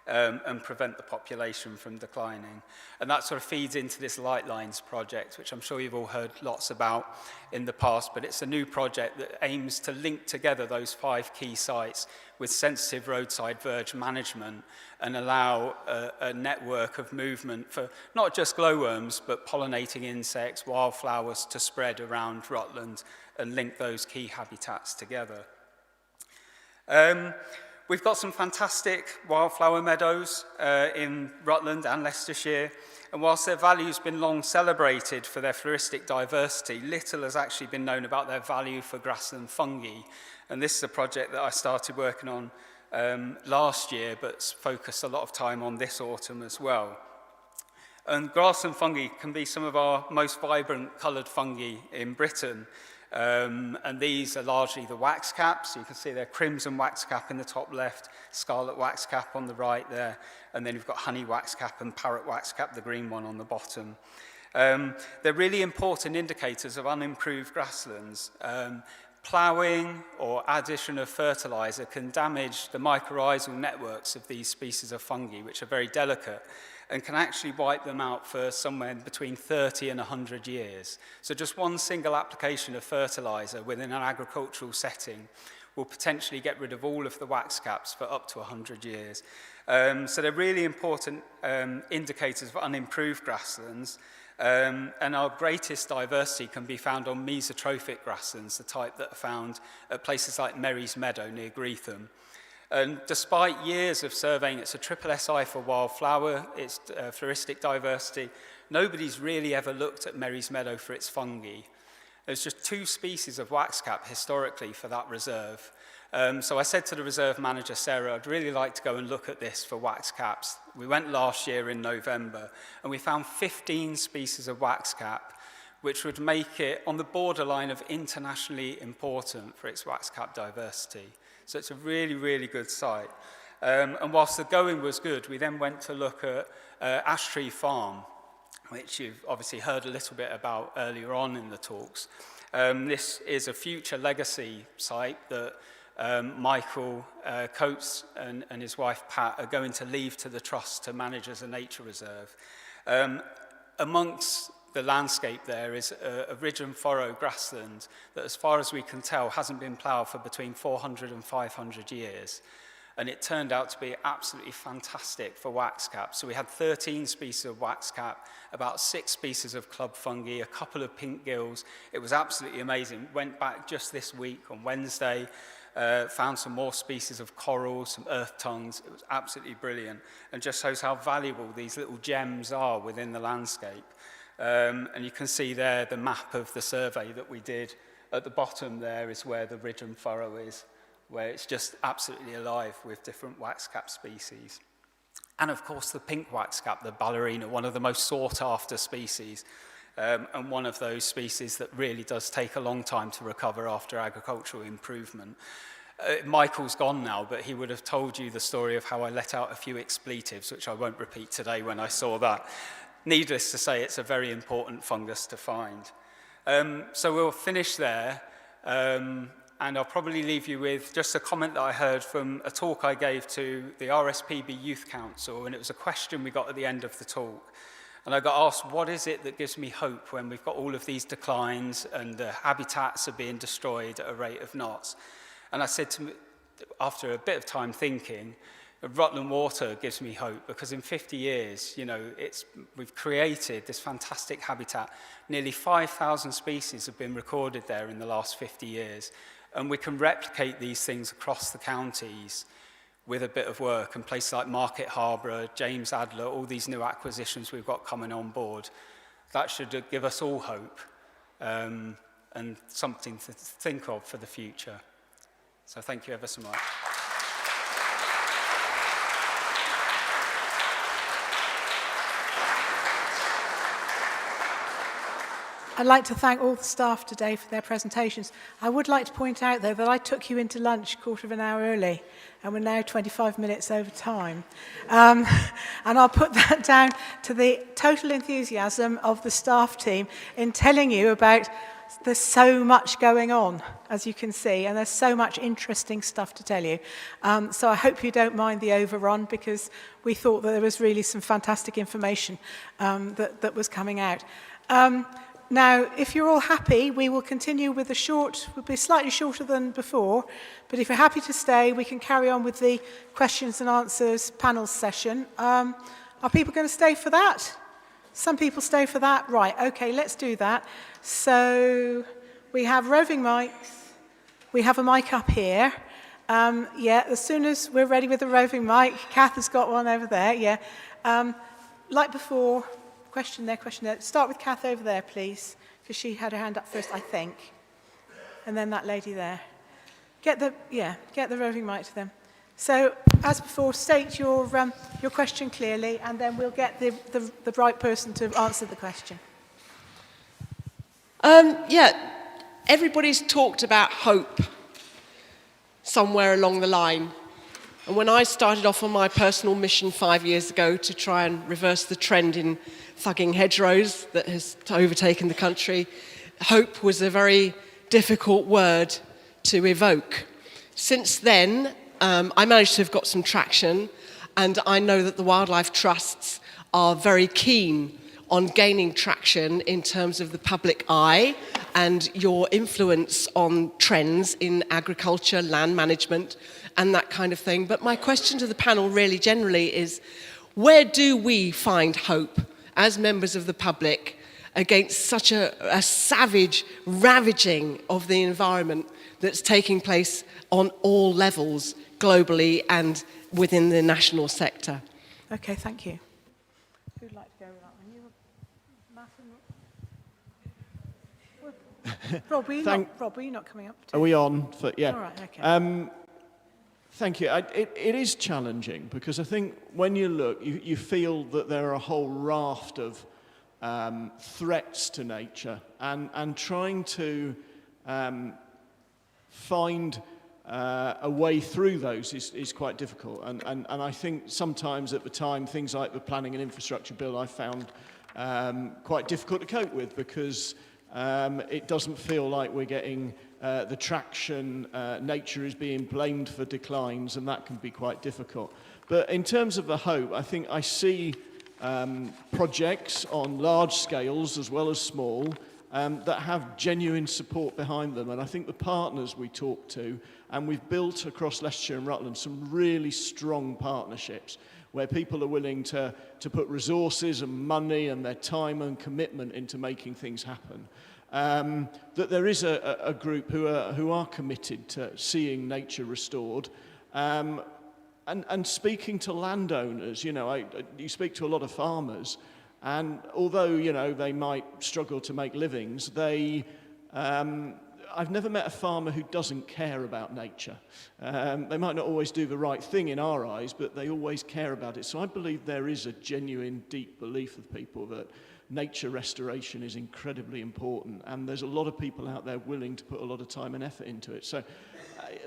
and prevent the population from declining. And that sort of feeds into this Light Lines project, which I'm sure you've all heard lots about in the past, but it's a new project that aims to link together those 5 key sites with sensitive roadside verge management and allow a network of movement for not just glowworms, but pollinating insects, wildflowers to spread around Rutland and link those key habitats together. We've got some fantastic wildflower meadows in Rutland and Leicestershire, and whilst their value's been long celebrated for their floristic diversity, little has actually been known about their value for grassland fungi. And this is a project that I started working on last year, but focused a lot of time on this autumn as well. And grassland fungi can be some of our most vibrant coloured fungi in Britain. And these are largely the wax caps. You can see they're crimson wax cap in the top left, scarlet wax cap on the right there, and then you've got honey wax cap and parrot wax cap, the green one on the bottom. They're really important indicators of unimproved grasslands. Ploughing or addition of fertiliser can damage the mycorrhizal networks of these species of fungi, which are very delicate, and can actually wipe them out for somewhere between 30 and 100 years. So just one single application of fertiliser within an agricultural setting will potentially get rid of all of the wax caps for up to 100 years. So they're really important indicators of unimproved grasslands. And our greatest diversity can be found on mesotrophic grasslands, the type that are found at places like Merry's Meadow near Greetham. And despite years of surveying, it's a triple SI for wildflower, its floristic diversity, nobody's really ever looked at Merry's Meadow for its fungi. There's just 2 species of waxcap historically for that reserve. So I said to the reserve manager, Sarah, I'd really like to go and look at this for waxcaps. We went last year in November, and we found 15 species of waxcap, which would make it on the borderline of internationally important for its waxcap diversity. So it's a really, really good site. And whilst the going was good, we then went to look at Ash Tree Farm, which you've obviously heard a little bit about earlier on in the talks. This is a future legacy site that Michael Coates and his wife Pat are going to leave to the Trust to manage as a nature reserve. Amongst the landscape there is a ridge and furrow grassland that, as far as we can tell, hasn't been ploughed for between 400 and 500 years. And it turned out to be absolutely fantastic for waxcap. So we had 13 species of waxcap, about 6 species of club fungi, a couple of pink gills. It was absolutely amazing. Went back just this week on Wednesday, found some more species of coral, some earth tongues. It was absolutely brilliant and just shows how valuable these little gems are within the landscape. And you can see there the map of the survey that we did. At the bottom there is where the ridge and furrow is, where it's just absolutely alive with different waxcap species. And of course the pink waxcap, the ballerina, one of the most sought after species, and one of those species that really does take a long time to recover after agricultural improvement. Michael's gone now, but he would have told you the story of how I let out a few expletives, which I won't repeat today when I saw that. needless to say, it's a very important fungus to find. So we'll finish there, and I'll probably leave you with just a comment that I heard from a talk I gave to the RSPB Youth Council, and it was a question we got at the end of the talk. And I got asked, what is it that gives me hope when we've got all of these declines and the habitats are being destroyed at a rate of knots? And I said to me, after a bit of time thinking, Rutland Water gives me hope, because in 50 years, you know, we've created this fantastic habitat. Nearly 5,000 species have been recorded there in the last 50 years. And we can replicate these things across the counties with a bit of work, and places like Market Harbour, James Adler, all these new acquisitions we've got coming on board. That should give us all hope and something to think of for the future. So thank you ever so much. I'd like to thank all the staff today for their presentations. I would like to point out, though, that I took you into lunch a quarter of an hour early, and we're now 25 minutes over time. And I'll put that down to the total enthusiasm of the staff team in telling you about there's so much going on, as you can see, and there's so much interesting stuff to tell you. So I hope you don't mind the overrun, because we thought that there was really some fantastic information that was coming out. Now, if you're all happy, we will continue with we'll be slightly shorter than before, but if you're happy to stay, we can carry on with the questions and answers panel session. Are people going to stay for that? Some people stay for that? Right, okay, let's do that. So we have roving mics. We have a mic up here. Yeah, as soon as we're ready with the roving mic, Kath has got one over there, yeah. Like before, question there. Start with Kath over there, please, because she had her hand up first, I think. And then that lady there. Get the roving mic to them. So, as before, state your question clearly, and then we'll get the right person to answer the question. Everybody's talked about hope somewhere along the line. And when I started off on my personal mission 5 years ago to try and reverse the trend in thugging hedgerows that has overtaken the country, hope was a very difficult word to evoke. Since then, I managed to have got some traction, and I know that the wildlife trusts are very keen on gaining traction in terms of the public eye and your influence on trends in agriculture, land management, and that kind of thing. But my question to the panel really generally is, where do we find hope as members of the public against such a savage ravaging of the environment that's taking place on all levels, globally and within the national sector? Okay, thank you. Who'd like to go with that one? Rob, were you not coming up? Are we on? Yeah. All right, okay. Thank you. It is challenging, because I think when you look, you feel that there are a whole raft of threats to nature, and trying to find a way through those is quite difficult. And I think sometimes at the time, things like the Planning and Infrastructure Bill I found quite difficult to cope with, because it doesn't feel like we're getting the traction. Nature is being blamed for declines, and that can be quite difficult. But in terms of the hope, I think I see projects on large scales as well as small that have genuine support behind them. And I think the partners we talk to, and we've built across Leicestershire and Rutland some really strong partnerships where people are willing to put resources and money and their time and commitment into making things happen. That there is a group who are committed to seeing nature restored, and speaking to landowners. You speak to a lot of farmers, and although they might struggle to make livings, I've never met a farmer who doesn't care about nature. They might not always do the right thing in our eyes, but they always care about it. So I believe there is a genuine, deep belief of people that nature restoration is incredibly important, and there's a lot of people out there willing to put a lot of time and effort into it. So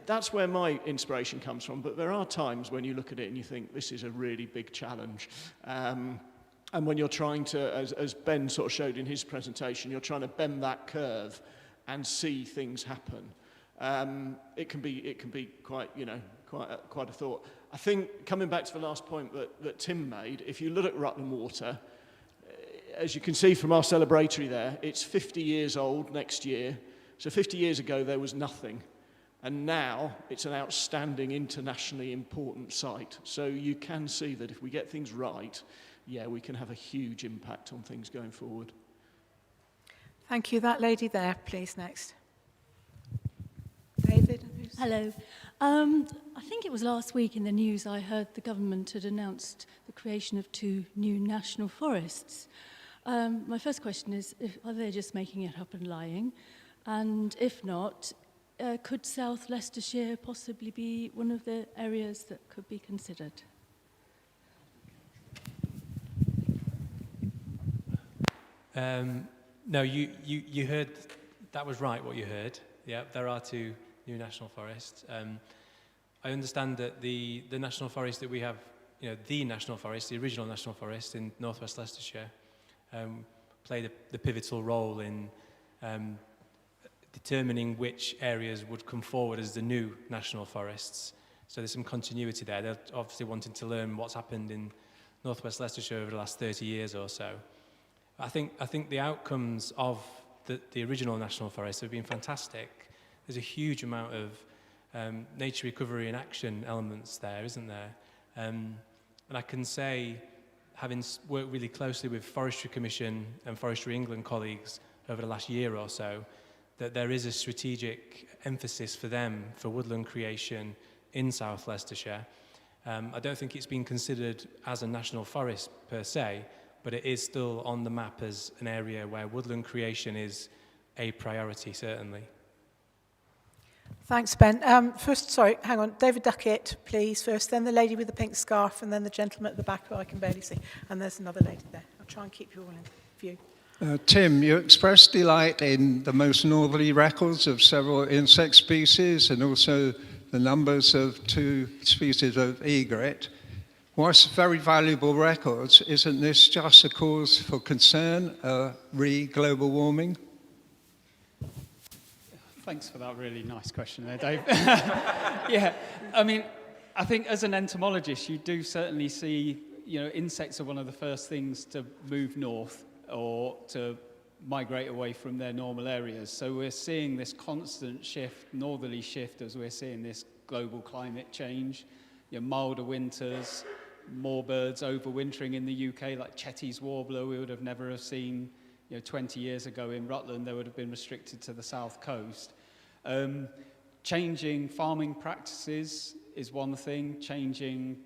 that's where my inspiration comes from. But there are times when you look at it and you think, this is a really big challenge. And when you're trying to, as Ben sort of showed in his presentation, you're trying to bend that curve and see things happen. It can be quite, quite a thought. I think, coming back to the last point that Tim made, if you look at Rutland Water, as you can see from our celebratory there, it's 50 years old next year. So 50 years ago, there was nothing. And now it's an outstanding, internationally important site. So you can see that if we get things right, yeah, we can have a huge impact on things going forward. Thank you. That lady there, please, next. David? Hello. I think it was last week in the news I heard the government had announced the creation of 2 new national forests. My first question is, are they just making it up and lying? And if not, could South Leicestershire possibly be one of the areas that could be considered? No, you heard, that was right what you heard. Yeah, there are 2 new national forests. I understand that the national forest that we have, the national forest, the original national forest in northwest Leicestershire, played the pivotal role in determining which areas would come forward as the new national forests. So there's some continuity there. They're obviously wanting to learn what's happened in northwest Leicestershire over the last 30 years or so. I think the outcomes of the original national forest have been fantastic. There's a huge amount of nature recovery and action elements there, isn't there? And I can say, having worked really closely with Forestry Commission and Forestry England colleagues over the last year or so, that there is a strategic emphasis for them for woodland creation in South Leicestershire. I don't think it's been considered as a national forest per se, but it is still on the map as an area where woodland creation is a priority, certainly. Thanks, Ben. First, sorry, hang on. David Duckett, please, first. Then the lady with the pink scarf, and then the gentleman at the back who I can barely see. And there's another lady there. I'll try and keep you all in view. Tim, you expressed delight in the most northerly records of several insect species and also the numbers of 2 species of egret. Whilst very valuable records, isn't this just a cause for concern, global warming? Thanks for that really nice question there, Dave. Yeah, I mean, I think as an entomologist, you do certainly see, insects are one of the first things to move north or to migrate away from their normal areas. So we're seeing this constant shift, northerly shift, as we're seeing this global climate change, milder winters, more birds overwintering in the UK, like Chetty's warbler we would have never have seen 20 years ago in Rutland. They would have been restricted to the south coast. Changing farming practices is one thing. Changing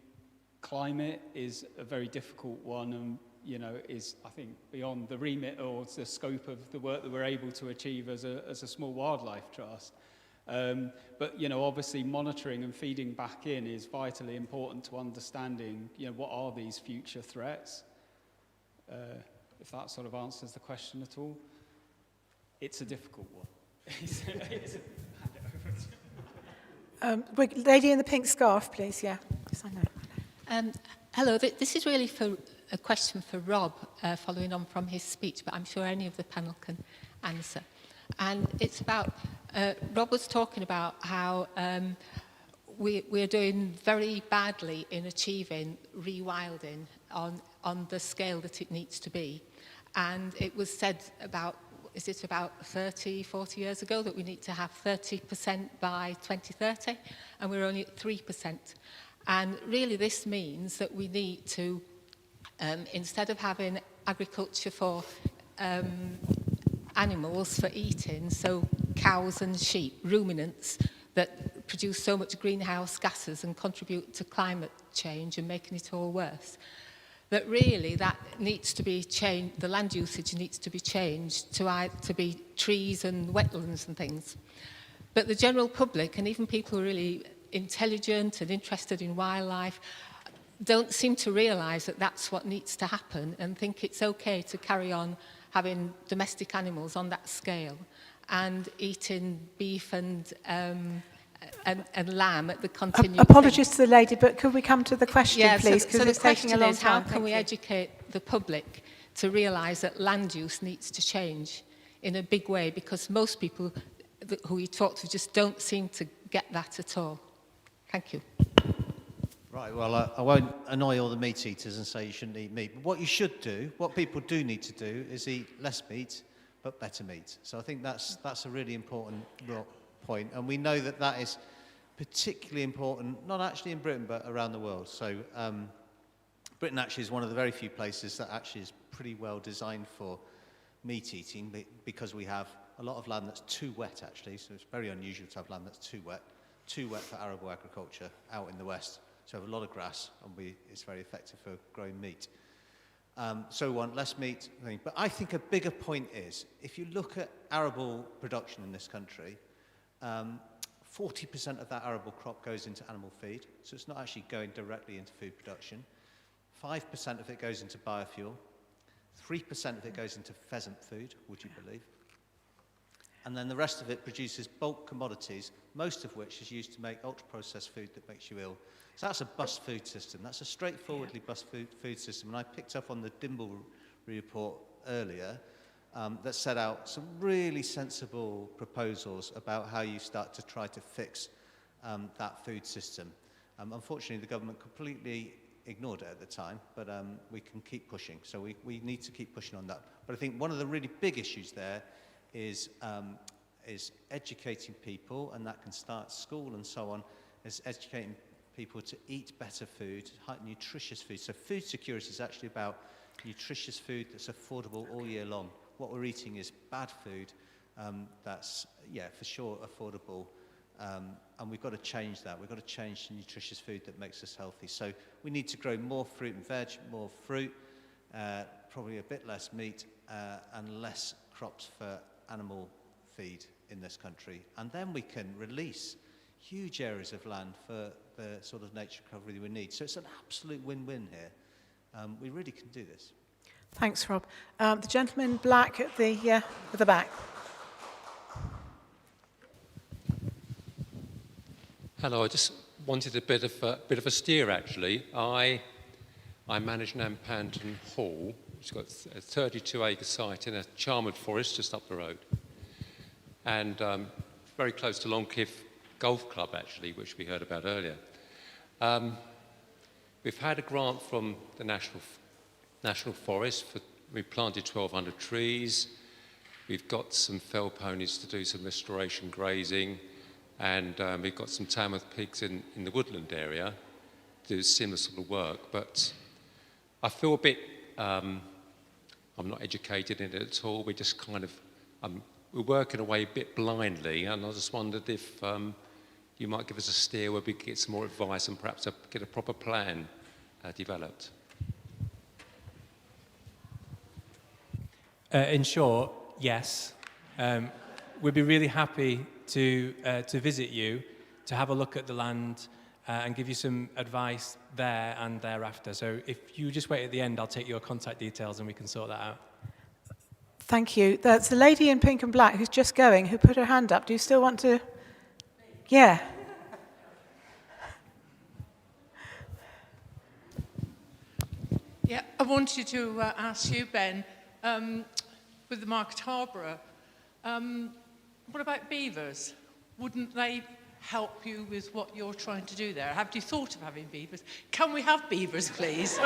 climate is a very difficult one, and is, I think, beyond the remit or the scope of the work that we're able to achieve as a small wildlife trust. But obviously monitoring and feeding back in is vitally important to understanding what are these future threats. If that sort of answers the question at all. It's a difficult one. Lady in the pink scarf, please. Yeah, yes, I know. Hello, this is really a question for Rob, following on from his speech, but I'm sure any of the panel can answer. And it's about, Rob was talking about how we're doing very badly in achieving rewilding on the scale that it needs to be. And it was said about, is it about 30, 40 years ago that we need to have 30% by 2030, and we're only at 3%. And really this means that we need to, instead of having agriculture for animals for eating, so cows and sheep, ruminants that produce so much greenhouse gases and contribute to climate change and making it all worse, that really that needs to be changed, the land usage needs to be changed to be trees and wetlands and things. But the general public, and even people who are really intelligent and interested in wildlife, don't seem to realise that that's what needs to happen, and think it's okay to carry on having domestic animals on that scale and eating beef and lamb at the continued Apologies to the lady, but could we come to the question, yeah, please, so because the it's taking a long question is, how time. can we educate the public to realise that land use needs to change in a big way, because most people who we talk to just don't seem to get that at all. Thank you. Right, well, I won't annoy all the meat eaters and say you shouldn't eat meat. But what you should do, what people do need to do, is eat less meat, but better meat. So I think that's a really important point. And we know that that is particularly important, not actually in Britain, but around the world. So Britain actually is one of the very few places that actually is pretty well designed for meat eating, because we have a lot of land that's too wet, actually. So it's very unusual to have land that's too wet for arable agriculture out in the west. So we have a lot of grass, and it's very effective for growing meat. So we want less meat. But I think a bigger point is, if you look at arable production in this country, 40% of that arable crop goes into animal feed, so it's not actually going directly into food production. 5% of it goes into biofuel. 3% of it goes into pheasant food, would you believe? And then the rest of it produces bulk commodities, most of which is used to make ultra-processed food that makes you ill. So that's a bust food system. That's a straightforwardly bust food system. And I picked up on the Dimble report earlier that set out some really sensible proposals about how you start to try to fix that food system. Unfortunately, the government completely ignored it at the time, but we can keep pushing. So we need to keep pushing on that. But I think one of the really big issues there is educating people, and that can start at school and so on, is educating people to eat better food, nutritious food. So food security is actually about nutritious food that's affordable all year long. What we're eating is bad food that's, for sure, affordable. And we've got to change that. We've got to change to nutritious food that makes us healthy. So we need to grow more fruit and veg, more fruit, probably a bit less meat, and less crops for animal feed in this country. And then we can release huge areas of land for the sort of nature recovery we need. So it's an absolute win-win here. We really can do this. Thanks, Rob. The gentleman in black at the back. Hello, I just wanted a bit of a steer, actually. I manage Nampanton Hall, which has got a 32-acre site in a charmoured forest just up the road, and very close to Longcliff Golf Club, actually, which we heard about earlier. We've had a grant from the National Forest. We planted 1,200 trees. We've got some fell ponies to do some restoration grazing. And we've got some Tamworth pigs in the woodland area to do similar sort of work. But I feel a bit, I'm not educated in it at all. We just kind of, we're working away a bit blindly. And I just wondered if you might give us a steer where we could get some more advice and perhaps get a proper plan developed. In short, yes. We'd be really happy to visit you, to have a look at the land and give you some advice there and thereafter. So if you just wait at the end, I'll take your contact details and we can sort that out. Thank you. That's the lady in pink and black who's just going, who put her hand up. Do you still want to? Yeah. Yeah, I wanted to ask you, Ben, with the Market Harborough, what about beavers? Wouldn't they help you with what you're trying to do there? Have you thought of having beavers? Can we have beavers, please?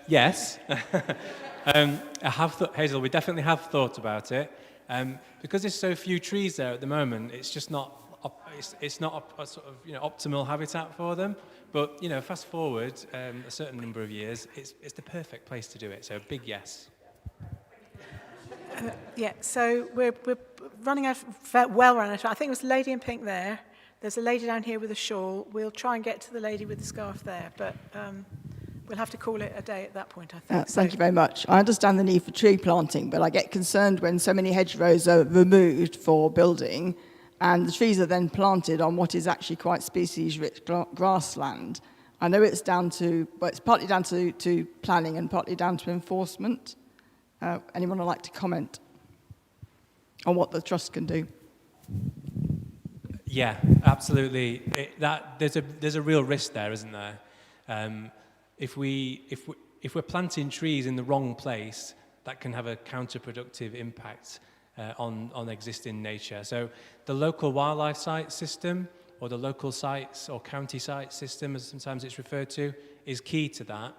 Yes. Hazel, we definitely have thought about it. Because there's so few trees there at the moment, it's just not it's not a sort of optimal habitat for them. But fast forward a certain number of years, it's the perfect place to do it. So big yes. So we're running out, well run out. I think it was the lady in pink there. There's a lady down here with a shawl. We'll try and get to the lady with the scarf there, but we'll have to call it a day at that point, I think. Thank you very much. I understand the need for tree planting, but I get concerned when so many hedgerows are removed for building and the trees are then planted on what is actually quite species-rich grassland. I know it's it's partly down to planning and partly down to enforcement. Anyone would like to comment on what the Trust can do? Yeah, absolutely. There's a real risk there, isn't there? if we're planting trees in the wrong place, that can have a counterproductive impact on existing nature. So the local wildlife site system, or the local sites or county site system, as sometimes it's referred to, is key to that.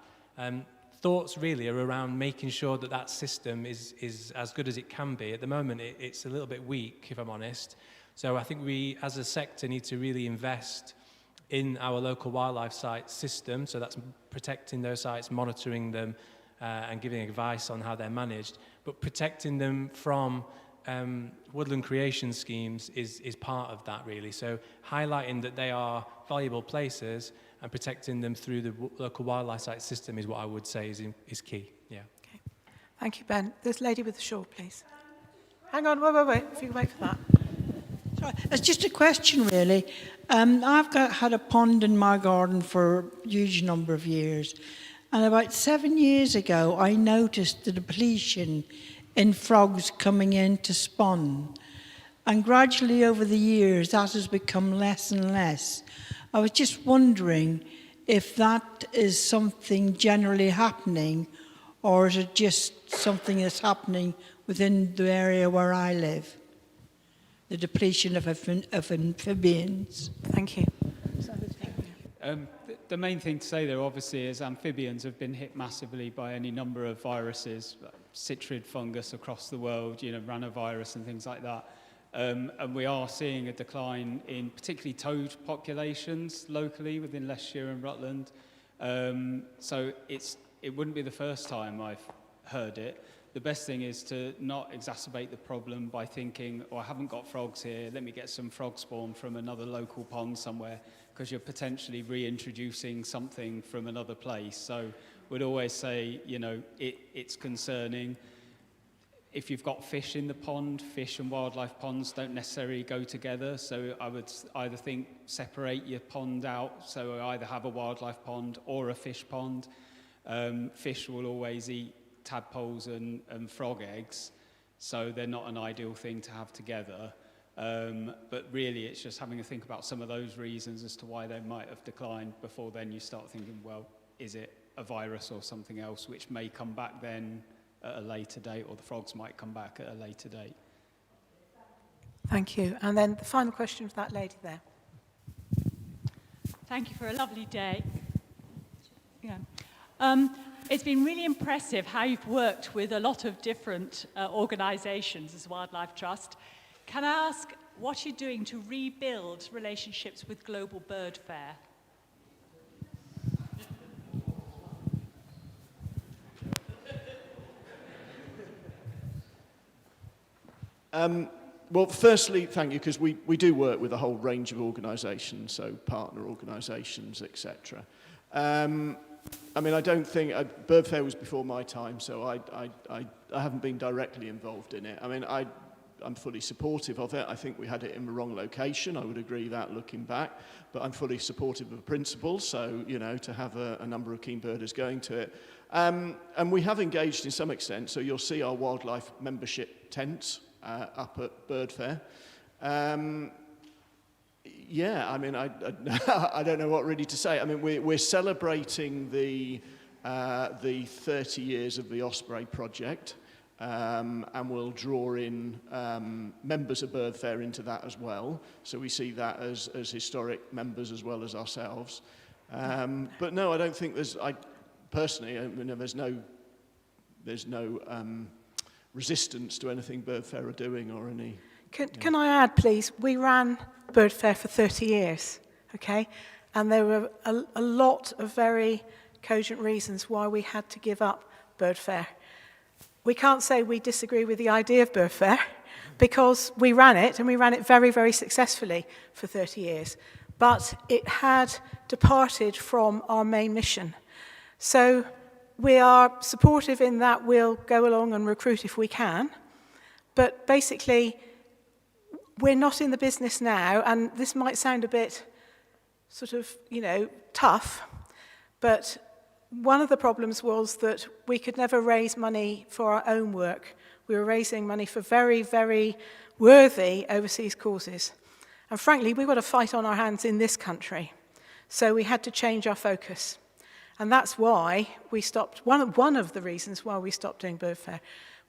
Thoughts really are around making sure that that system is as good as it can be. At the moment, it's a little bit weak, if I'm honest. So I think we, as a sector, need to really invest in our local wildlife site system. So that's protecting those sites, monitoring them, and giving advice on how they're managed. But protecting them from woodland creation schemes is part of that, really. So highlighting that they are valuable places and protecting them through the local wildlife site system is what I would say is key. Yeah. Okay. Thank you, Ben. This lady with the shawl, please. Hang on, wait. If you can wait for that. Sorry, it's just a question, really. I've had a pond in my garden for a huge number of years. And about 7 years ago, I noticed the depletion in frogs coming in to spawn. And gradually over the years, that has become less and less. I was just wondering if that is something generally happening, or is it just something that's happening within the area where I live? The depletion of amphibians. Thank you. The main thing to say there, obviously, is amphibians have been hit massively by any number of viruses, citrid fungus across the world, ranovirus and things like that. And we are seeing a decline in particularly toad populations locally within Leicestershire and Rutland. So it wouldn't be the first time I've heard it. The best thing is to not exacerbate the problem by thinking, I haven't got frogs here, let me get some frog spawn from another local pond somewhere, because you're potentially reintroducing something from another place. So we'd always say, it's concerning. If you've got fish in the pond, fish and wildlife ponds don't necessarily go together. So I would either think separate your pond out. So either have a wildlife pond or a fish pond. Fish will always eat tadpoles and frog eggs, so they're not an ideal thing to have together. But really, it's just having a think about some of those reasons as to why they might have declined before then you start thinking, well, is it a virus or something else which may come back then at a later date, or the frogs might come back at a later date. Thank you. And then the final question for that lady there. Thank you for a lovely day. Yeah. It's been really impressive how you've worked with a lot of different organisations as Wildlife Trust. Can I ask what you're doing to rebuild relationships with Global Bird Fair? Well, firstly, thank you, because we do work with a whole range of organisations, so partner organisations, etc. I mean, I don't think Bird Fair was before my time, so I haven't been directly involved in it. I mean, I'm fully supportive of it. I think we had it in the wrong location. I would agree that looking back, but I'm fully supportive of the principle. So, to have a number of keen birders going to it. And we have engaged in some extent. So you'll see our wildlife membership tents up at Bird Fair. Yeah, I mean, I don't know what really to say. I mean, we're celebrating the 30 years of the Osprey project, and we'll draw in members of Bird Fair into that as well. So we see that as historic members as well as ourselves. But no, I don't think there's no resistance to anything Bird Fair are doing or any. Can I add, please? We ran Bird Fair for 30 years, okay? And there were a lot of very cogent reasons why we had to give up Bird Fair. We can't say we disagree with the idea of Bird Fair, because we ran it, and we ran it very, very successfully for 30 years. But it had departed from our main mission. So we are supportive in that we'll go along and recruit if we can. But basically, we're not in the business now, and this might sound a bit sort of, tough, but one of the problems was that we could never raise money for our own work. We were raising money for very, very worthy overseas causes. And frankly, we've got a fight on our hands in this country. So we had to change our focus. And that's why we stopped, one of the reasons why we stopped doing bird fair.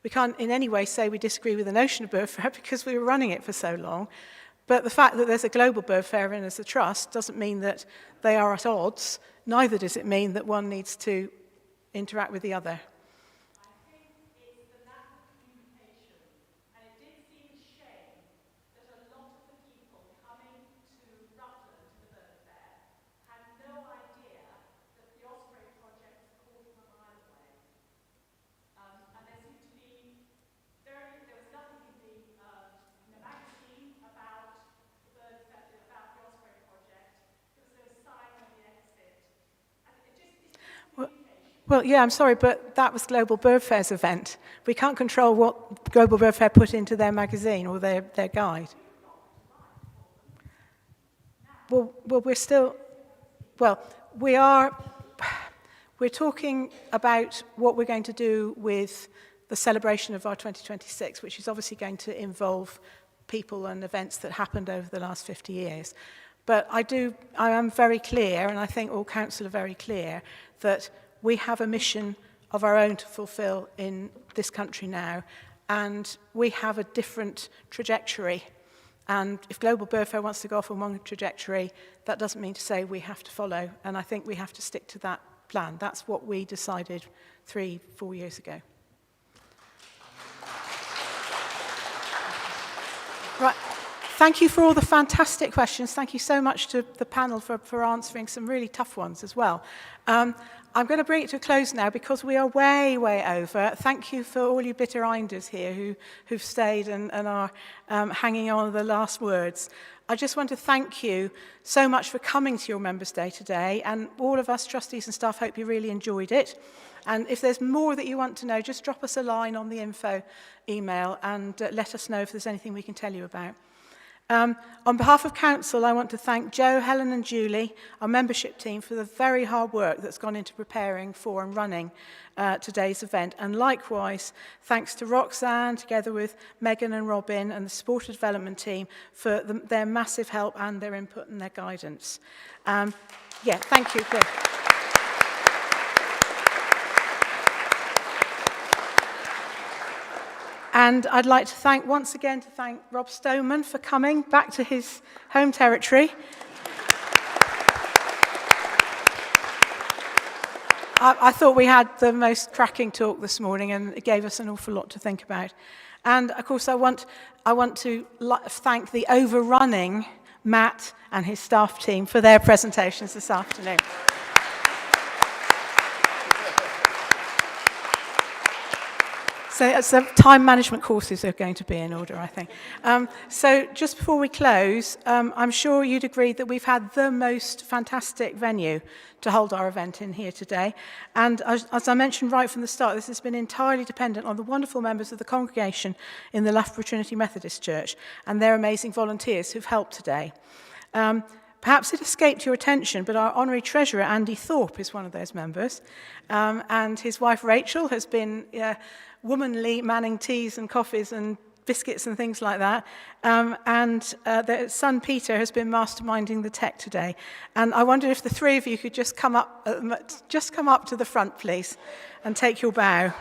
We can't in any way say we disagree with the notion of bird fair because we were running it for so long. But the fact that there's a global bird fair in as a trust doesn't mean that they are at odds. Neither does it mean that one needs to interact with the other. Well, yeah, I'm sorry, but that was Global Bird Fair's event. We can't control what Global Bird Fair put into their magazine or their guide. Well, we're talking about what we're going to do with the celebration of our 2026, which is obviously going to involve people and events that happened over the last 50 years. But I am very clear, and I think all council are very clear, that we have a mission of our own to fulfill in this country now, and we have a different trajectory. And if Global Bird Fair wants to go off on one trajectory, that doesn't mean to say we have to follow, and I think we have to stick to that plan. That's what we decided 3-4 years ago. Right. Thank you for all the fantastic questions. Thank you so much to the panel for answering some really tough ones as well. I'm going to bring it to a close now because we are way, way over. Thank you for all you bitter Inders here who've stayed and are hanging on to the last words. I just want to thank you so much for coming to your Members' Day today, and all of us trustees and staff hope you really enjoyed it. And if there's more that you want to know, just drop us a line on the info email and let us know if there's anything we can tell you about. On behalf of Council, I want to thank Jo, Helen and Julie, our membership team, for the very hard work that's gone into preparing for and running today's event. And likewise, thanks to Roxanne, together with Megan and Robin and the Supporter Development team for their massive help and their input and their guidance. Thank you. Good. And I'd like to once again thank Rob Stoneman for coming back to his home territory. I thought we had the most cracking talk this morning, and it gave us an awful lot to think about. And of course, I want to thank the overrunning Matt and his staff team for their presentations this afternoon. So time management courses are going to be in order, I think. So just before we close, I'm sure you'd agree that we've had the most fantastic venue to hold our event in here today. And as I mentioned right from the start, this has been entirely dependent on the wonderful members of the congregation in the Loughborough Trinity Methodist Church and their amazing volunteers who've helped today. Perhaps it escaped your attention, but our honorary treasurer, Andy Thorpe, is one of those members. And his wife, Rachel, has been womanly manning teas and coffees and biscuits and things like that. And their son, Peter, has been masterminding the tech today. And I wondered if the three of you could just come up to the front, please, and take your bow.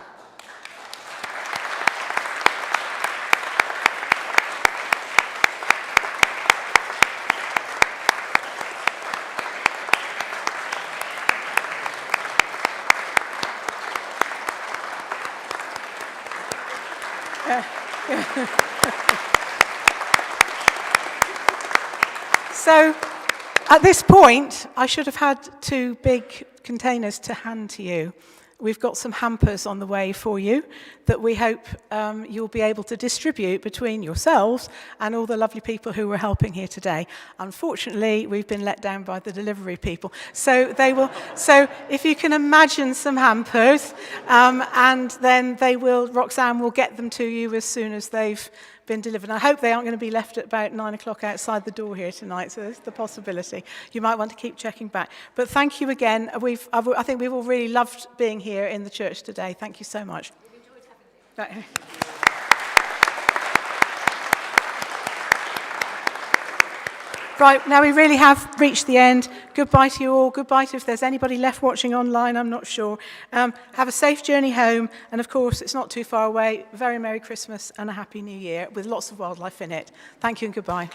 So, at this point, I should have had 2 big containers to hand to you. We've got some hampers on the way for you that we hope you'll be able to distribute between yourselves and all the lovely people who were helping here today. Unfortunately, we've been let down by the delivery people. So if you can imagine some hampers, and then Roxanne will get them to you as soon as they've been delivered. And I hope they aren't going to be left at about 9 o'clock outside the door here tonight, so there's the possibility. You might want to keep checking back. But thank you again. I think we've all really loved being here in the church today. Thank you so much. We've enjoyed having you. Right, now we really have reached the end. Goodbye to you all. Goodbye to if there's anybody left watching online, I'm not sure. Have a safe journey home. And of course, it's not too far away. Very Merry Christmas and a Happy New Year with lots of wildlife in it. Thank you and goodbye.